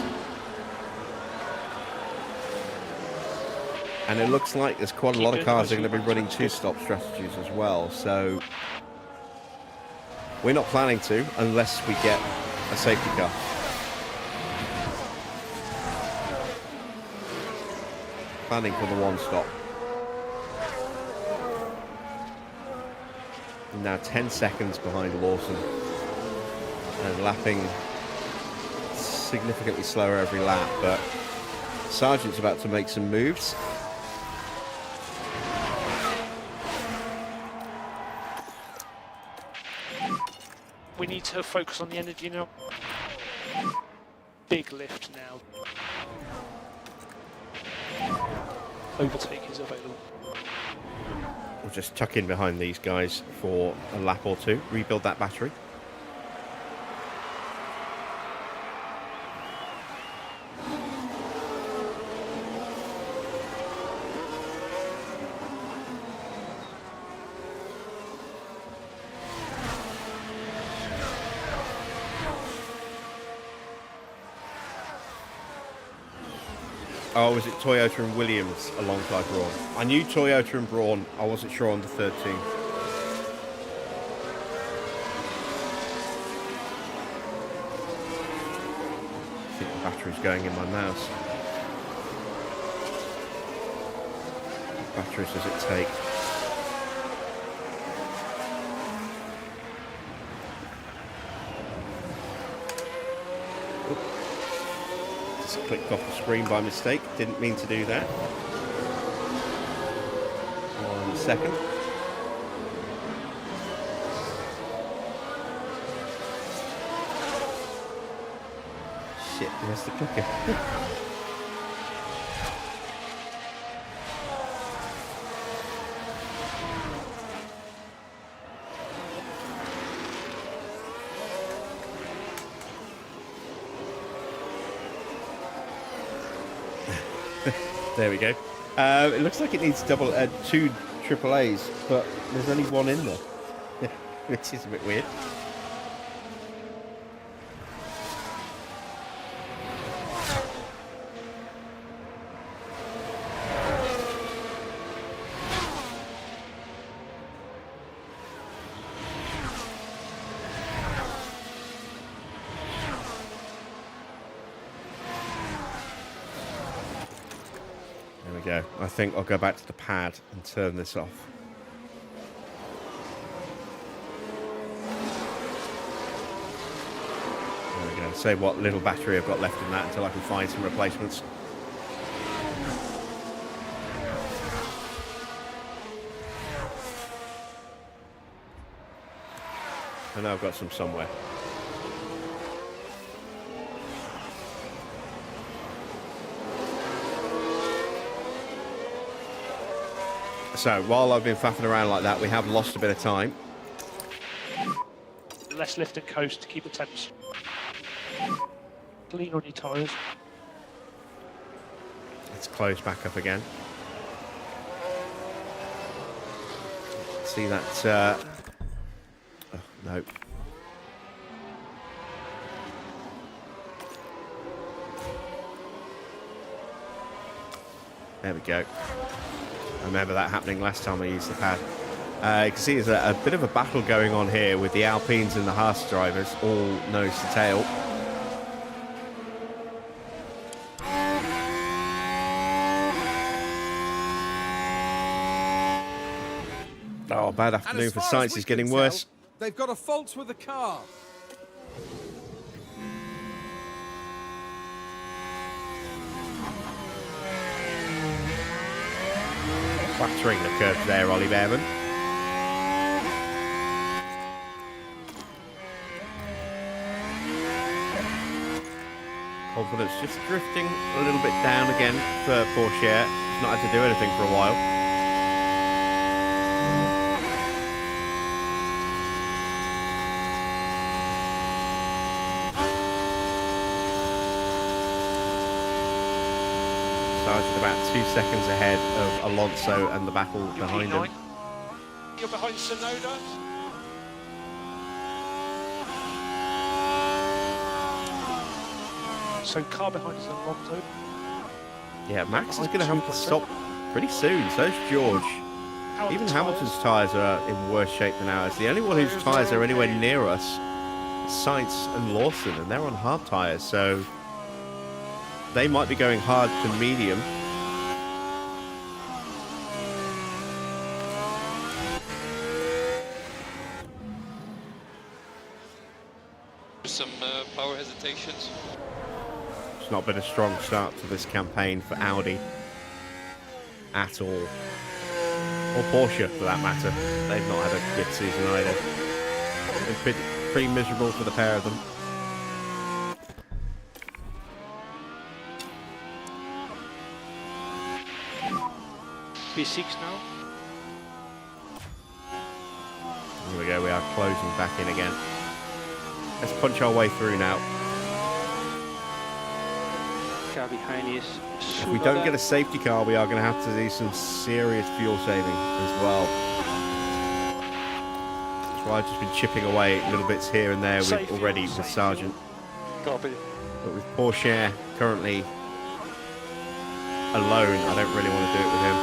[SPEAKER 1] And it looks like there's quite a lot of cars that are going to be running two-stop strategies as well. So we're not planning to unless we get a safety car. Planning for the one-stop. Now 10 seconds behind Lawson. And lapping significantly slower every lap, but Sargent's about to make some moves.
[SPEAKER 4] We need to focus on the energy now. Big lift now. Overtake is available.
[SPEAKER 1] We'll just tuck in behind these guys for a lap or two, rebuild that battery. Oh, was it Toyota and Williams alongside Braun? I knew Toyota and Braun. I wasn't sure on the third team. I think the battery's going in my mouse. What batteries does it take? Clicked off the screen by mistake. Didn't mean to do that. 1 second. Shit, where's the clicker? There we go. It looks like it needs two AAAs, but there's only one in there, which is a bit weird. There we go. I think I'll go back to the pad and turn this off. There we go. Save what little battery I've got left in that until I can find some replacements. I know I've got some somewhere. So, while I've been faffing around like that, we have lost a bit of time.
[SPEAKER 4] Less lift and coast to keep the temps clean on your tyres.
[SPEAKER 1] Let's close back up again. See that... Oh, no. There we go. I remember that happening last time I used the pad. You can see there's a bit of a battle going on here with the Alpines and the Haas drivers, all nose to tail. Oh, bad afternoon for science is getting worse.
[SPEAKER 2] They've got a fault with the car.
[SPEAKER 1] Battering the curve there, Ollie Behrman. Confidence just drifting a little bit down again for Porsche. He's not had to do anything for a while. Sargent about 2 seconds ahead of Alonso and the battle behind him.
[SPEAKER 4] You're behind Sonoda. So car behind is Alonso.
[SPEAKER 1] Yeah, Max is going to have to stop pretty soon. So's George. Even Hamilton's tyres are in worse shape than ours. The only one whose tyres are anywhere near us is Sainz and Lawson, and they're on hard tyres, so they might be going hard to medium.
[SPEAKER 6] Some power hesitations.
[SPEAKER 1] It's not been a strong start to this campaign for Audi at all. Or Porsche, for that matter. They've not had a good season either. It's been pretty miserable for the pair of them.
[SPEAKER 5] P6 now.
[SPEAKER 1] Here we go, we are closing back in again. Let's punch our way through now.
[SPEAKER 5] Car behind is.
[SPEAKER 1] If we don't get a safety car, we are going to have to do some serious fuel saving as well. That's why I've just been chipping away little bits here and there with, already with Sargent.
[SPEAKER 7] Copy.
[SPEAKER 1] But with Porsche currently alone, I don't really want to do it with him.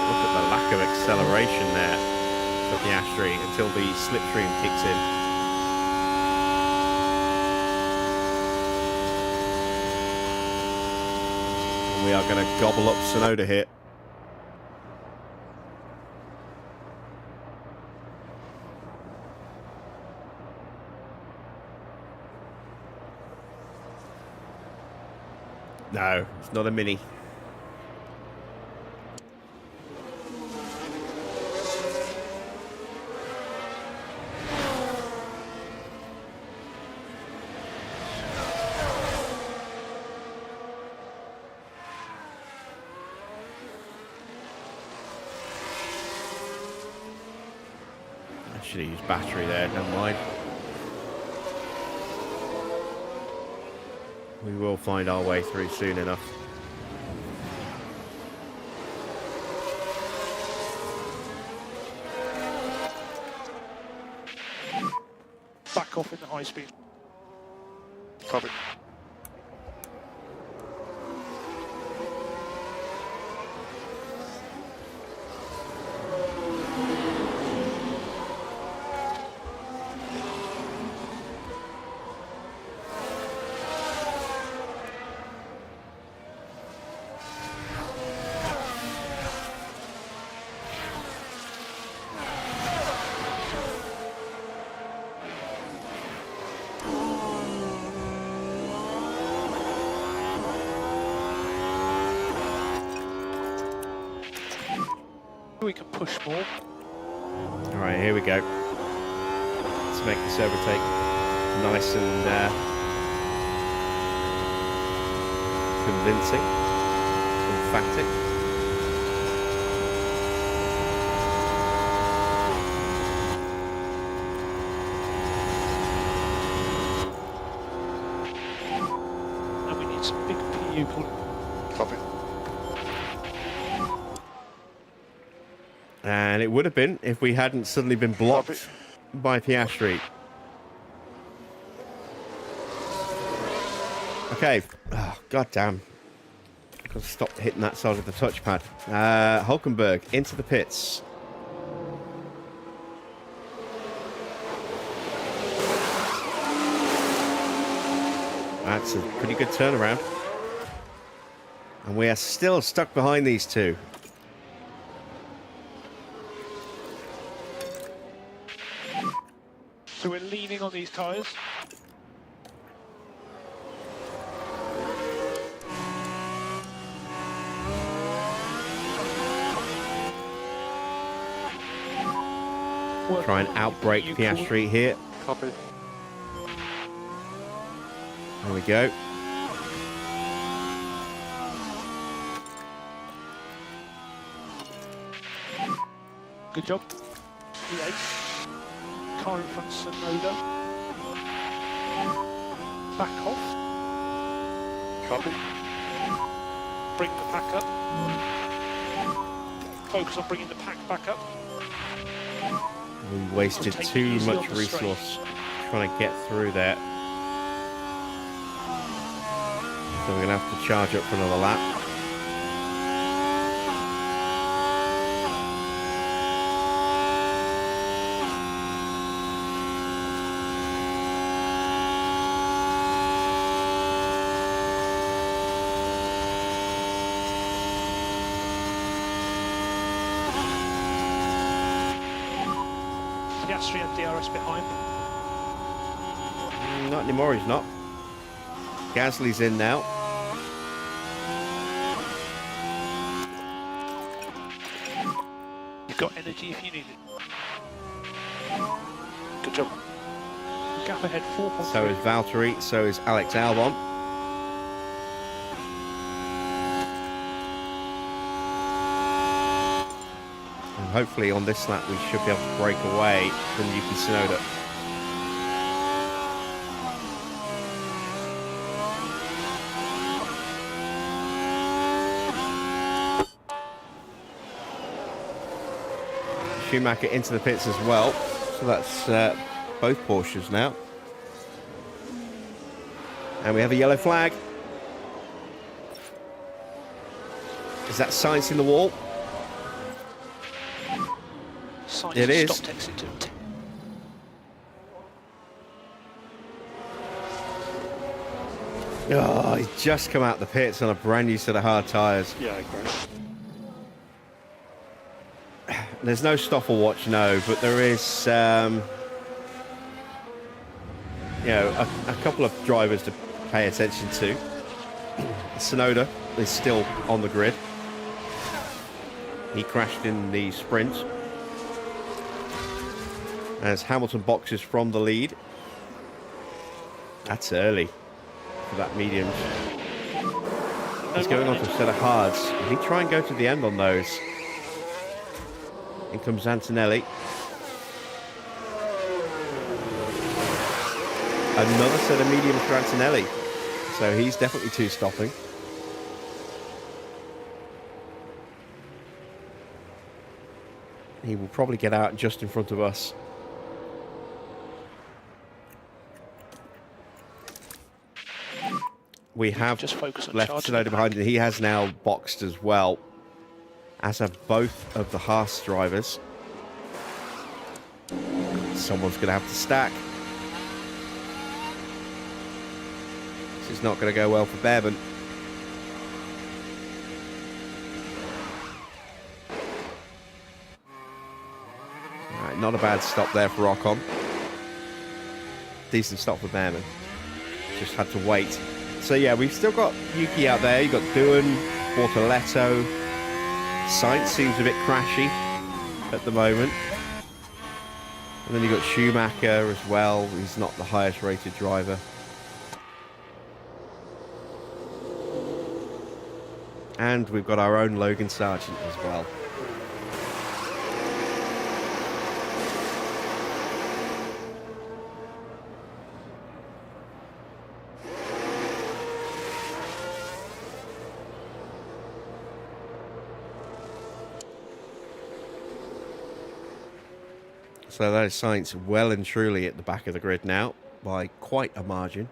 [SPEAKER 1] Look at the lack of acceleration there for Piastri until the slipstream kicks in. And we are going to gobble up Tsunoda here. No, it's not a Mini. Should have used battery there, never mind. We will find our way through soon enough.
[SPEAKER 4] Back off in the high speed.
[SPEAKER 7] Copy.
[SPEAKER 4] We can push more.
[SPEAKER 1] Alright, here we go. Let's make this overtake nice and convincing. Emphatic.
[SPEAKER 4] And we need some big PU pull.
[SPEAKER 7] Copy.
[SPEAKER 1] And it would have been if we hadn't suddenly been blocked
[SPEAKER 7] Copy.
[SPEAKER 1] by Piastri. Okay. Oh, God damn. I've got to stop hitting that side of the touchpad. Hulkenberg into the pits. That's a pretty good turnaround. And we are still stuck behind these two.
[SPEAKER 4] So we're leaning on these tyres.
[SPEAKER 1] Try and outbrake Piastri here.
[SPEAKER 7] Copy.
[SPEAKER 1] There we go.
[SPEAKER 4] Good job. P8. Car in front, Sonoda. Back off.
[SPEAKER 7] Copy.
[SPEAKER 4] Bring the pack up. Focus on bringing the pack back up.
[SPEAKER 1] We wasted
[SPEAKER 4] Take it
[SPEAKER 1] too
[SPEAKER 4] easy
[SPEAKER 1] much
[SPEAKER 4] on the straight.
[SPEAKER 1] resource trying to get through there. So we're going to have to charge up for another lap.
[SPEAKER 4] Piastri and DRS behind.
[SPEAKER 1] Not anymore, he's not. Gasly's in now.
[SPEAKER 4] You've got energy if you need it. Good job. Gap ahead 4.3.
[SPEAKER 1] So is Valtteri, so is Alex Albon. And hopefully on this lap we should be able to break away from Yuki Tsunoda. Schumacher into the pits as well. So that's both Porsches now. And we have a yellow flag. Is that science in the wall?
[SPEAKER 4] Signs
[SPEAKER 1] It
[SPEAKER 4] of
[SPEAKER 1] is.
[SPEAKER 4] stopped exit to
[SPEAKER 1] Oh, he's just come out the pits on a brand new set of hard tyres.
[SPEAKER 7] Yeah, I agree.
[SPEAKER 1] There's no stopwatch, no, but there is, you know, a couple of drivers to pay attention to. Tsunoda is still on the grid. He crashed in the sprint. As Hamilton boxes from the lead. That's early for that mediums. He's going on to a set of hards. Will he try and go to the end on those? In comes Antonelli. another set of mediums for Antonelli. So he's definitely two stopping. He will probably get out just in front of us. We have
[SPEAKER 4] just focus on
[SPEAKER 1] left
[SPEAKER 4] charging
[SPEAKER 1] Tsunoda
[SPEAKER 4] the
[SPEAKER 1] behind,
[SPEAKER 4] back.
[SPEAKER 1] and he has now boxed as well, as have both of the Haas drivers. Someone's going to have to stack. This is not going to go well for Behrman. Right, not a bad stop there for Ocon. Decent stop for Behrman. Just had to wait. So yeah, we've still got Yuki out there. You've got Doohan, Bortoletto. Sainz seems a bit crashy at the moment. And then you've got Schumacher as well. He's not the highest rated driver. And we've got our own Logan Sargent as well. So that is Sainz well and truly at the back of the grid now by quite a margin.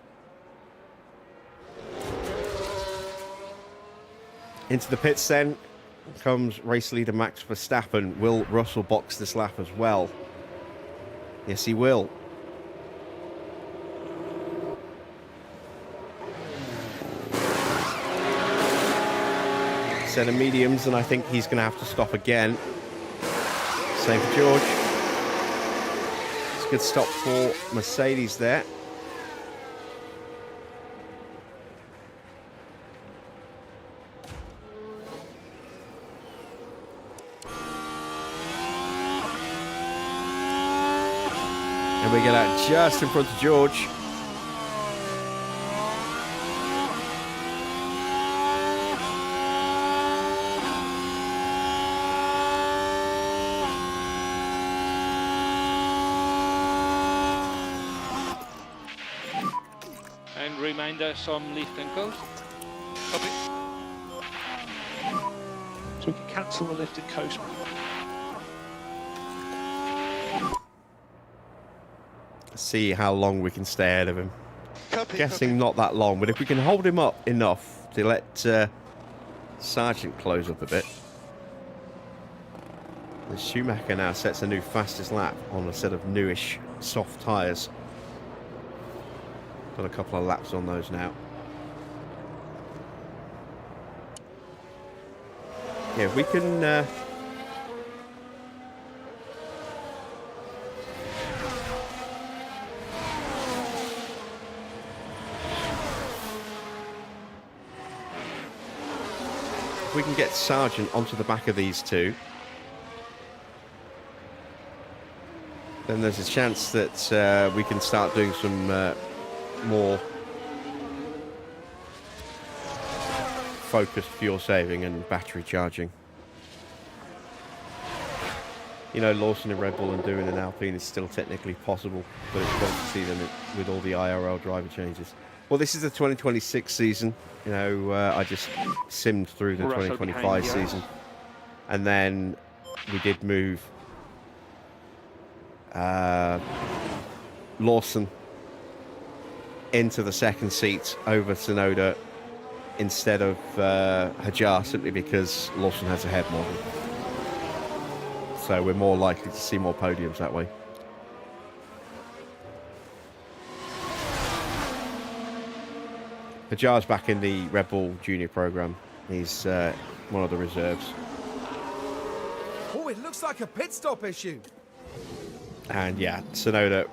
[SPEAKER 1] Into the pits then comes race leader Max Verstappen. Will Russell box this lap as well? Yes, he will. Set of mediums, and I think he's going to have to stop again. Same for George. It's a good stop for Mercedes there. And we get out just in front of George.
[SPEAKER 5] And reminder, some lift and coast.
[SPEAKER 7] Copy.
[SPEAKER 4] So we can cancel the lift and coast.
[SPEAKER 1] See how long we can stay ahead of him.
[SPEAKER 7] Copy.
[SPEAKER 1] Guessing not that long, but if we can hold him up enough to let Sargent close up a bit. The Schumacher now sets a new fastest lap on a set of newish soft tyres. Got a couple of laps on those now. Yeah, we can... we can get Sargent onto the back of these two, then there's a chance that we can start doing some more focused fuel saving and battery charging. You know, Lawson in Red Bull and doing an Alpine is still technically possible, but it's fun to see them with all the IRL driver changes. Well, this is the 2026 season. You know, I just simmed through the
[SPEAKER 5] Russell
[SPEAKER 1] 2025
[SPEAKER 5] behind the
[SPEAKER 1] season. And then we did move Lawson into the second seat over Tsunoda instead of Hajar, simply because Lawson has a head model. So we're more likely to see more podiums that way. Hajar's back in the Red Bull Junior program. He's one of the reserves.
[SPEAKER 2] Oh, it looks like a pit stop issue.
[SPEAKER 1] And yeah, Tsunoda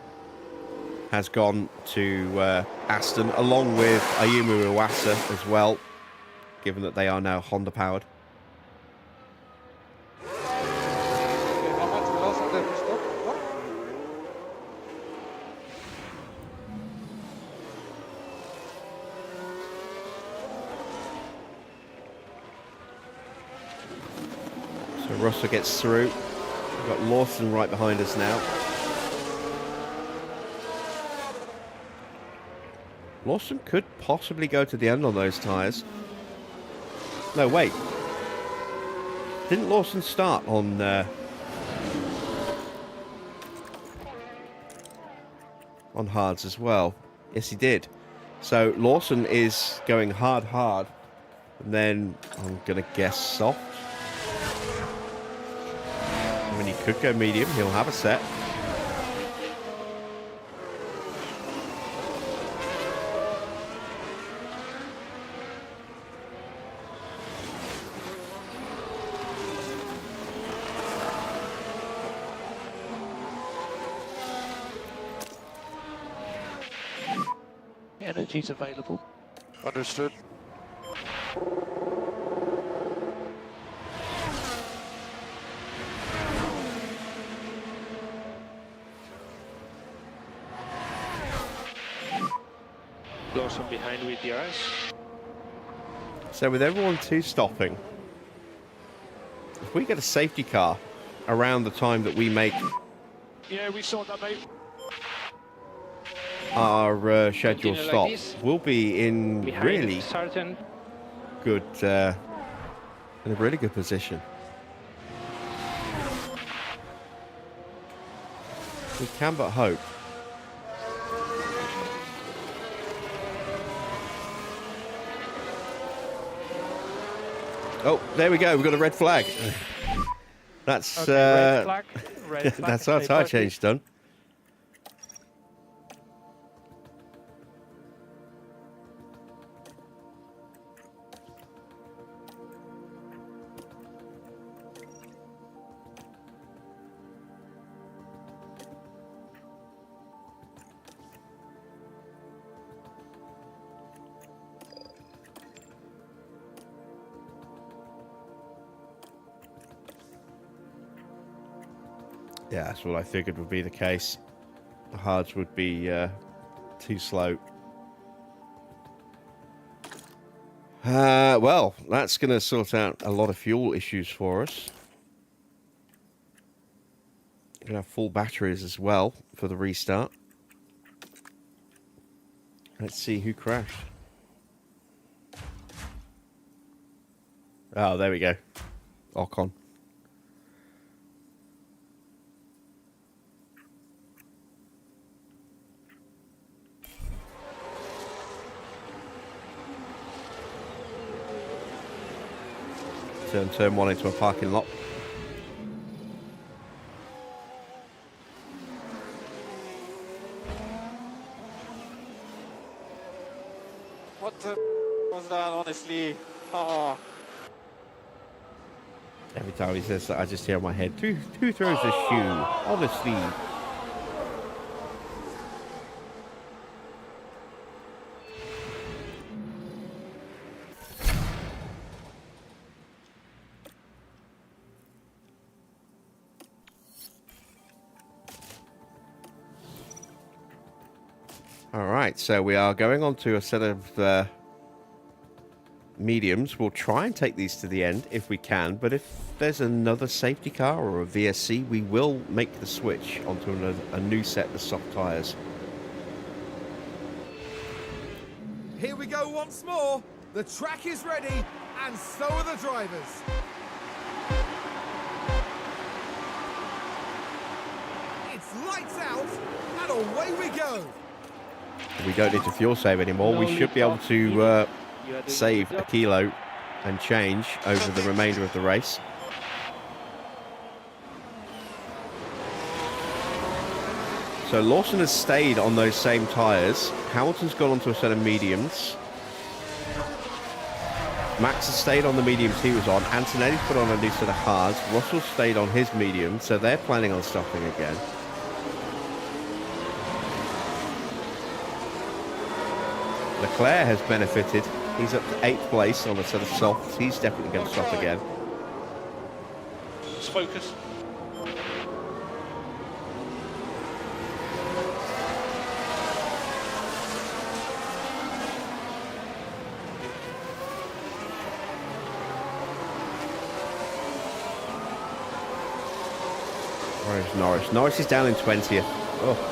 [SPEAKER 1] has gone to Aston, along with Ayumu Iwasa as well, given that they are now Honda powered.
[SPEAKER 7] How much will also the pit stop? What?
[SPEAKER 1] So Russell gets through. We've got Lawson right behind us now. Lawson could possibly go to the end on those tyres. No, wait. Didn't Lawson start on hards as well? Yes, he did. So Lawson is going hard, and then I'm gonna guess soft. I mean, he could go medium. He'll have a set.
[SPEAKER 4] Energy's available.
[SPEAKER 7] Understood.
[SPEAKER 5] Lawson behind with yours.
[SPEAKER 1] So with everyone stopping, if we get a safety car around the time that we make
[SPEAKER 4] Yeah, we saw that, mate.
[SPEAKER 1] our scheduled
[SPEAKER 5] Continue
[SPEAKER 1] stop,
[SPEAKER 5] like this.
[SPEAKER 1] we'll be in
[SPEAKER 5] Behind
[SPEAKER 1] really
[SPEAKER 5] Sergeant.
[SPEAKER 1] good, in a really good position. We can but hope. Oh, there we go. We've got a red flag. That's
[SPEAKER 5] Okay, red flag. Red flag.
[SPEAKER 1] that's our tyre change done. Yeah, that's what I figured would be the case. The hards would be too slow. Well, that's going to sort out a lot of fuel issues for us. Going to have full batteries as well for the restart. Let's see who crashed. Oh, there we go. Ocon. Turn one into a parking lot.
[SPEAKER 7] What the was that, honestly? Oh.
[SPEAKER 1] Every time he says that, I just hear in my head, who throws a shoe? Honestly. Alright, so we are going on to a set of mediums. We'll try and take these to the end if we can, but if there's another safety car or a VSC, we will make the switch onto a new set of soft tyres.
[SPEAKER 2] Here we go once more. The track is ready, and so are the drivers. It's lights out, and away we go.
[SPEAKER 1] We don't need to fuel save anymore. We should be able to save a kilo and change over the remainder of the race. So Lawson has stayed on those same tyres. Hamilton's gone onto a set of mediums. Max has stayed on the mediums he was on. Antonelli's put on a new set of hards. Russell stayed on his medium, so they're planning on stopping again. Leclerc has benefited. He's up to 8th place on a set of softs. He's definitely going to stop again.
[SPEAKER 4] Let's focus.
[SPEAKER 1] Where's Norris? Norris is down in 20th. Oh.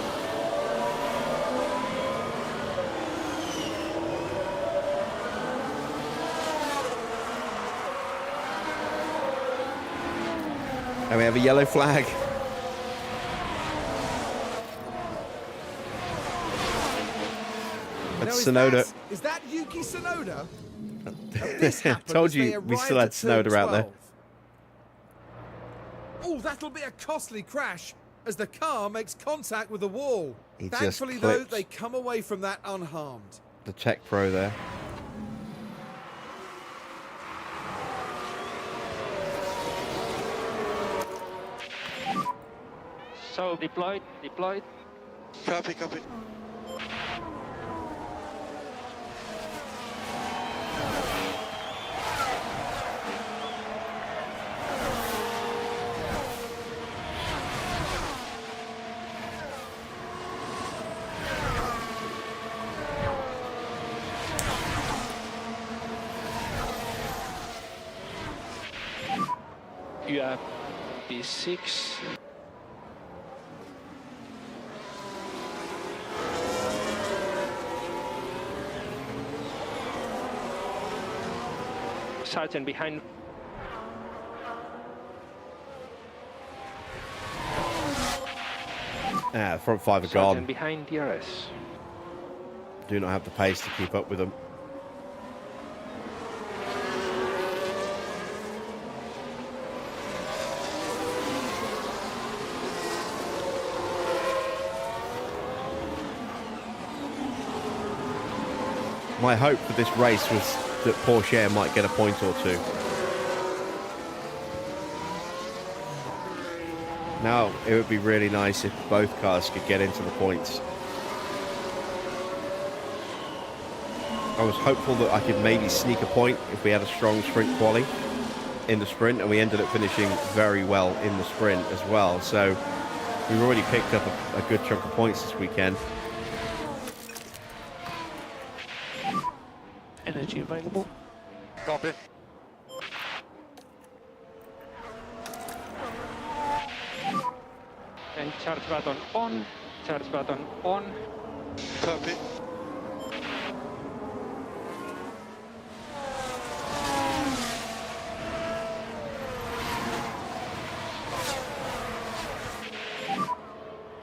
[SPEAKER 1] And we have a yellow flag. That's Sonoda.
[SPEAKER 2] Is that Yuki Sonoda? This happened
[SPEAKER 1] Told
[SPEAKER 2] as they
[SPEAKER 1] you we still
[SPEAKER 2] arrived
[SPEAKER 1] had
[SPEAKER 2] at turn
[SPEAKER 1] Sonoda out there.
[SPEAKER 2] 12. Oh, that'll be a costly crash as the car makes contact with the wall.
[SPEAKER 1] He just
[SPEAKER 2] Thankfully, though,
[SPEAKER 1] clipped
[SPEAKER 2] they come away from that unharmed.
[SPEAKER 1] the Tech Pro there.
[SPEAKER 5] So deployed.
[SPEAKER 7] Copy, copy.
[SPEAKER 4] You have B6.
[SPEAKER 5] Sergeant behind.
[SPEAKER 1] Front five are
[SPEAKER 5] Sergeant
[SPEAKER 1] gone.
[SPEAKER 5] behind DRS.
[SPEAKER 1] Do not have the pace to keep up with them. My hope for this race was that Porsche might get a point or two. Now, it would be really nice if both cars could get into the points. I was hopeful that I could maybe sneak a point if we had a strong sprint quali in the sprint, and we ended up finishing very well in the sprint as well. So we've already picked up a good chunk of points this weekend.
[SPEAKER 4] Energy available.
[SPEAKER 7] Copy.
[SPEAKER 5] And charge button on. Charge button on.
[SPEAKER 7] Copy.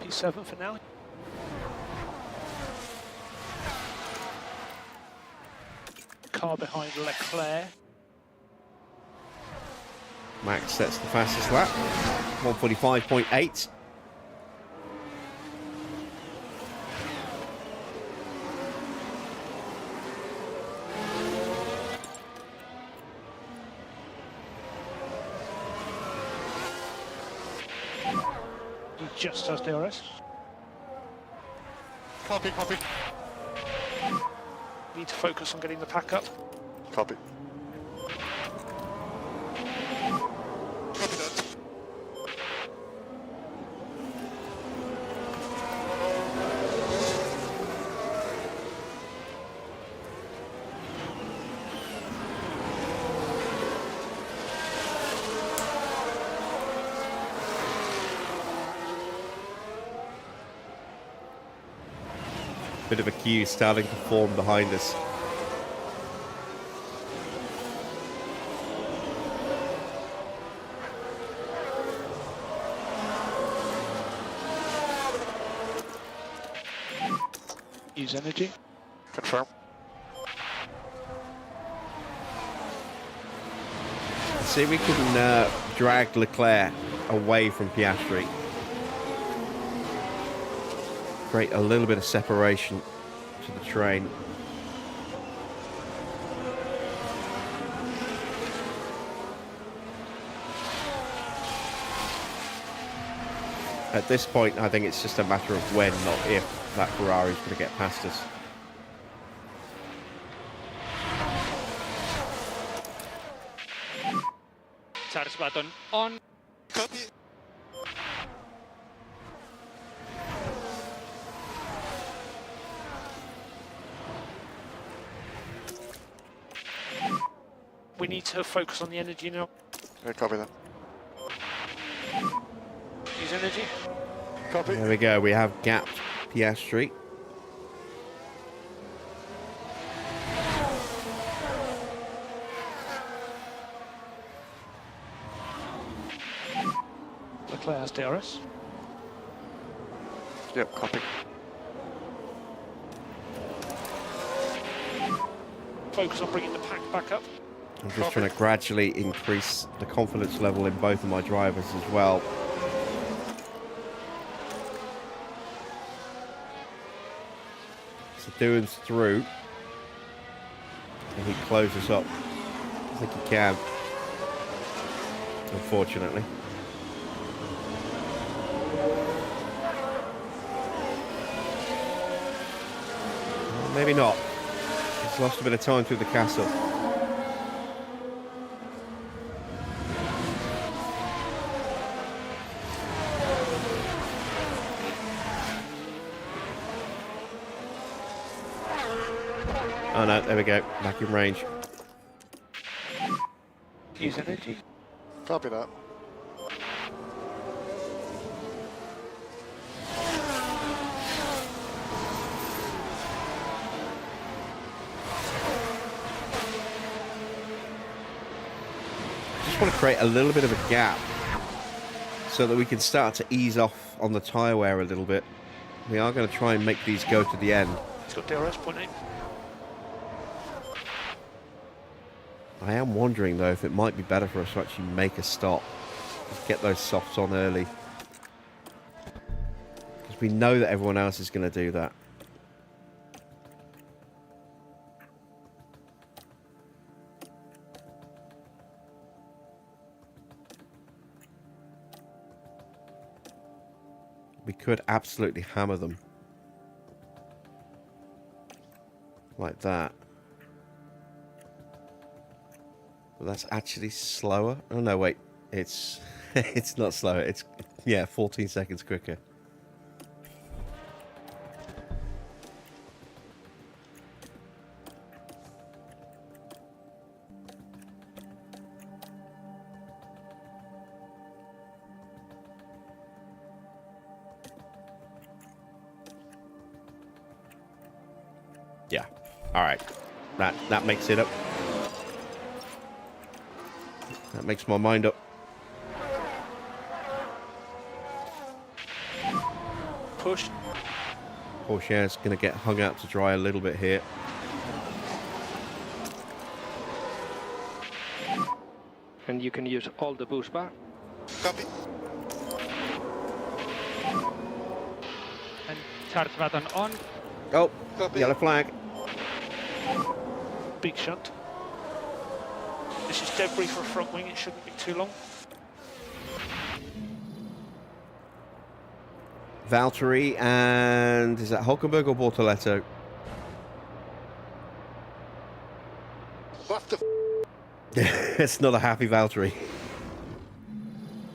[SPEAKER 4] P7 for now. Car behind Leclerc.
[SPEAKER 1] Max sets the fastest lap, 1:45.8.
[SPEAKER 4] He just has DRS.
[SPEAKER 7] Copy, copy.
[SPEAKER 4] Need to focus on getting the pack up.
[SPEAKER 7] Copy. Copy that.
[SPEAKER 1] Bit of a queue starting to form behind us.
[SPEAKER 4] Use energy.
[SPEAKER 7] Confirm.
[SPEAKER 1] See if we can drag Leclerc away from Piastri. Create a little bit of separation to the train. At this point, I think it's just a matter of when, not if, that Ferrari is going to get past us.
[SPEAKER 5] Charge button on.
[SPEAKER 7] Copy.
[SPEAKER 4] We need to focus on the energy now.
[SPEAKER 7] Yeah, copy that.
[SPEAKER 4] Use energy.
[SPEAKER 7] Copy.
[SPEAKER 1] There we go, we have gapped Piastri.
[SPEAKER 4] Leclerc's DRS.
[SPEAKER 7] Yep, copy.
[SPEAKER 4] Focus on bringing the pack back up.
[SPEAKER 1] I'm just trying to gradually increase the confidence level in both of my drivers as well. So Doohan's through. And he closes up. I think he can. Unfortunately. Well, maybe not. He's lost a bit of time through the castle. Oh no, there we go. Back in range.
[SPEAKER 4] Use energy.
[SPEAKER 7] Copy that.
[SPEAKER 1] Just want to create a little bit of a gap so that we can start to ease off on the tyre wear a little bit. We are going to try and make these go to the end.
[SPEAKER 4] He's got DRS, 0.8.
[SPEAKER 1] I am wondering though if it might be better for us to actually make a stop. Just get those softs on early. Because we know that everyone else is going to do that. We could absolutely hammer them. Like that. But that's actually slower. Oh no, wait. It's it's not slower. It's, yeah, 14 seconds quicker. Yeah. All right. That makes it up. That makes my mind up.
[SPEAKER 4] Push.
[SPEAKER 1] Porsche's going to get hung out to dry a little bit here.
[SPEAKER 5] And you can use all the boost bar.
[SPEAKER 7] Copy.
[SPEAKER 5] And charge button on.
[SPEAKER 1] Oh,
[SPEAKER 7] Copy.
[SPEAKER 1] yellow flag.
[SPEAKER 4] Big shunt. This is debris for a front wing, it shouldn't be too long.
[SPEAKER 1] Valtteri and is that Hulkenberg or Bortoletto?
[SPEAKER 7] What the
[SPEAKER 1] It's not a happy Valtteri.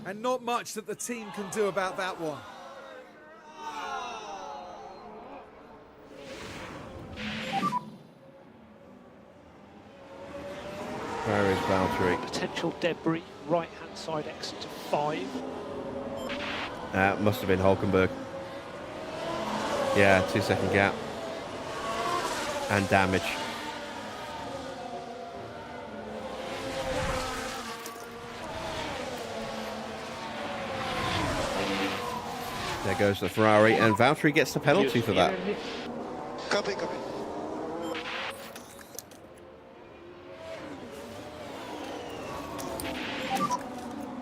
[SPEAKER 2] And not much that the team can do about that one.
[SPEAKER 1] Where is Valtteri?
[SPEAKER 4] Potential debris, right hand side exit to 5.
[SPEAKER 1] Must have been Hulkenberg. Yeah, 2-second gap. And damage. There goes the Ferrari, and Valtteri gets the penalty for that.
[SPEAKER 7] Copy, copy.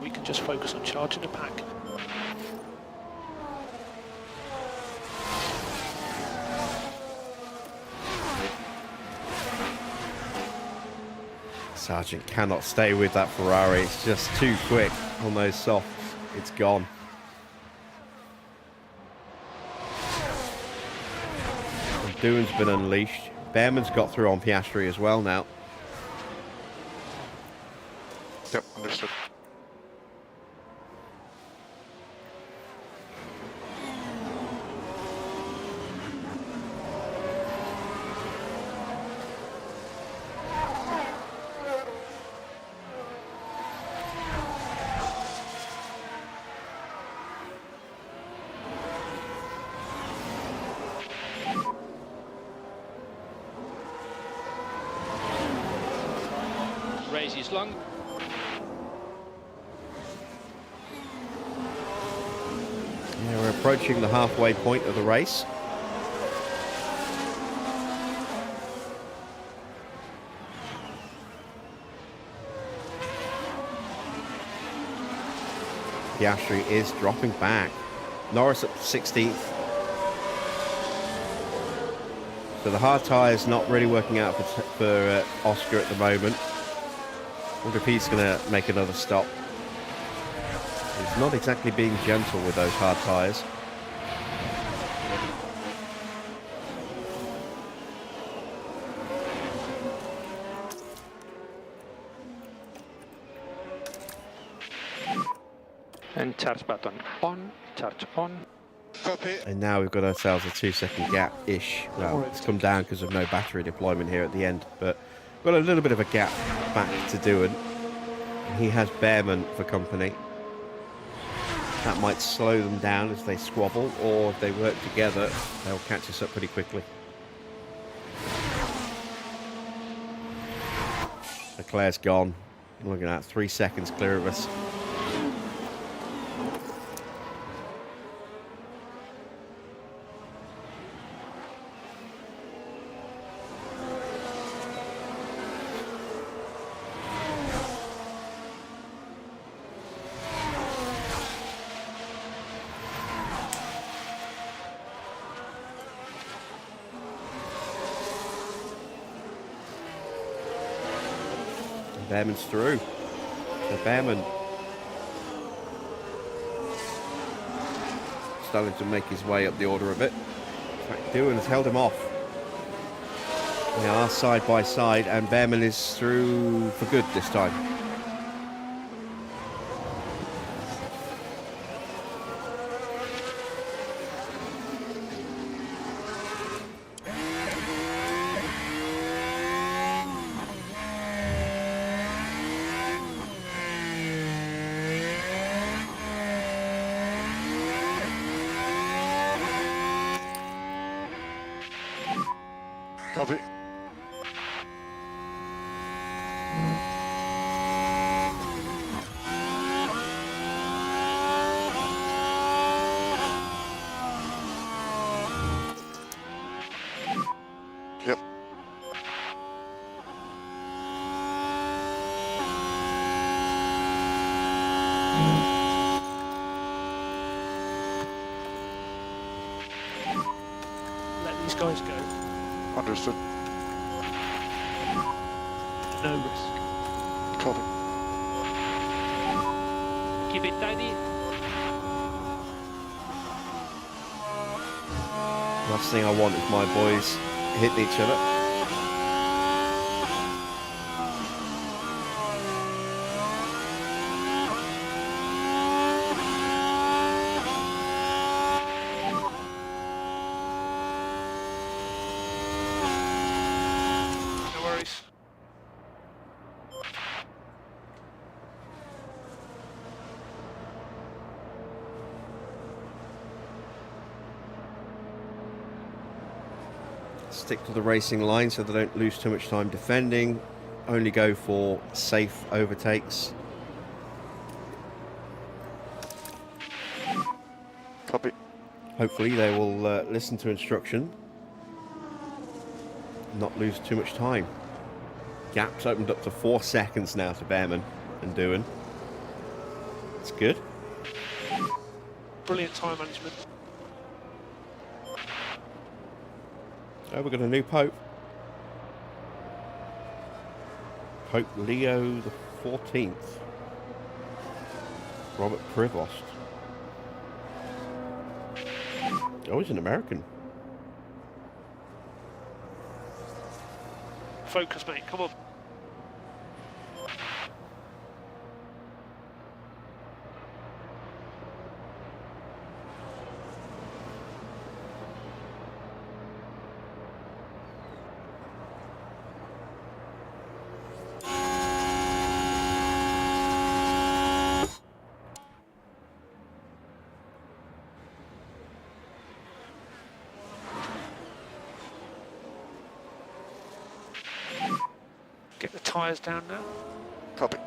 [SPEAKER 4] We can just focus on charging the pack.
[SPEAKER 1] Sargent cannot stay with that Ferrari. It's just too quick on those softs. It's gone. And Doohan's been unleashed. Behrman's got through on Piastri as well now.
[SPEAKER 7] Yep, understood.
[SPEAKER 5] Race is long.
[SPEAKER 1] approaching the halfway point of the race. Piastri is dropping back. Norris up 16th. So the hard tyres not really working out for Oscar at the moment. I wonder if he's going to make another stop. He's not exactly being gentle with those hard tyres.
[SPEAKER 5] And charge button on, charge on.
[SPEAKER 7] Copy.
[SPEAKER 1] And now we've got ourselves a 2-second gap-ish. Well, it's come down because of no battery deployment here at the end, but we've got a little bit of a gap back to Doohan. He has Behrman for company. That might slow them down as they squabble, or if they work together, they'll catch us up pretty quickly. Leclerc's gone. Looking at 3 seconds clear of us. Behrman's through. So Behrman starting to make his way up the order a bit. In fact, Doohan has held him off. They are side by side, and Behrman is through for good this time.
[SPEAKER 7] Copy. Yep.
[SPEAKER 4] Let these guys go.
[SPEAKER 7] Understood.
[SPEAKER 4] No risk.
[SPEAKER 7] Copy.
[SPEAKER 5] Keep it tidy.
[SPEAKER 1] Last thing I want is my boys hitting each other.
[SPEAKER 4] No worries.
[SPEAKER 1] Stick to the racing line so they don't lose too much time defending. Only go for safe overtakes.
[SPEAKER 7] Copy.
[SPEAKER 1] Hopefully they will listen to instruction. Not lose too much time. Gap's opened up to 4 seconds now to Behrman and Doohan. It's good.
[SPEAKER 4] Brilliant time management.
[SPEAKER 1] Oh, we've got a new Pope. Pope Leo the 14th. Robert Prevost. Oh, he's an American.
[SPEAKER 4] Focus, mate. Come on. Get the tyres down now.
[SPEAKER 7] Copy.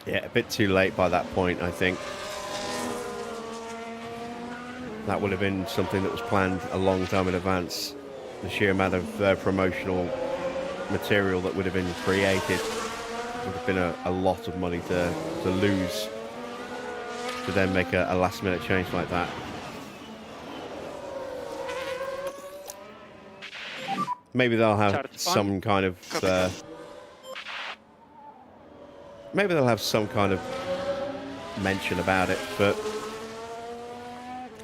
[SPEAKER 1] Yeah, a bit too late by that point, I think. That would have been something that was planned a long time in advance. The sheer amount of promotional material that would have been created would have been a lot of money to lose to then make a last minute change like that. Maybe they'll have some kind of maybe they'll have some kind of mention about it, but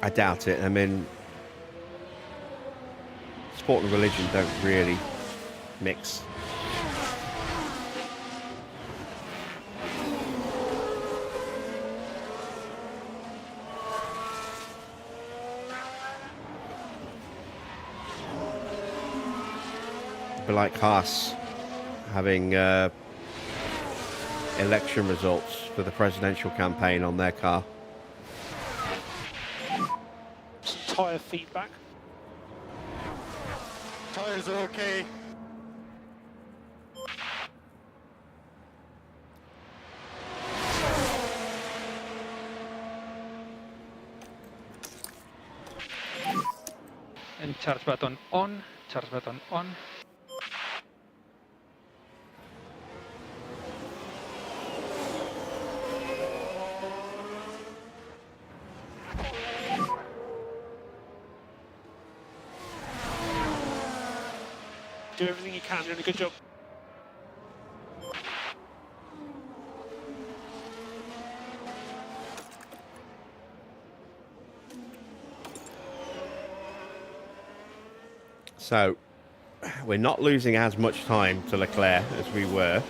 [SPEAKER 1] I doubt it. I mean, sport and religion don't really mix. Be like Haas having election results for the presidential campaign on their car.
[SPEAKER 4] Some tyre feedback.
[SPEAKER 7] Tires are okay.
[SPEAKER 5] And charge button on, charge button on.
[SPEAKER 4] Do everything you can, doing a good job.
[SPEAKER 1] So, we're not losing as much time to Leclerc as we were,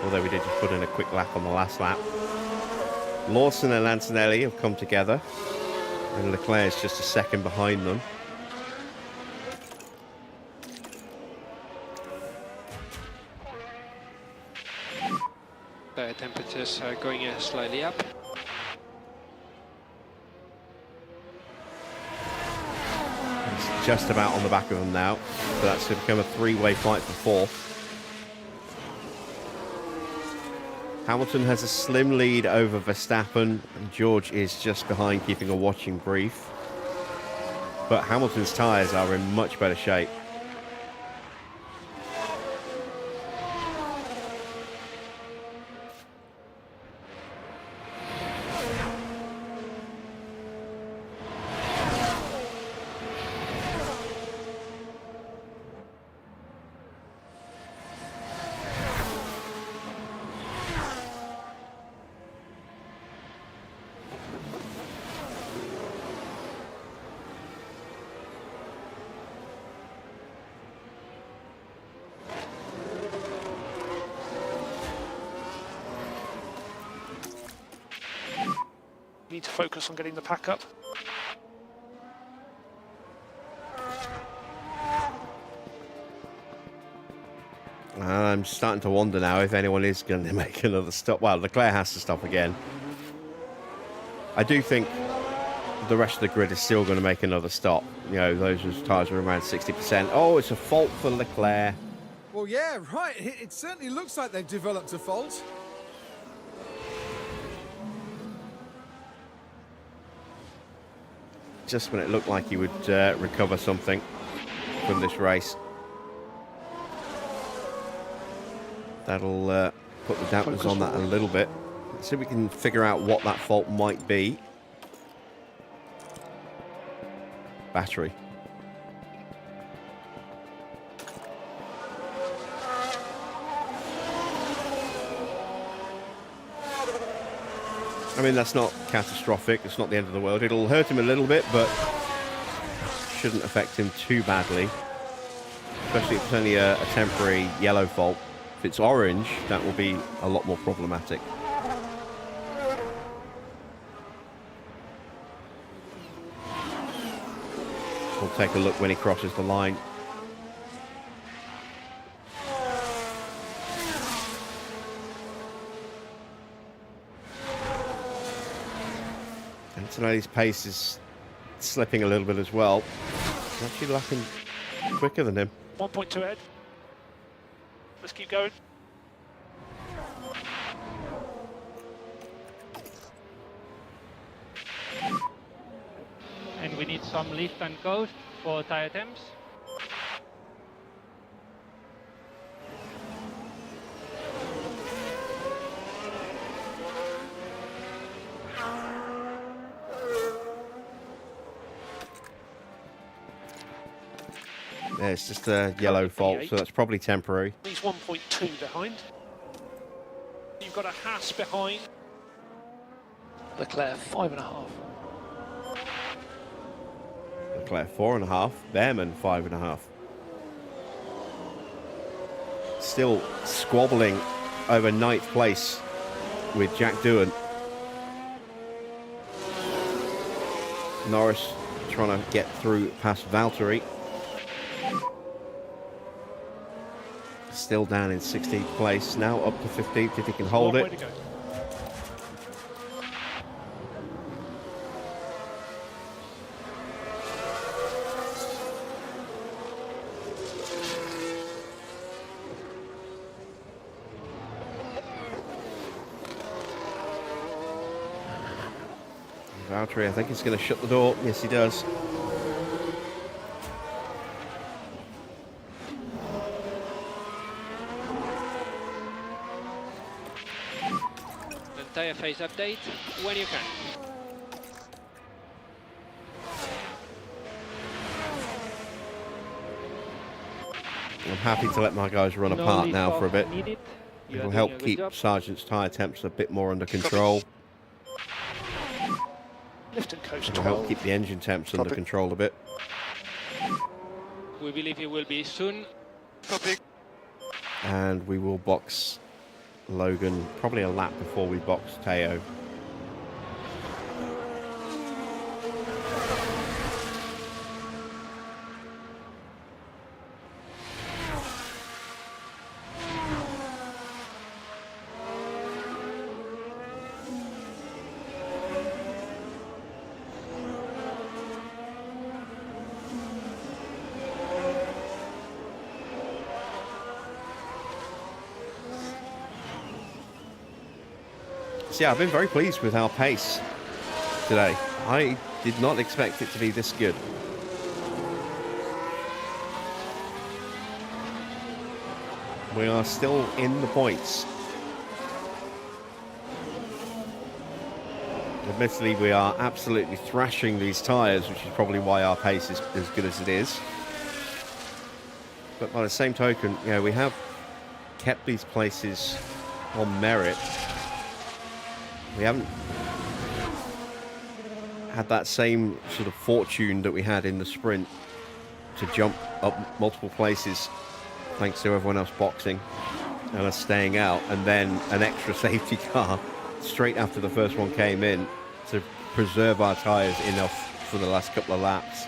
[SPEAKER 1] although we did just put in a quick lap on the last lap. Lawson and Antonelli have come together, and Leclerc is just a second behind them.
[SPEAKER 6] Temperatures are going slightly up.
[SPEAKER 1] It's just about on the back of them now, so that's to become a three-way fight for fourth. Hamilton has a slim lead over Verstappen, and George is just behind, keeping a watching brief. But Hamilton's tyres are in much better shape.
[SPEAKER 4] Need to focus on getting the pack up.
[SPEAKER 1] I'm starting to wonder now if anyone is going to make another stop. Well, Leclerc has to stop again. I do think the rest of the grid is still going to make another stop. You know, those tyres are around 60%. Oh, it's a fault for Leclerc.
[SPEAKER 2] Well, yeah, right. It certainly looks like they've developed a fault.
[SPEAKER 1] Just when it looked like he would recover something from this race. That'll put the dampers on that a little bit. Let's see if we can figure out what that fault might be. Battery. I mean, that's not catastrophic. It's not the end of the world. It'll hurt him a little bit, but shouldn't affect him too badly. Especially if it's only a temporary yellow fault. If it's orange, that will be a lot more problematic. We'll take a look when he crosses the line. Antonelli's pace is slipping a little bit as well. He's actually lapping quicker than him.
[SPEAKER 4] 1.2 ahead. Let's keep going.
[SPEAKER 5] some lift and coast for tire temps.
[SPEAKER 1] Yeah, it's just a yellow fault, so that's probably temporary.
[SPEAKER 4] He's 1.2 behind. You've got a Haas behind. Leclerc 5.5.
[SPEAKER 1] Leclerc 4.5, Behrman 5.5. Still squabbling over 9th place with Jack Doohan. Norris trying to get through past Valtteri. Still down in 16th place, now up to 15th if he can hold
[SPEAKER 4] Long way
[SPEAKER 1] it.
[SPEAKER 4] to go.
[SPEAKER 1] Valtteri, I think he's going to shut the door. Yes, he does.
[SPEAKER 5] The tire phase update when you can.
[SPEAKER 1] I'm happy to let my guys run
[SPEAKER 5] No
[SPEAKER 1] apart
[SPEAKER 5] lift
[SPEAKER 1] now for a
[SPEAKER 5] off
[SPEAKER 1] bit.
[SPEAKER 5] needed. You
[SPEAKER 1] It
[SPEAKER 5] are
[SPEAKER 1] will
[SPEAKER 5] doing
[SPEAKER 1] help
[SPEAKER 5] a good
[SPEAKER 1] keep
[SPEAKER 5] job.
[SPEAKER 1] Sargent's tyre temps a bit more under control.
[SPEAKER 4] Lift and coast
[SPEAKER 1] It will help
[SPEAKER 4] 12.
[SPEAKER 1] keep the engine temps under control a bit.
[SPEAKER 5] We believe you will be soon.
[SPEAKER 6] Copy.
[SPEAKER 1] And we will box Logan probably a lap before we box Teo. So yeah, I've been very pleased with our pace today. I did not expect it to be this good. We are still in the points. Admittedly, we are absolutely thrashing these tyres, which is probably why our pace is as good as it is. But by the same token, you know, we have kept these places on merit. We haven't had that same sort of fortune that we had in the sprint to jump up multiple places thanks to everyone else boxing and us staying out, and then an extra safety car straight after the first one came in to preserve our tyres enough for the last couple of laps.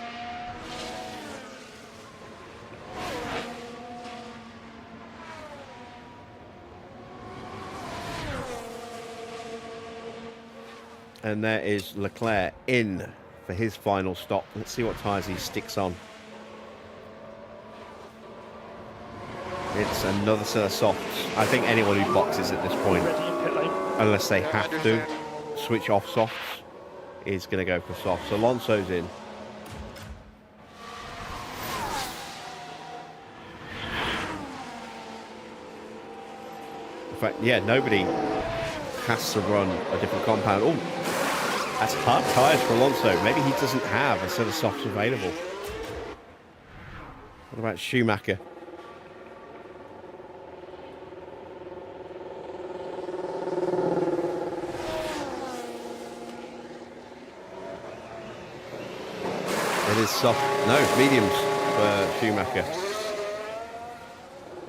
[SPEAKER 1] And there is Leclerc in for his final stop. Let's see what tyres he sticks on. It's another set of softs. I think anyone who boxes at this point,
[SPEAKER 4] Ready in pit lane.
[SPEAKER 1] unless they have to switch off softs, is going to go for softs. Alonso's in. In fact, yeah, nobody has to run a different compound. Oh, that's hard tyres for Alonso. Maybe he doesn't have a set of softs available. What about Schumacher? It is soft. No, mediums for Schumacher.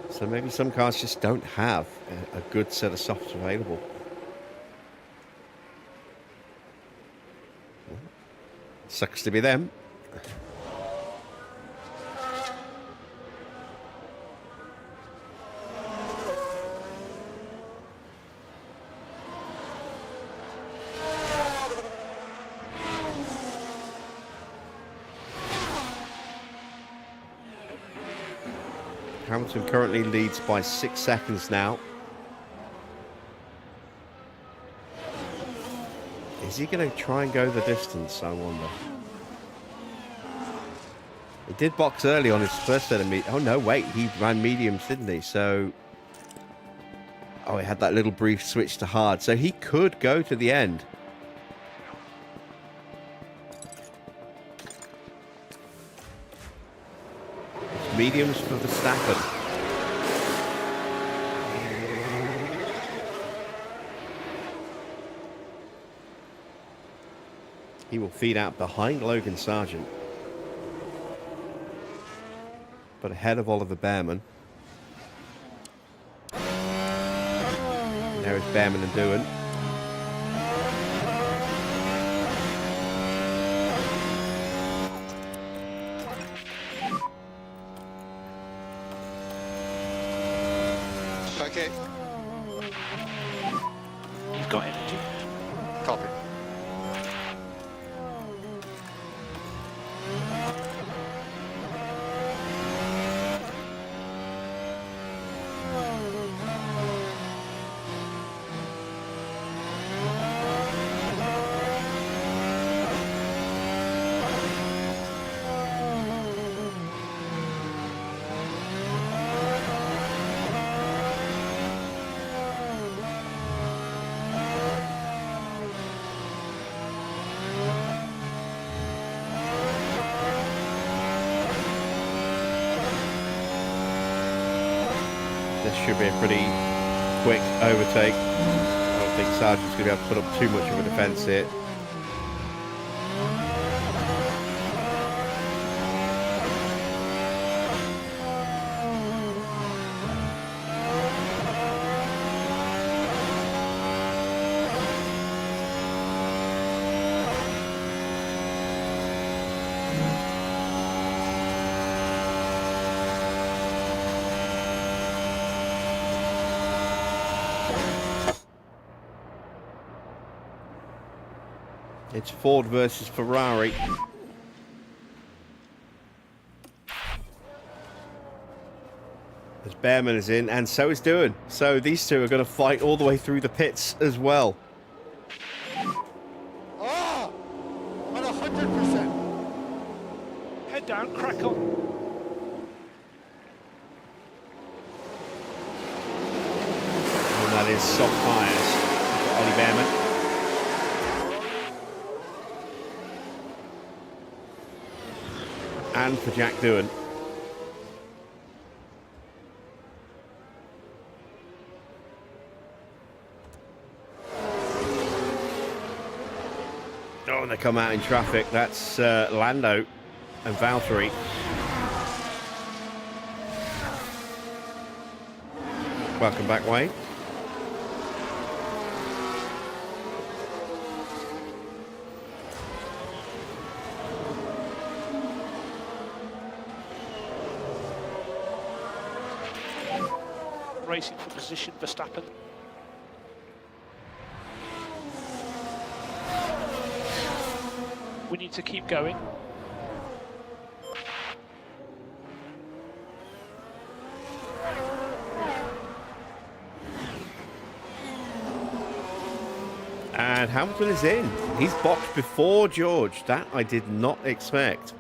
[SPEAKER 1] So maybe some cars just don't have a good set of softs available. Sucks to be them. Hamilton currently leads by 6 seconds now. Is he going to try and go the distance, I wonder? He did box early on his first set of Oh, no, wait. He ran mediums, didn't he? So... Oh, he had that little brief switch to hard. So he could go to the end. It's mediums for Verstappen. He will feed out behind Logan Sargent, but ahead of Oliver Behrman. There is Behrman and Doohan.
[SPEAKER 7] Okay,
[SPEAKER 4] You've got energy.
[SPEAKER 7] copy.
[SPEAKER 1] This should be a pretty quick overtake. I don't think Sargent's going to be able to put up too much of a defence here. It's Ford versus Ferrari. As Behrman is in, and so is Doohan. So these two are going to fight all the way through the pits as well.
[SPEAKER 7] Ah! At 100%.
[SPEAKER 4] Head down, crack on.
[SPEAKER 1] And that is soft tyres for Ollie Behrman. And for Jack Doohan. Oh, and they come out in traffic. That's Lando and Valtteri. Welcome back, Wayne.
[SPEAKER 4] Racing for position, Verstappen. We need to keep going.
[SPEAKER 1] And Hamilton is in. He's boxed before George. That I did not expect.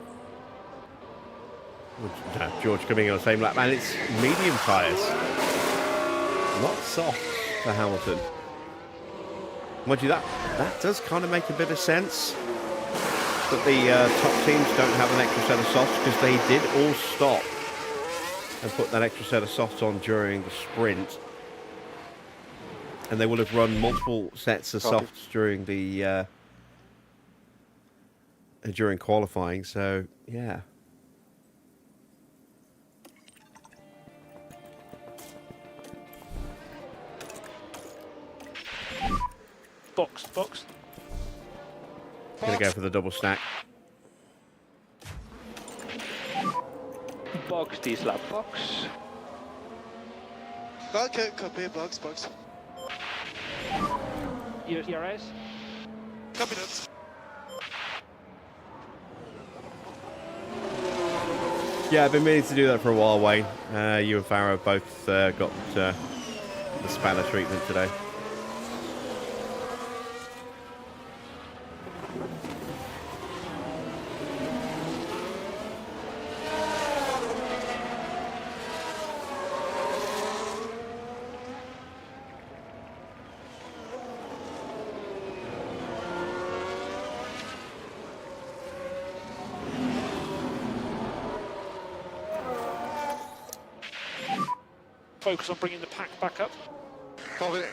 [SPEAKER 1] George coming on the same lap, and it's medium tyres. Not soft for Hamilton. Mind you, that does kind of make a bit of sense. That the top teams don't have an extra set of softs, because they did all stop and put that extra set of softs on during the sprint. And they will have run multiple sets of softs during the during qualifying. So yeah.
[SPEAKER 4] Box, box.
[SPEAKER 1] Gonna go for the double stack.
[SPEAKER 5] Box this lap, box.
[SPEAKER 7] Okay, copy, box, box.
[SPEAKER 5] ERS.
[SPEAKER 7] Copy that.
[SPEAKER 1] Yeah, I've been meaning to do that for a while, Wayne. You and Farah both got the spanner treatment today.
[SPEAKER 4] focus on bringing the pack back up.
[SPEAKER 7] Copy.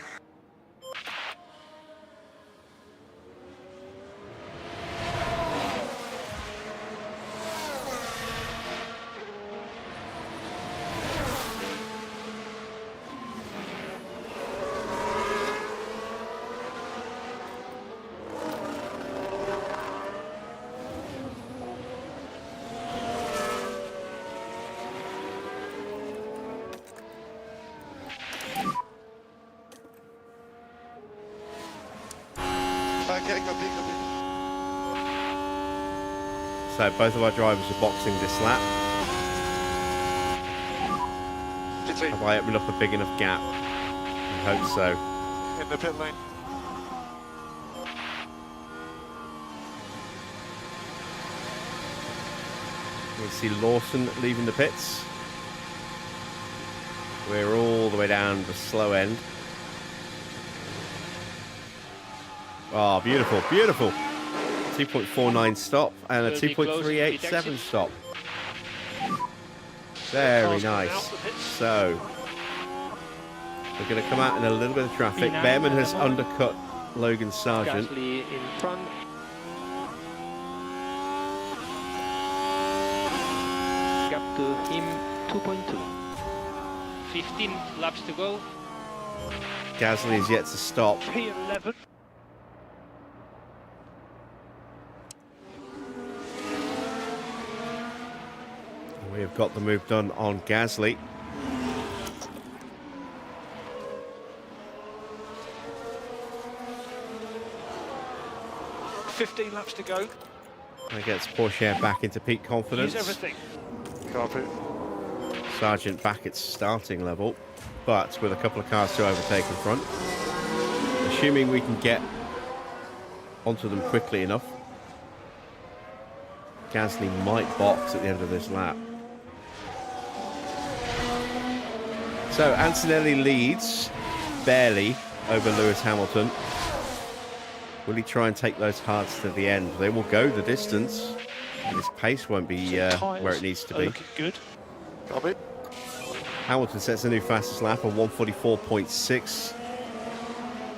[SPEAKER 7] Okay, copy.
[SPEAKER 1] So both of our drivers are boxing this lap.
[SPEAKER 7] P3
[SPEAKER 1] Have I opened up a big enough gap? I hope so.
[SPEAKER 7] in the pit lane.
[SPEAKER 1] We see Lawson leaving the pits. We're all the way down the slow end. Oh, beautiful, beautiful. 2.49 stop and a
[SPEAKER 5] Will be closing pit
[SPEAKER 1] 2.387
[SPEAKER 5] exit.
[SPEAKER 1] stop. Very
[SPEAKER 4] Cars coming
[SPEAKER 1] nice.
[SPEAKER 4] out the pits.
[SPEAKER 1] So, we're going to come out in a little bit of traffic.
[SPEAKER 5] P9
[SPEAKER 1] Behrman
[SPEAKER 5] at
[SPEAKER 1] has
[SPEAKER 5] the moment.
[SPEAKER 1] undercut Logan Sargent.
[SPEAKER 5] Gasly in front. Gap to him 2.2. 15 laps to go.
[SPEAKER 1] Gasly is yet to stop.
[SPEAKER 4] P11.
[SPEAKER 1] We have got the move done on Gasly.
[SPEAKER 4] $15 laps to go.
[SPEAKER 1] That gets Porsche back into peak confidence.
[SPEAKER 4] Use everything.
[SPEAKER 7] Copy.
[SPEAKER 1] Sargent back at starting level, but with a couple of cars to overtake in front. Assuming we can get onto them quickly enough, Gasly might box at the end of this lap. So Antonelli leads, barely, over Lewis Hamilton. Will he try and take those hards to the end? They will go the distance. His pace won't be
[SPEAKER 4] Tyres
[SPEAKER 1] where it needs to
[SPEAKER 4] are
[SPEAKER 1] be.
[SPEAKER 4] looking good.
[SPEAKER 7] Copy.
[SPEAKER 1] Hamilton sets a new fastest lap of 1:44.6.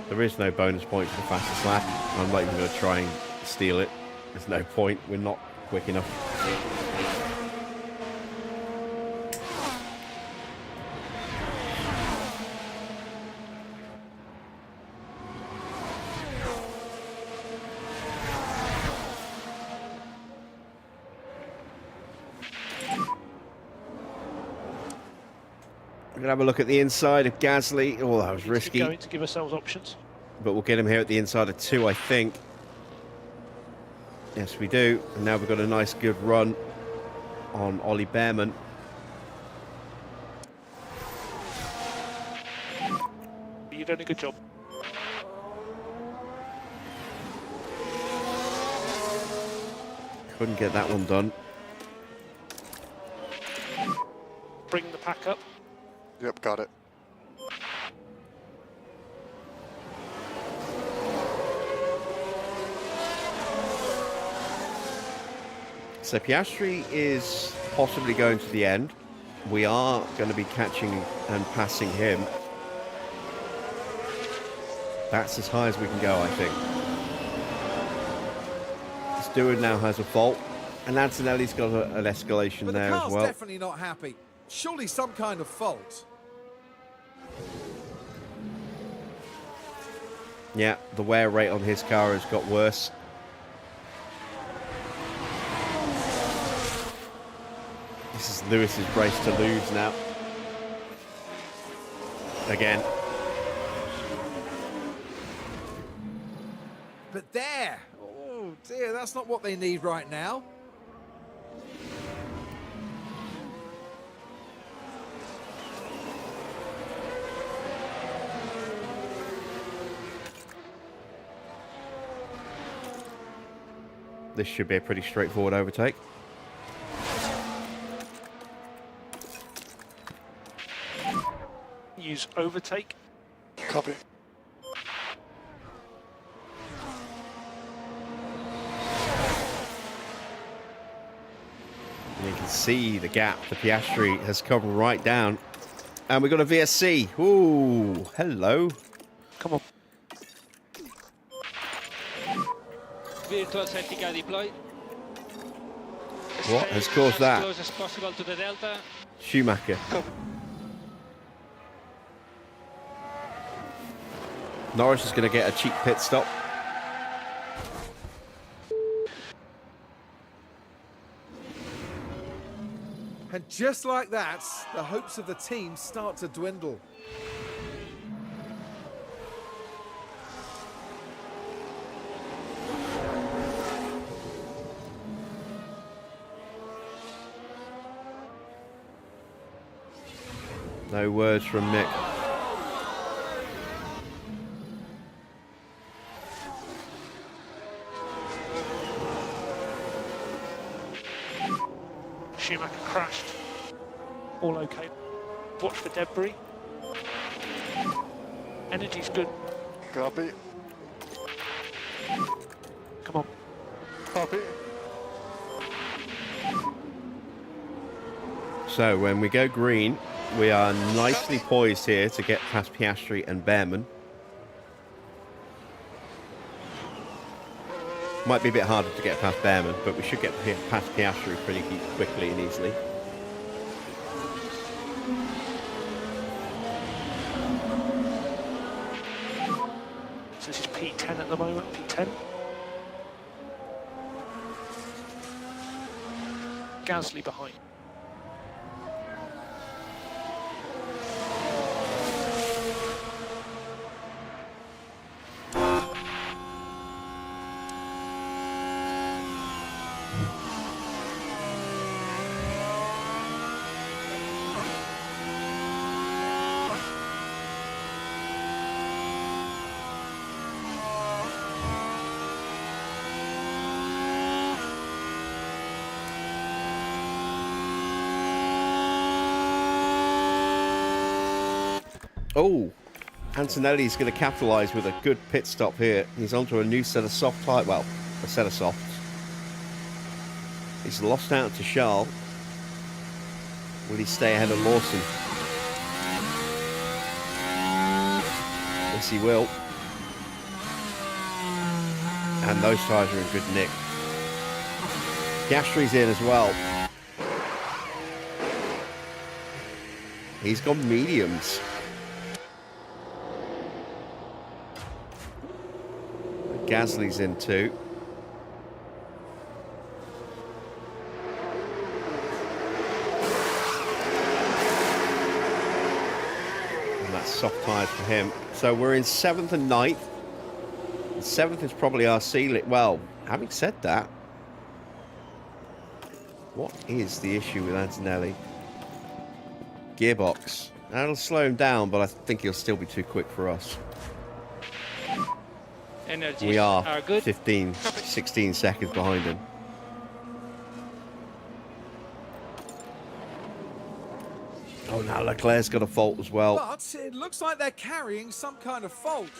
[SPEAKER 1] There is no bonus point for the fastest lap. I'm not even going to try and steal it. There's no point. We're not quick enough. We're going to have a look at the inside of Gasly. Oh, that was
[SPEAKER 4] Keep
[SPEAKER 1] risky.
[SPEAKER 4] going to give ourselves options.
[SPEAKER 1] But we'll get him here at the inside of 2, I think. Yes, we do. And now we've got a nice, good run on Ollie Behrman.
[SPEAKER 4] You've done a good job.
[SPEAKER 1] Couldn't get that one done.
[SPEAKER 4] Bring the pack up.
[SPEAKER 7] Yep, got it.
[SPEAKER 1] So Piastri is possibly going to the end. We are going to be catching and passing him. That's as high as we can go, I think. Stewart now has a fault, and Antonelli's got an escalation
[SPEAKER 2] But
[SPEAKER 1] there
[SPEAKER 2] the
[SPEAKER 1] as
[SPEAKER 2] car's
[SPEAKER 1] well.
[SPEAKER 2] definitely not happy. Surely some kind of fault.
[SPEAKER 1] Yeah, the wear rate on his car has got worse. This is Lewis's race to lose now. Again.
[SPEAKER 2] But there! Oh dear, that's not what they need right now.
[SPEAKER 1] This should be a pretty straightforward overtake.
[SPEAKER 4] Use overtake.
[SPEAKER 7] Copy.
[SPEAKER 1] And you can see the gap the Piastri has come right down. And we've got a VSC. Ooh, hello.
[SPEAKER 4] Come on.
[SPEAKER 5] Virtual safety car deployed.
[SPEAKER 1] What has caused that?
[SPEAKER 5] As close as possible to the delta.
[SPEAKER 1] Schumacher. Norris is going to get a cheap pit stop.
[SPEAKER 2] And just like that, the hopes of the team start to dwindle.
[SPEAKER 1] No words from Mick.
[SPEAKER 4] Schumacher crashed. All okay. Watch for debris. Energy's good.
[SPEAKER 7] Copy.
[SPEAKER 4] Come on.
[SPEAKER 7] Copy.
[SPEAKER 1] So when we go green, we are nicely poised here to get past Piastri and Behrman. Might be a bit harder to get past Behrman, but we should get past Piastri pretty quickly and easily.
[SPEAKER 4] So this is P10 at the moment, P10. Gasly behind.
[SPEAKER 1] Oh, Antonelli's going to capitalise with a good pit stop here. He's onto a new set of soft tyre. Well, a set of softs. He's lost out to Charles. Will he stay ahead of Lawson? Yes, he will. And those tyres are in good nick. Piastri's in as well. He's gone mediums. Gasly's in too. And that's soft tyres for him. So we're in 7th and 9th. And 7th is probably our ceiling. Well, having said that, what is the issue with Antonelli? Gearbox. That'll slow him down, but I think he'll still be too quick for us.
[SPEAKER 5] Energies
[SPEAKER 1] We are
[SPEAKER 5] good.
[SPEAKER 1] 15, 16 seconds behind him. Oh, now Leclerc's got a fault as well.
[SPEAKER 2] But it looks like they're carrying some kind of fault.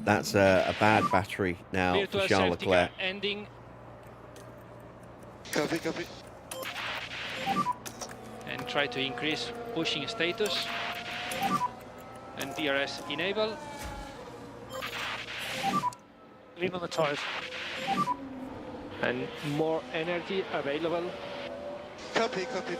[SPEAKER 1] That's a bad battery now
[SPEAKER 5] Virtual
[SPEAKER 1] for Charles
[SPEAKER 5] safety
[SPEAKER 1] Leclerc.
[SPEAKER 5] car ending.
[SPEAKER 7] Copy, copy.
[SPEAKER 5] And try to increase pushing status. And DRS enable.
[SPEAKER 4] Lean on the tyres.
[SPEAKER 5] And more energy available.
[SPEAKER 7] Copy, copy.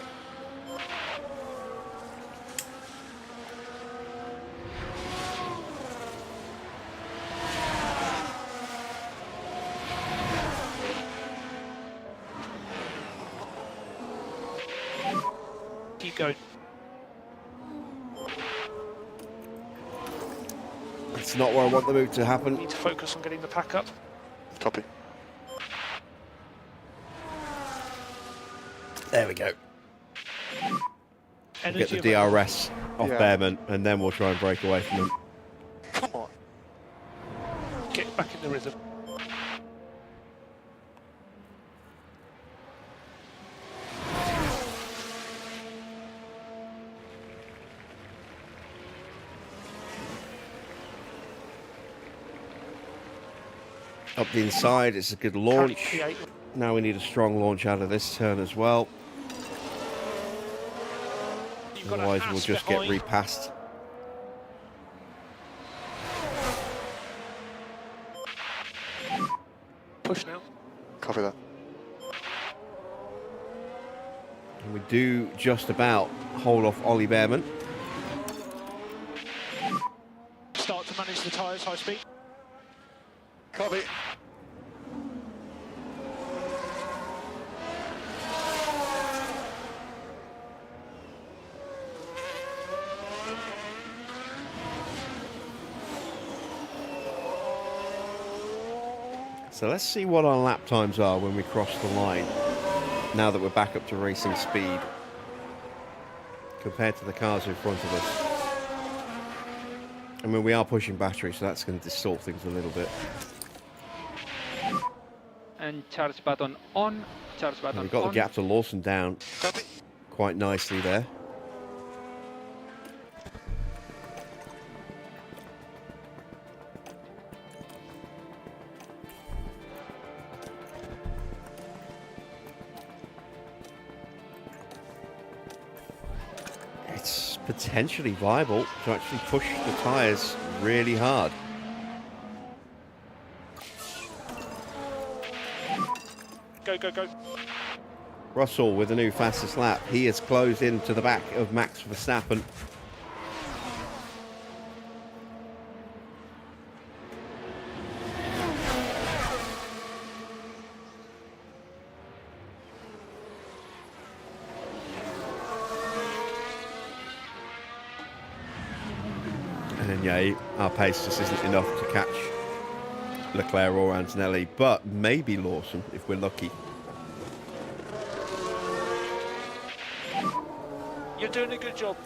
[SPEAKER 4] Keep going.
[SPEAKER 1] That's not where I want the move to happen.
[SPEAKER 4] Need to focus on getting the pack up.
[SPEAKER 7] Copy.
[SPEAKER 1] There we go.
[SPEAKER 4] Energy
[SPEAKER 1] Get the
[SPEAKER 4] available.
[SPEAKER 1] DRS off
[SPEAKER 7] Yeah.
[SPEAKER 1] Behrman, and then we'll try and break away from him.
[SPEAKER 7] Come on.
[SPEAKER 4] Get back in the rhythm.
[SPEAKER 1] Up the inside, it's a good launch.
[SPEAKER 4] P8.
[SPEAKER 1] Now we need a strong launch out of this turn as well.
[SPEAKER 4] You've got
[SPEAKER 1] Otherwise,
[SPEAKER 4] a
[SPEAKER 1] we'll
[SPEAKER 4] ass
[SPEAKER 1] just
[SPEAKER 4] behind.
[SPEAKER 1] get repassed.
[SPEAKER 4] Push now.
[SPEAKER 7] Copy that.
[SPEAKER 1] And we do just about hold off Ollie Behrman.
[SPEAKER 4] Start to manage the tyres, high speed.
[SPEAKER 7] Copy.
[SPEAKER 1] So let's see what our lap times are when we cross the line, now that we're back up to racing speed, compared to the cars in front of us. I mean, we are pushing battery, so that's going to distort things a little bit.
[SPEAKER 5] And charge button on, charge button
[SPEAKER 1] And we've got
[SPEAKER 5] on.
[SPEAKER 1] the gap to Lawson down
[SPEAKER 7] Copy.
[SPEAKER 1] quite nicely there. It's potentially viable to actually push the tyres really hard.
[SPEAKER 4] Go, go, go.
[SPEAKER 1] Russell with the new fastest lap. He has closed into the back of Max Verstappen. And then, yeah, our pace just isn't enough to catch Leclerc or Antonelli, but maybe Lawson if we're lucky.
[SPEAKER 4] You're doing a good job.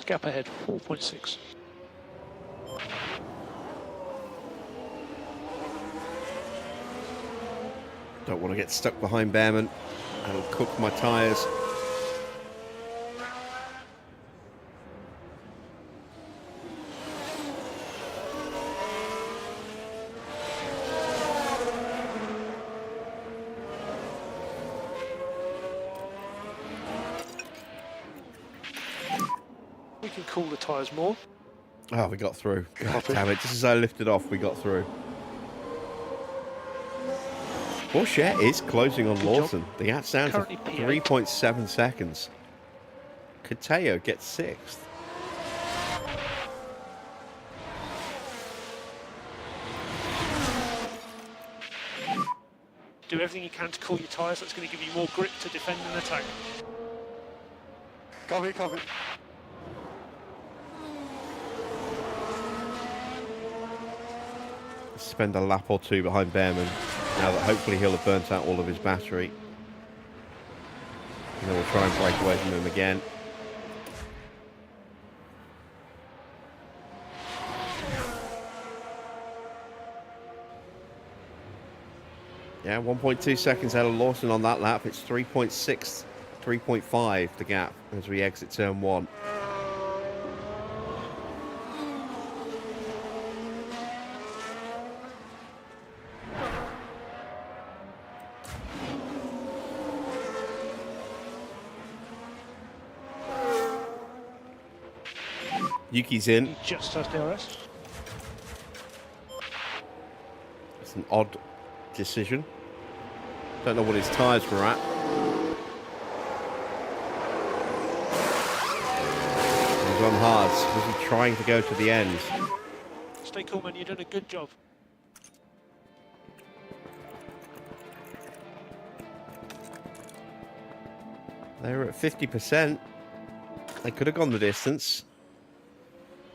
[SPEAKER 4] Gap ahead, 4.6.
[SPEAKER 1] Don't want to get stuck behind Behrman. That'll cook my tyres.
[SPEAKER 4] We can cool the tyres more.
[SPEAKER 1] Oh, we got through. God
[SPEAKER 7] Copy.
[SPEAKER 1] damn it. Just as I lifted off, we got through. Porsche is closing on
[SPEAKER 4] Good
[SPEAKER 1] Lawson. The gap's down to
[SPEAKER 4] Currently P8.
[SPEAKER 1] 3.7 seconds. Cateo gets sixth.
[SPEAKER 4] Do everything you can to cool your tyres. That's going to give you more grip to defend and attack.
[SPEAKER 7] Copy, copy.
[SPEAKER 1] Spend a lap or two behind Behrman. Now that hopefully he'll have burnt out all of his battery. And then we'll try and break away from him again. Yeah, 1.2 seconds out of Lawson on that lap. It's 3.6, 3.5 the gap as we exit turn one. Yuki's in.
[SPEAKER 4] He just has DRS.
[SPEAKER 1] It's an odd decision. Don't know what his tyres were at. He's on hards. Was he trying to go to the end?
[SPEAKER 4] Stay cool, man. You're doing a good job.
[SPEAKER 1] They were at 50%. They could have gone the distance.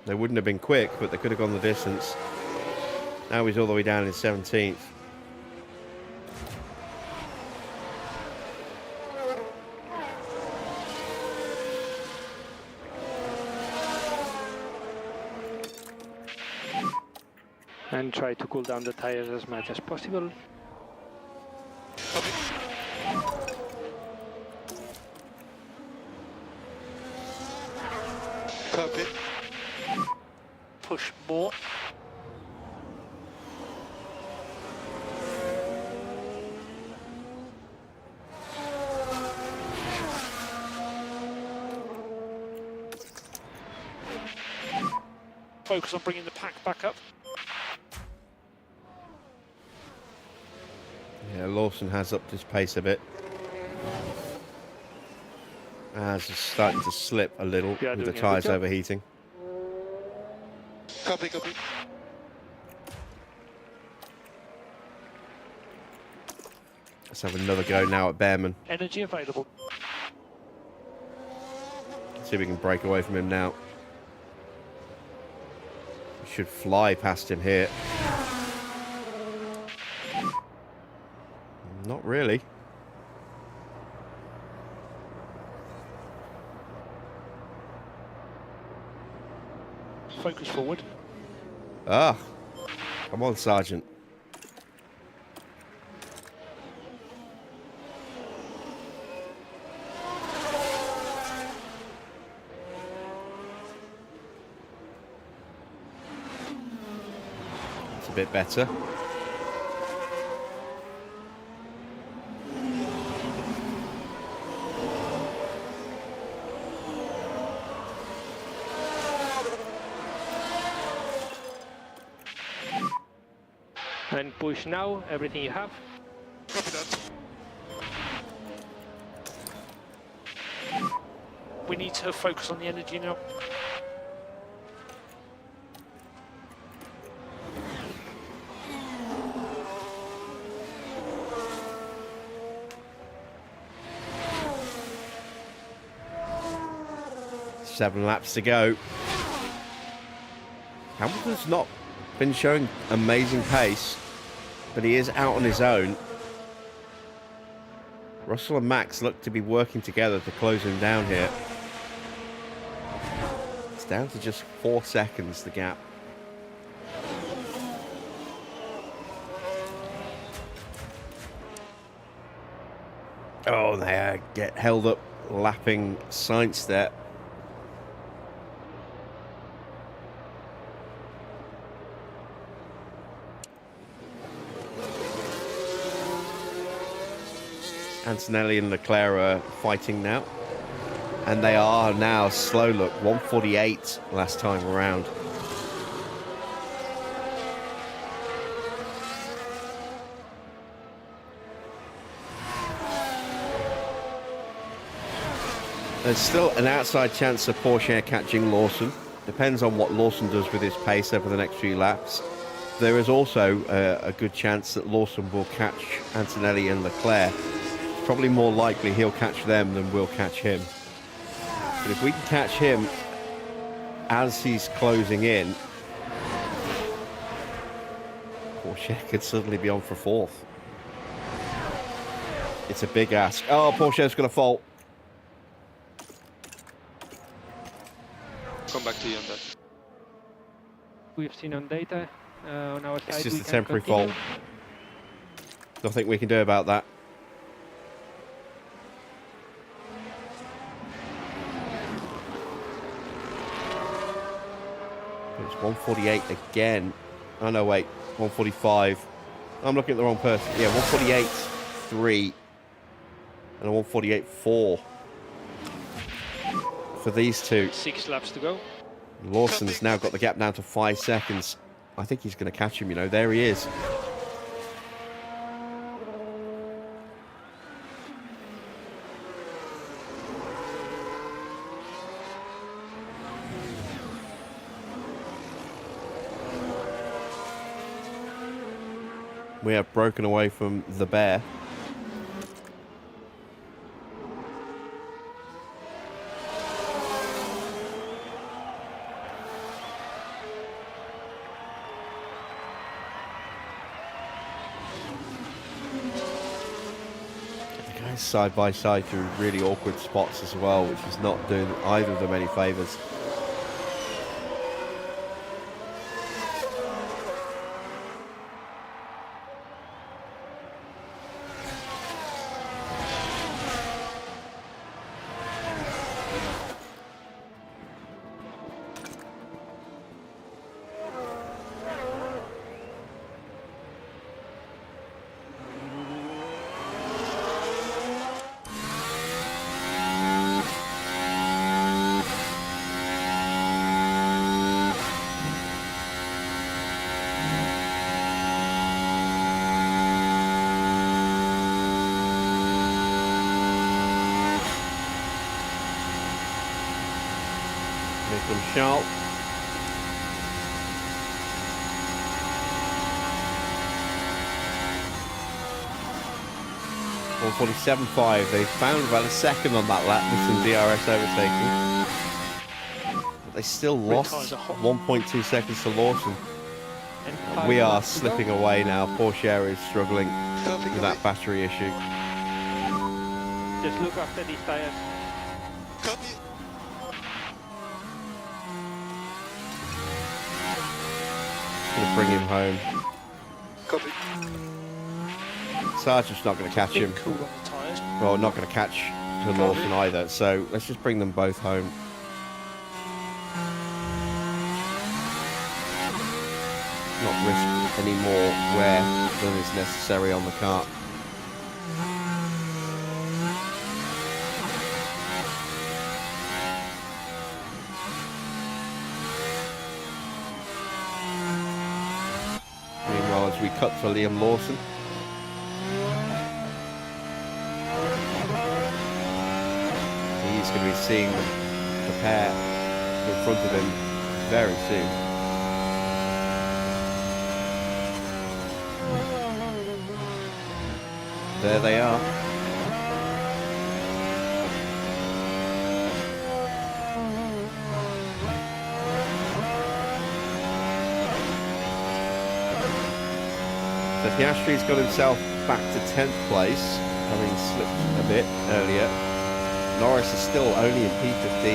[SPEAKER 1] They wouldn't have been quick, but they could have gone the distance. Now he's all the way down in 17th.
[SPEAKER 5] And try to cool down the tires as much as possible.
[SPEAKER 7] Copy.
[SPEAKER 4] Push more. focus on bringing the pack back up.
[SPEAKER 1] Yeah, Lawson has upped his pace a bit. As it's starting to slip a little
[SPEAKER 4] Yeah,
[SPEAKER 1] with the
[SPEAKER 4] doing a good
[SPEAKER 1] tyres
[SPEAKER 4] job.
[SPEAKER 1] overheating.
[SPEAKER 6] Copy, copy.
[SPEAKER 1] Let's have another go now at Bearman.
[SPEAKER 4] Energy available.
[SPEAKER 1] See if we can break away from him now. We should fly past him here. Not really.
[SPEAKER 4] Focus forward.
[SPEAKER 1] Ah, come on, Sergeant. It's a bit better.
[SPEAKER 5] And push now, everything you have.
[SPEAKER 6] Copy that.
[SPEAKER 4] We need to focus on the energy now.
[SPEAKER 1] Seven laps to go. Hamilton's not been showing amazing pace, but he is out on his own. Russell and Max look to be working together to close him down here. It's down to just 4 seconds, the gap. Oh, they get held up lapping Sainz there. Antonelli and Leclerc are fighting now. And they are now slow look. 148 last time around. There's still an outside chance of Porsche catching Lawson. Depends on what Lawson does with his pace over the next few laps. There is also a good chance that Lawson will catch Antonelli and Leclerc. Probably more likely he'll catch them than we'll catch him. But if we can catch him as he's closing in, Porsche could suddenly be on for fourth. It's a big ask. Oh, Porsche's going to fault.
[SPEAKER 6] Come back to you on that.
[SPEAKER 5] We've seen on data on our side.
[SPEAKER 1] It's just
[SPEAKER 5] we
[SPEAKER 1] a
[SPEAKER 5] can
[SPEAKER 1] temporary
[SPEAKER 5] continue.
[SPEAKER 1] fault. Nothing we can do about that. It's 148 again. Oh no, wait, 145. I'm looking at the wrong person. Yeah, 148.3 and a 148.4 for these two.
[SPEAKER 5] 6 laps to go.
[SPEAKER 1] Lawson's now got the gap down to 5 seconds. I think he's going to catch him, you know. There he is. We have broken away from the bear. The guys side by side through really awkward spots as well, which is not doing either of them any favours. Here comes Charles. .147.5. They found about a second on that lap with some DRS overtaking. But they still lost
[SPEAKER 4] tyres are hot.
[SPEAKER 1] 1.2 seconds to Lawson.
[SPEAKER 5] And
[SPEAKER 1] And
[SPEAKER 5] 5
[SPEAKER 1] we are
[SPEAKER 5] laps to go.
[SPEAKER 1] slipping away now. Porsche is struggling
[SPEAKER 6] Copy,
[SPEAKER 1] with that battery issue.
[SPEAKER 5] Just look after these tires.
[SPEAKER 6] Copy.
[SPEAKER 1] Gonna bring him home.
[SPEAKER 6] Copy.
[SPEAKER 1] Sargent's not going to catch him.
[SPEAKER 4] Bit cool on the tyres.
[SPEAKER 1] Well, not going to catch the Lawson either. So let's just bring them both home. Not risk any more wear than is necessary on the car. Meanwhile, as we cut to Liam Lawson. He's going to be seeing the pair in front of him very soon. There they are. So Piastri's got himself back to 10th place, having slipped a bit earlier. Norris is still only in P15.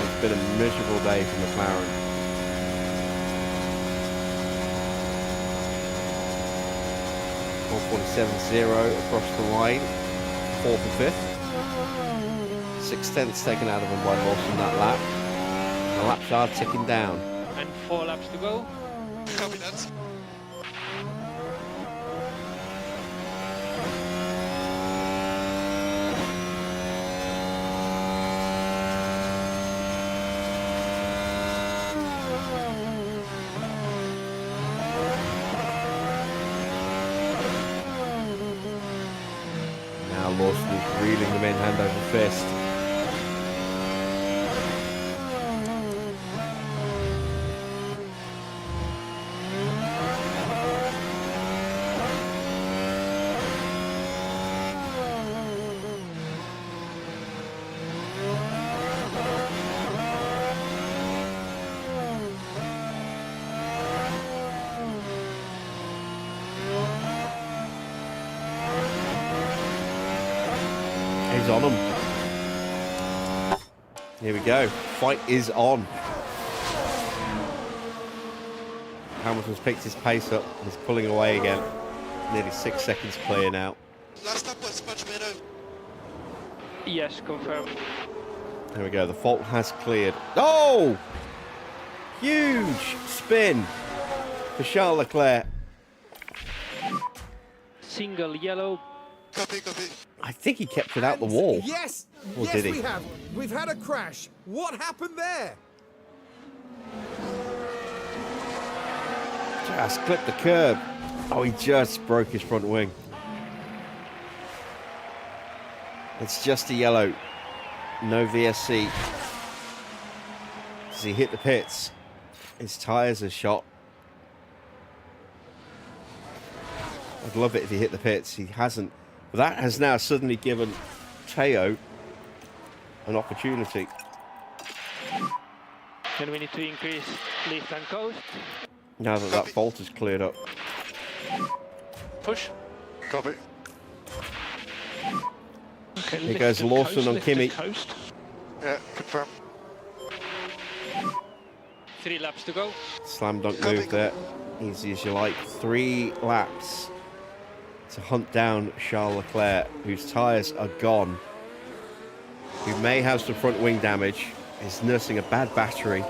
[SPEAKER 1] It's been a miserable day for McLaren. .147.0 across the line, 4th and 5th. 6/10 taken out of him by Lawson that lap. The laps are ticking down.
[SPEAKER 5] And 4 laps to go.
[SPEAKER 6] Copy that.
[SPEAKER 1] Now Lawson is reeling them in hand over fist. He's on him. Here we go. Fight is on. Hamilton's picked his pace up. He's pulling away again. Nearly 6 seconds clear now.
[SPEAKER 6] Last lap was much better.
[SPEAKER 5] Yes, confirmed.
[SPEAKER 1] There we go. The fault has cleared. Oh! Huge spin for Charles Leclerc.
[SPEAKER 5] Single yellow.
[SPEAKER 6] Copy, copy.
[SPEAKER 1] I think he kept it out the wall.
[SPEAKER 2] Yes,
[SPEAKER 1] Or
[SPEAKER 2] yes,
[SPEAKER 1] did he?
[SPEAKER 2] we have. We've had a crash. What happened there?
[SPEAKER 1] Just clipped the curb. Oh, he just broke his front wing. It's just a yellow. No VSC. As he hit the pits, his tyres are shot. I'd love it if he hit the pits. He hasn't. But that has now suddenly given Teo an opportunity.
[SPEAKER 5] Then we need to increase lift and coast.
[SPEAKER 1] Now that that fault is cleared up.
[SPEAKER 4] Push.
[SPEAKER 6] Copy.
[SPEAKER 4] Okay,
[SPEAKER 1] Here
[SPEAKER 4] lift
[SPEAKER 1] goes
[SPEAKER 4] and
[SPEAKER 1] Lawson
[SPEAKER 4] coast,
[SPEAKER 1] on
[SPEAKER 4] lift and
[SPEAKER 1] Kimi.
[SPEAKER 4] coast.
[SPEAKER 6] Yeah, confirm.
[SPEAKER 5] 3 laps to go.
[SPEAKER 1] Slam dunk move there. Easy as you like. 3 laps to hunt down Charles Leclerc, whose tyres are gone. Who may have some front wing damage. Is nursing a bad battery.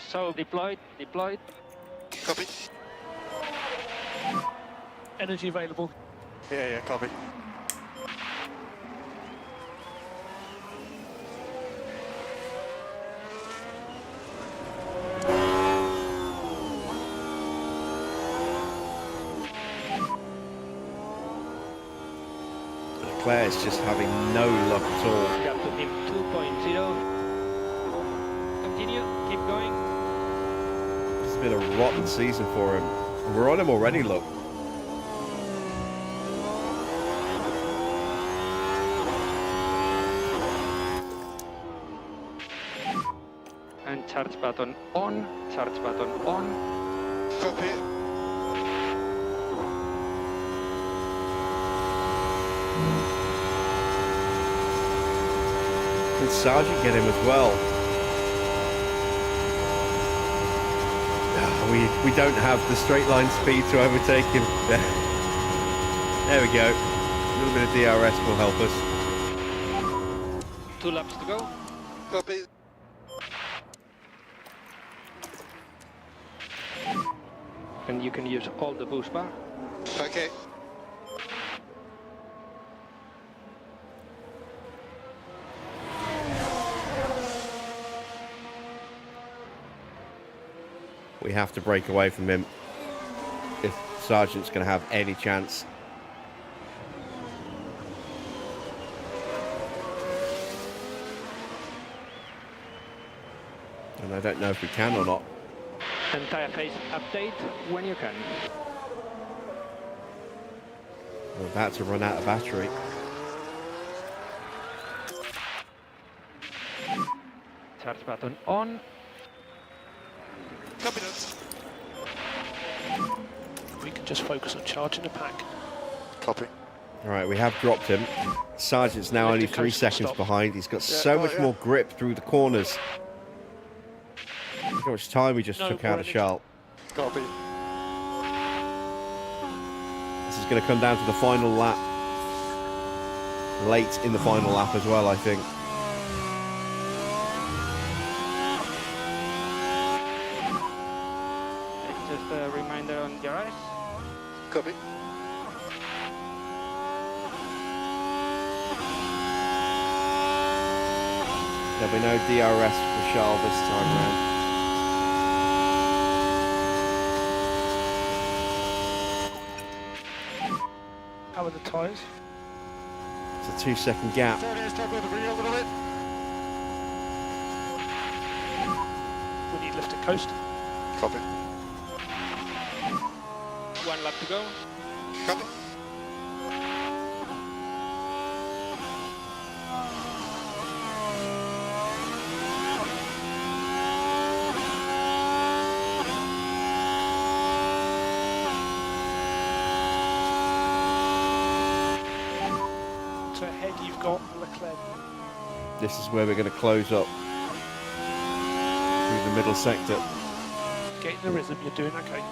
[SPEAKER 5] So deployed.
[SPEAKER 6] Copy.
[SPEAKER 4] Energy available.
[SPEAKER 6] Yeah, copy.
[SPEAKER 1] Leclerc's just having no luck at all.
[SPEAKER 5] Gap to him 2.0. Continue, keep going.
[SPEAKER 1] It's been a rotten season for him. We're on him already, look.
[SPEAKER 5] And charge button on, charge button on.
[SPEAKER 6] Copy.
[SPEAKER 1] Can Sargent get him as well? We don't have the straight line speed to overtake him. There we go. A little bit of DRS will help us.
[SPEAKER 5] 2 laps to go.
[SPEAKER 6] Copy.
[SPEAKER 5] And you can use all the boost bar.
[SPEAKER 6] Okay.
[SPEAKER 1] We have to break away from him if Sargent's going to have any chance. And I don't know if we can or not.
[SPEAKER 5] And tire phase update when you can.
[SPEAKER 1] We're about to run out of battery.
[SPEAKER 5] Charge button on.
[SPEAKER 6] Copy that.
[SPEAKER 4] We can just focus on charging the pack.
[SPEAKER 6] Copy.
[SPEAKER 1] All right, we have dropped him. Sargent's now
[SPEAKER 4] Let
[SPEAKER 1] only
[SPEAKER 4] the
[SPEAKER 1] 3
[SPEAKER 4] coastal
[SPEAKER 1] seconds
[SPEAKER 4] stop.
[SPEAKER 1] behind. He's got
[SPEAKER 6] Yeah,
[SPEAKER 1] so
[SPEAKER 6] oh,
[SPEAKER 1] much
[SPEAKER 6] yeah.
[SPEAKER 1] more grip through the corners. Look how much time we just
[SPEAKER 4] No,
[SPEAKER 1] took out of
[SPEAKER 4] we're
[SPEAKER 1] Charles.
[SPEAKER 6] Copy.
[SPEAKER 1] This is going to come down to the final lap. Late in the final lap as well, I think.
[SPEAKER 5] Just a reminder on your eyes.
[SPEAKER 6] Copy.
[SPEAKER 1] There'll be no DRS for Charles this time round.
[SPEAKER 4] How are the tyres?
[SPEAKER 1] It's a 2-second gap.
[SPEAKER 6] Sorry, stop with the wheel a little bit.
[SPEAKER 4] We need lift and coast.
[SPEAKER 6] Copy.
[SPEAKER 5] 1 lap to go.
[SPEAKER 6] Copy.
[SPEAKER 4] So ahead you've got Leclerc.
[SPEAKER 1] This is where we're going to close up through the middle sector.
[SPEAKER 4] Get in the rhythm, you're doing okay.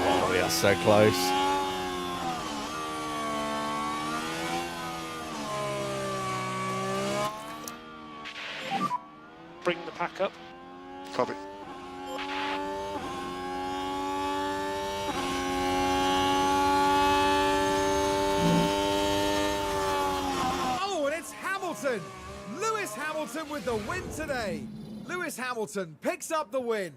[SPEAKER 1] Oh, we are so close.
[SPEAKER 4] Bring the pack up.
[SPEAKER 6] Copy.
[SPEAKER 2] Oh, and it's Hamilton! Lewis Hamilton with the win today. Lewis Hamilton picks up the win.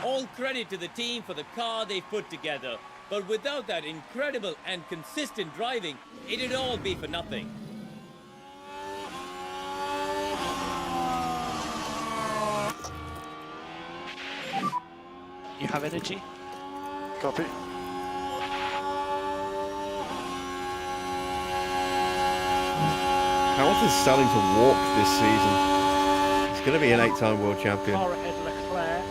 [SPEAKER 3] All credit to the team for the car they've put together. But without that incredible and consistent driving, it'd all be for nothing.
[SPEAKER 4] You have energy.
[SPEAKER 6] Copy.
[SPEAKER 1] Hamilton's starting to walk this season. He's going to be an 8-time world champion.
[SPEAKER 4] Far ahead Leclerc.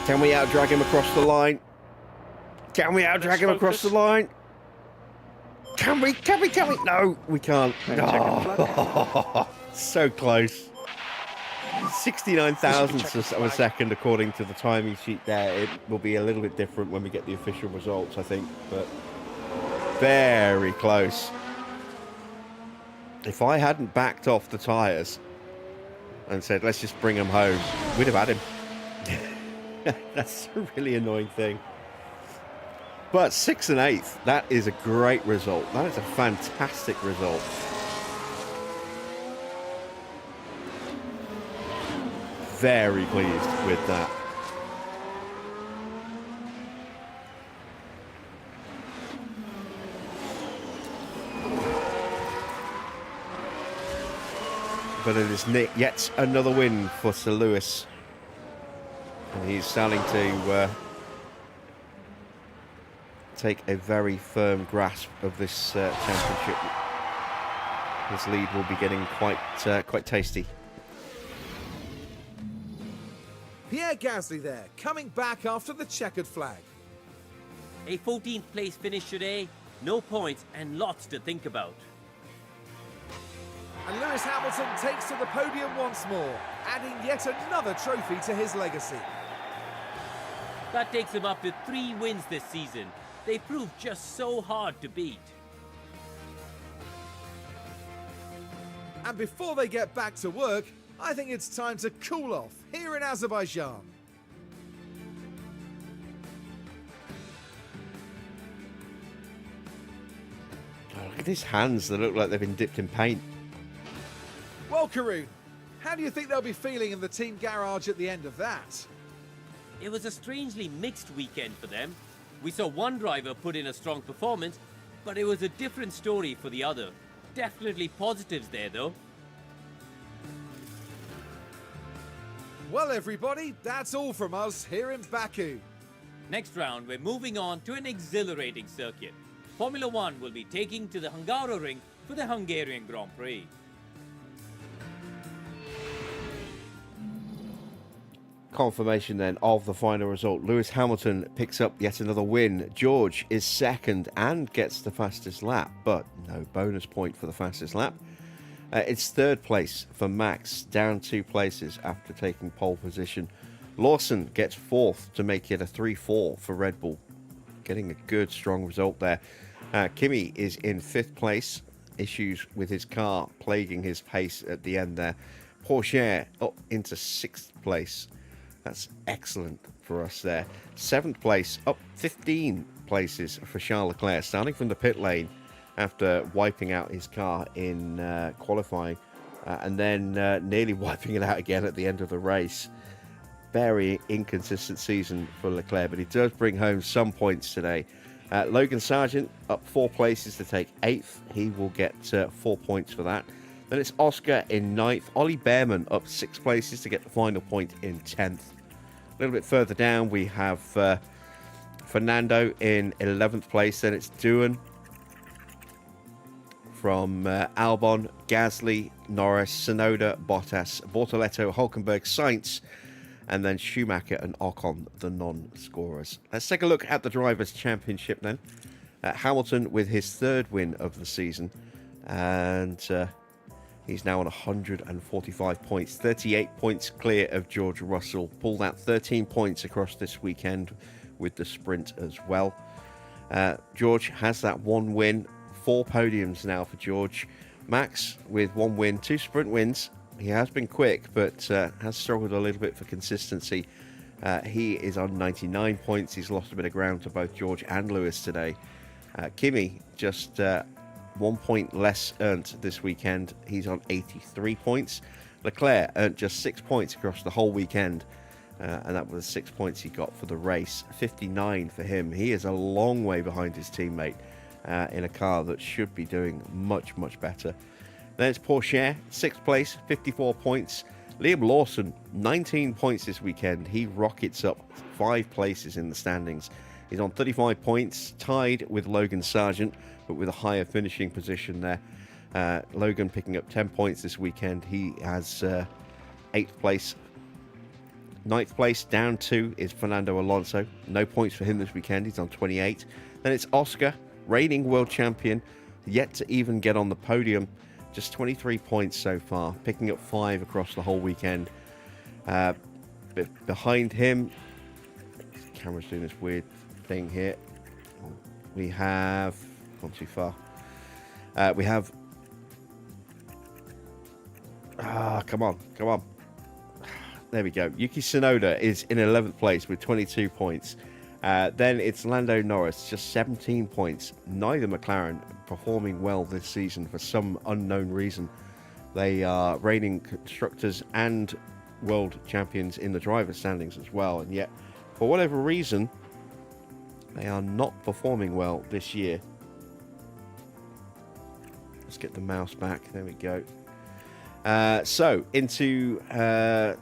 [SPEAKER 1] Can we outdrag him across the line? Can we outdrag
[SPEAKER 4] Let's
[SPEAKER 1] him across the
[SPEAKER 4] focus.
[SPEAKER 1] line? Can we? No, we can't.
[SPEAKER 5] And second
[SPEAKER 1] Oh, so close. 69 thousandths of a
[SPEAKER 4] flag.
[SPEAKER 1] second according to the timing sheet there. It will be a little bit different when we get the official results, I think, but very close. If I hadn't backed off the tyres and said, let's just bring him home, we'd have had him. That's a really annoying thing. But 6th and 8th, that is a great result. That is a fantastic result. Very pleased with that. But it is yet another win for Sir Lewis. And he's starting to take a very firm grasp of this championship. His lead will be getting quite tasty.
[SPEAKER 2] Pierre Gasly there, coming back after the checkered flag.
[SPEAKER 3] A 14th place finish today, no points and lots to think about.
[SPEAKER 2] And Lewis Hamilton takes to the podium once more, adding yet another trophy to his legacy.
[SPEAKER 3] That takes him up to 3 wins this season. They proved just so hard to beat.
[SPEAKER 2] And before they get back to work, I think it's time to cool off here in Azerbaijan.
[SPEAKER 1] Oh, look at his hands, they look like they've been dipped in paint.
[SPEAKER 2] Well, Karun, how do you think they'll be feeling in the team garage at the end of that?
[SPEAKER 3] It was a strangely mixed weekend for them. We saw one driver put in a strong performance, but it was a different story for the other. Definitely positives there though.
[SPEAKER 2] Well, everybody, that's all from us here in Baku.
[SPEAKER 3] Next round, we're moving on to an exhilarating circuit. Formula One will be taking to the Hungaroring for the Hungarian Grand Prix.
[SPEAKER 1] Confirmation then of the final result. Lewis Hamilton picks up yet another win. George is second and gets the fastest lap, but no bonus point for the fastest lap. It's third place for Max, down 2 places after taking pole position. Lawson gets fourth to make it a 3-4 for Red Bull, getting a good strong result there. Kimi is in 5th place, issues with his car plaguing his pace at the end there. Porsche up into 6th place. That's excellent for us there. 7th place, up 15 places for Charles Leclerc, starting from the pit lane after wiping out his car in qualifying and then nearly wiping it out again at the end of the race. Very inconsistent season for Leclerc, but he does bring home some points today. Logan Sargent up 4 places to take 8th. He will get 4 points for that. Then it's Oscar in 9th. Ollie Behrman up 6 places to get the final point in 10th. A little bit further down, we have Fernando in 11th place. Then it's Doohan from Albon, Gasly, Norris, Tsunoda, Bottas, Bortoletto, Hulkenberg, Sainz, and then Schumacher and Ocon, the non-scorers. Let's take a look at the Drivers' Championship then. Hamilton with his 3rd win of the season, and he's now on 145 points, 38 points clear of George Russell. Pulled out 13 points across this weekend with the sprint as well. George has that 1 win, 4 podiums now for George. Max with 1 win, 2 sprint wins. He has been quick, but has struggled a little bit for consistency. He is on 99 points. He's lost a bit of ground to both George and Lewis today. Kimi just 1 point less earned this weekend. He's on 83 points. Leclerc earned just 6 points across the whole weekend, and that was 6 points he got for the race. 59 for him. He is a long way behind his teammate in a car that should be doing much, much better. Then it's Porsche, 6th place, 54 points. Liam Lawson, 19 points this weekend. He rockets up 5 places in the standings. He's on 35 points, tied with Logan Sargent, but with a higher finishing position there. Logan picking up 10 points this weekend. He has 8th place. 9th place, down 2, is Fernando Alonso. No points for him this weekend. He's on 28. Then it's Oscar, reigning world champion, yet to even get on the podium. Just 23 points so far, picking up 5 across the whole weekend. Behind him, the camera's doing this weird thing here. We have gone too far. We have Ah, come on, come on. There we go. Yuki Tsunoda is in 11th place with 22 points. Then it's Lando Norris, just 17 points. Neither McLaren performing well this season for some unknown reason. They are reigning constructors and world champions in the driver standings as well. And yet, for whatever reason, they are not performing well this year. Let's get the mouse back. There we go. So, into the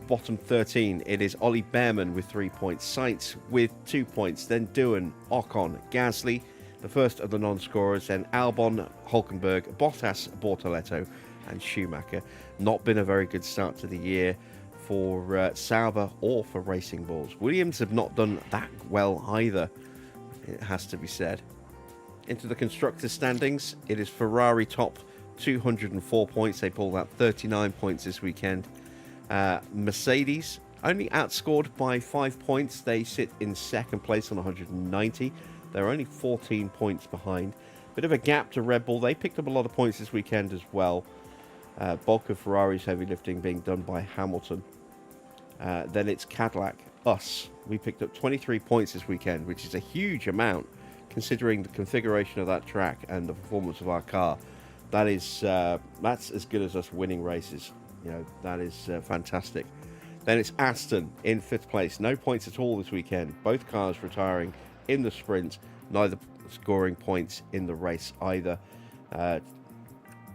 [SPEAKER 1] bottom 13, it is Ollie Behrman with 3 points, Sainz with 2 points, then Doohan, Ocon, Gasly, the first of the non-scorers, then Albon, Hulkenberg, Bottas, Bortoletto, and Schumacher. Not been a very good start to the year for Sauber or for Racing Bulls. Williams have not done that well either, it has to be said. Into the constructors' standings, it is Ferrari top, 204 points. They pulled out 39 points this weekend. Mercedes only outscored by 5 points. They sit in second place on 190. They're only 14 points behind. Bit of a gap to Red Bull. They picked up a lot of points this weekend as well. Bulk of Ferrari's heavy lifting being done by Hamilton. Then it's Cadillac, us. We picked up 23 points this weekend, which is a huge amount considering the configuration of that track and the performance of our car. That's as good as us winning races. You know, that is fantastic. Then it's Aston in 5th place. No points at all this weekend. Both cars retiring in the sprint. Neither scoring points in the race either.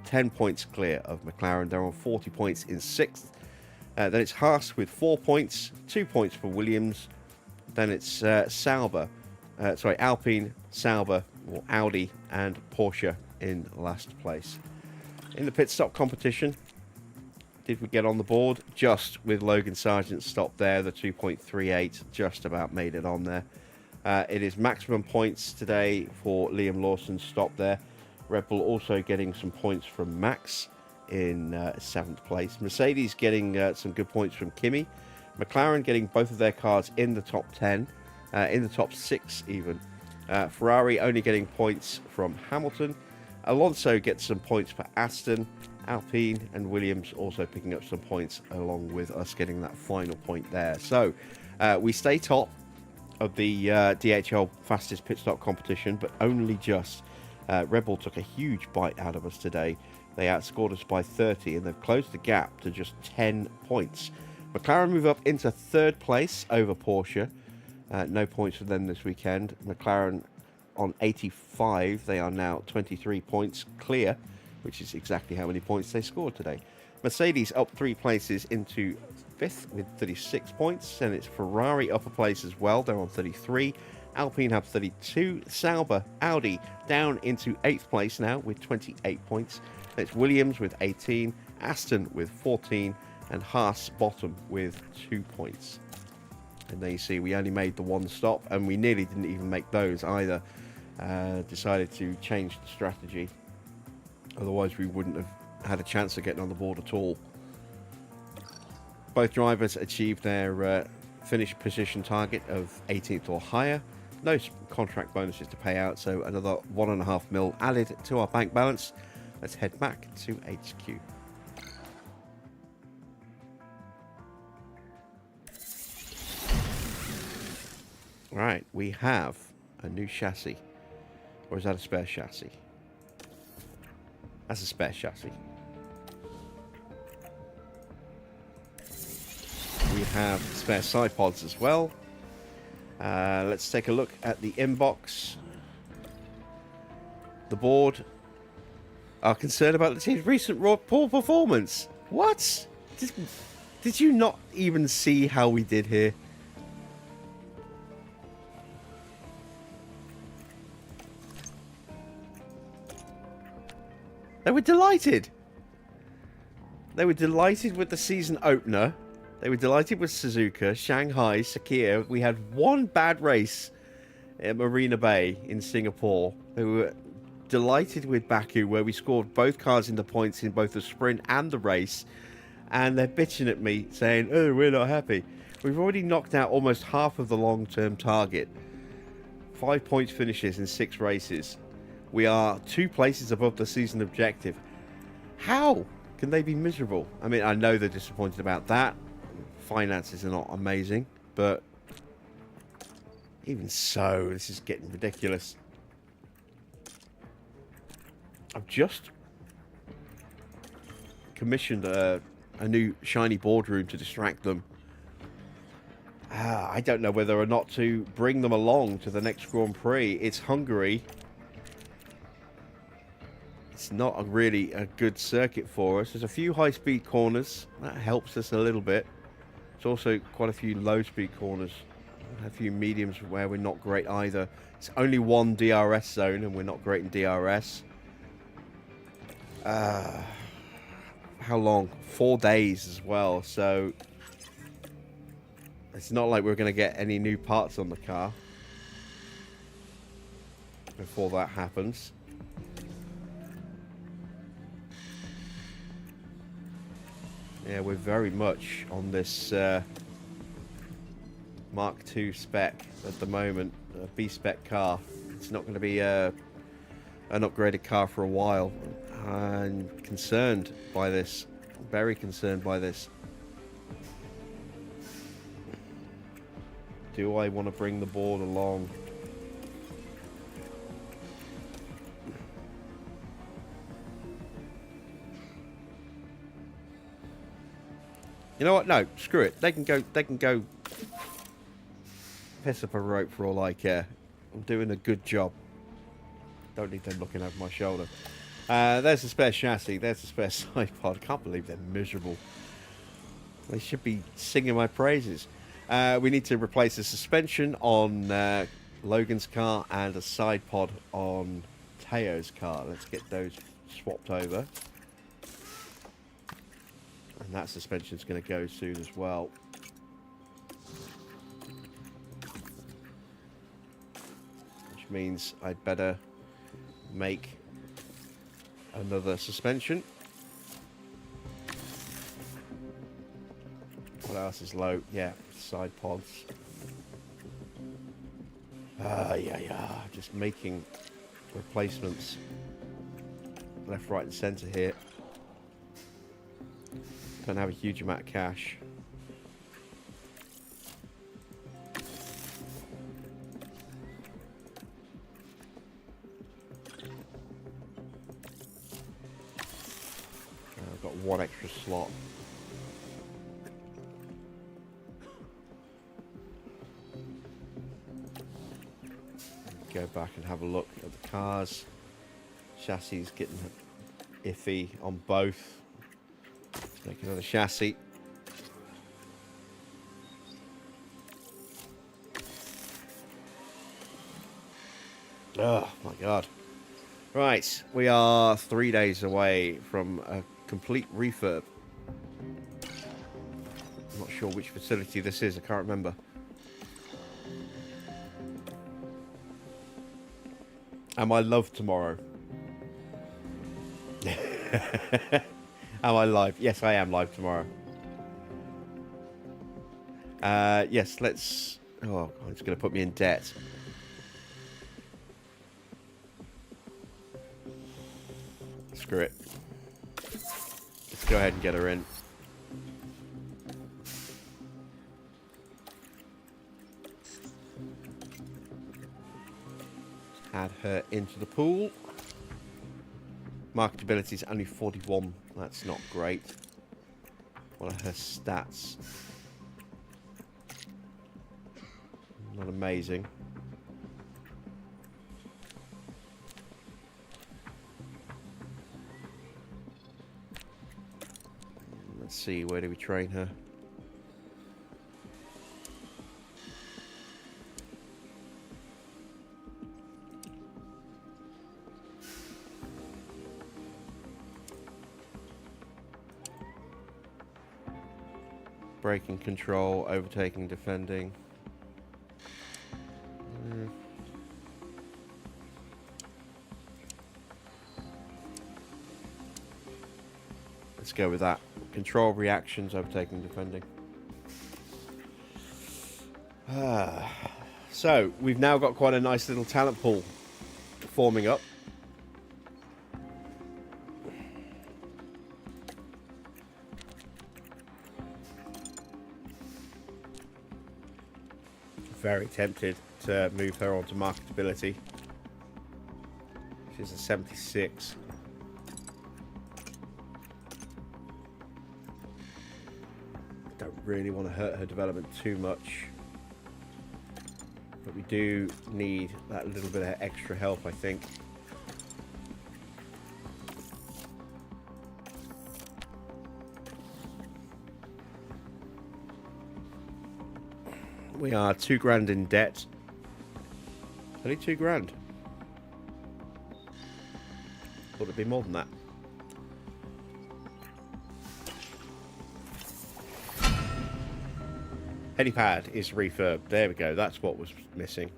[SPEAKER 1] 10 points clear of McLaren. They're on 40 points in 6th. Then it's Haas with 4 points. 2 points for Williams. Then it's Alpine, Sauber, or Audi, and Porsche in last place. In the pit stop competition, did we get on the board? Just with Logan Sargent's stop there, the 2.38 just about made it on there. It is maximum points today for Liam Lawson's stop there. Red Bull also getting some points from Max in 7th place. Mercedes getting some good points from Kimi. McLaren getting both of their cars in the top 10, in the top 6 even. Ferrari only getting points from Hamilton. Alonso gets some points for Aston. Alpine and Williams also picking up some points along with us getting that final point there. So we stay top of the DHL fastest pit stop competition, but only just. Red Bull took a huge bite out of us today. They outscored us by 30 and they've closed the gap to just 10 points. McLaren move up into 3rd place over Porsche. No points for them this weekend. McLaren on 85. They are now 23 points clear, which is exactly how many points they scored today. Mercedes up 3 places into 5th with 36 points. Then it's Ferrari up a place as well. They're on 33. Alpine have 32. Sauber, Audi down into 8th place now with 28 points. It's Williams with 18. Aston with 14. And Haas bottom with 2 points. And there you see we only made the one stop and we nearly didn't even make those either. Decided to change the strategy. Otherwise we wouldn't have had a chance of getting on the board at all. Both drivers achieved their finish position target of 18th or higher. No contract bonuses to pay out, so another 1.5 mil added to our bank balance. Let's head back to HQ. Right, we have a new chassis. Or is that a spare chassis? That's a spare chassis. We have spare side pods as well. Let's take a look at the inbox. The board are concerned about the team's recent poor performance. What? Did you not even see how we did here? They were delighted. They were delighted with the season opener. They were delighted with Suzuka, Shanghai, Sakhir. We had one bad race at Marina Bay in Singapore. They were delighted with Baku, where we scored both cars in the points in both the sprint and the race. And they're bitching at me, saying, oh, we're not happy. We've already knocked out almost half of the long-term target. 5 points finishes in 6 races. We are 2 places above the season objective. How can they be miserable? I mean, I know they're disappointed about that. Finances are not amazing, but even so, this is getting ridiculous. I've just commissioned a new shiny boardroom to distract them. I don't know whether or not to bring them along to the next Grand Prix. It's Hungary. It's not really a good circuit for us. There's a few high-speed corners. That helps us a little bit. There's also quite a few low-speed corners. A few mediums where we're not great either. It's only one DRS zone, and we're not great in DRS. How long? 4 days as well, so it's not like we're going to get any new parts on the car before that happens. Yeah, we're very much on this Mark II spec at the moment, a B-spec car. It's not going to be an upgraded car for a while. I'm concerned by this, very concerned by this. Do I want to bring the board along? You know what? No, screw it. They can go piss up a rope for all I care. I'm doing a good job. Don't need them looking over my shoulder. There's the spare chassis. There's the spare side pod. I can't believe they're miserable. They should be singing my praises. We need to replace the suspension on Logan's car and a side pod on Teo's car. Let's get those swapped over. And that suspension's going to go soon as well. Which means I'd better make another suspension. What else is low? Yeah, side pods. Yeah. Just making replacements left, right, and centre here. Don't have a huge amount of cash. I've got one extra slot. Go back and have a look at the cars. Chassis is getting iffy on both. Let's make another chassis. Oh my god. Right, we are 3 days away from a complete refurb. I'm not sure which facility this is, I can't remember. Am I live tomorrow? Am I live? Yes, I am live tomorrow. Yes, let's... Oh, it's going to put me in debt. Screw it. Let's go ahead and get her in. Add her into the pool. Marketability is only 41. That's not great. What are her stats? Not amazing. Let's see, where do we train her? Braking control, overtaking, defending. Let's go with that. Control, reactions, overtaking, defending. So, we've now got quite a nice little talent pool forming up. very tempted to move her on to marketability. She's a 76. Don't really want to hurt her development too much. But we do need that little bit of extra help, I think. We are £2,000 in debt. Only £2,000. Thought it'd be more than that. Helipad is refurbed. There we go. That's what was missing.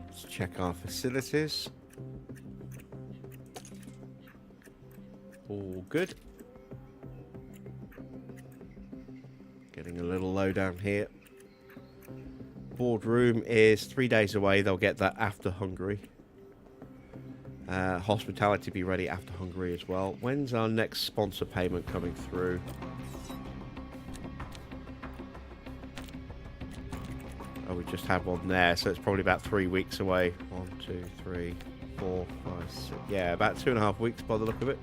[SPEAKER 1] Let's check our facilities. All good. Getting a little low down here. Boardroom is 3 days away. They'll get that after Hungary. Hospitality be ready after Hungary as well. When's our next sponsor payment coming through? Oh, we just had one there, so it's probably about 3 weeks away. 1, 2, 3, 4, 5, 6. Yeah, about 2.5 weeks by the look of it.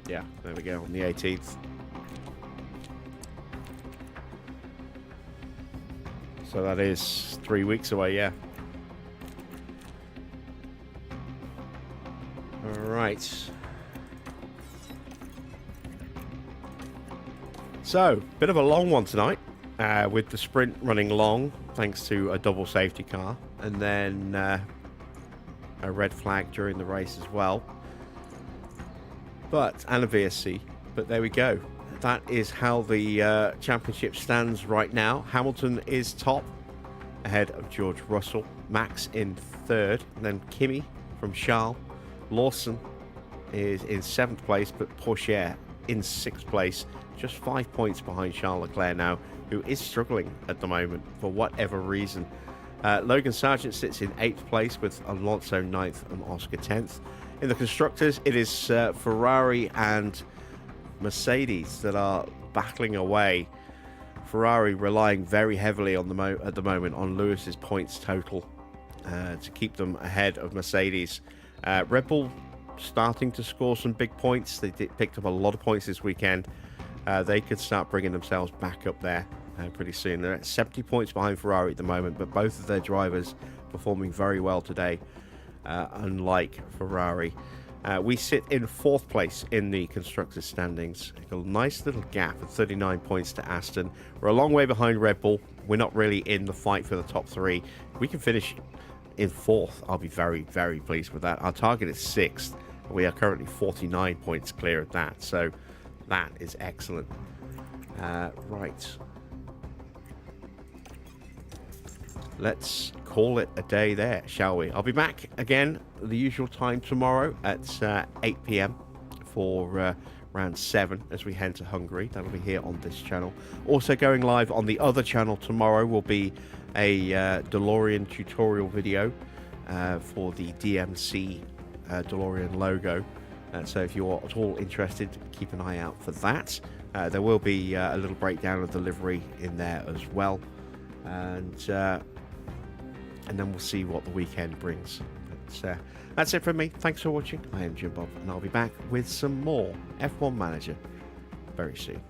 [SPEAKER 1] Yeah, there we go, on the 18th. So that is 3 weeks away, yeah. Alright. So, bit of a long one tonight, with the sprint running long, thanks to a double safety car, and then a red flag during the race as well. And a VSC, but there we go. That is how the championship stands right now. Hamilton is top, ahead of George Russell. Max in third, and then Kimi from Charles. Lawson is in 7th place, but Pourchaire in 6th place, just 5 points behind Charles Leclerc now, who is struggling at the moment for whatever reason. Logan Sargent sits in 8th place with Alonso 9th and Oscar 10th. In the constructors, it is Ferrari and Mercedes that are battling away. Ferrari relying very heavily on at the moment on Lewis's points total to keep them ahead of Mercedes. Red Bull starting to score some big points. They picked up a lot of points this weekend. They could start bringing themselves back up there pretty soon. They're at 70 points behind Ferrari at the moment, but both of their drivers performing very well today. Unlike Ferrari. We sit in 4th place in the constructors standings. A nice little gap of 39 points to Aston. We're a long way behind Red Bull. We're not really in the fight for the top 3. We can finish in 4th. I'll be very, very pleased with that. Our target is 6th. We are currently 49 points clear of that. So that is excellent. Right. Let's call it a day there, shall we? I'll be back again at the usual time tomorrow at 8 p.m. for round 7 as we head to Hungary. That'll be here on this channel. Also going live on the other channel tomorrow will be a DeLorean tutorial video for the DMC DeLorean logo. So if you're at all interested, keep an eye out for that. There will be a little breakdown of the livery in there as well. And then we'll see what the weekend brings. But, that's it from me. Thanks for watching. I am Jim Bob, and I'll be back with some more F1 Manager very soon.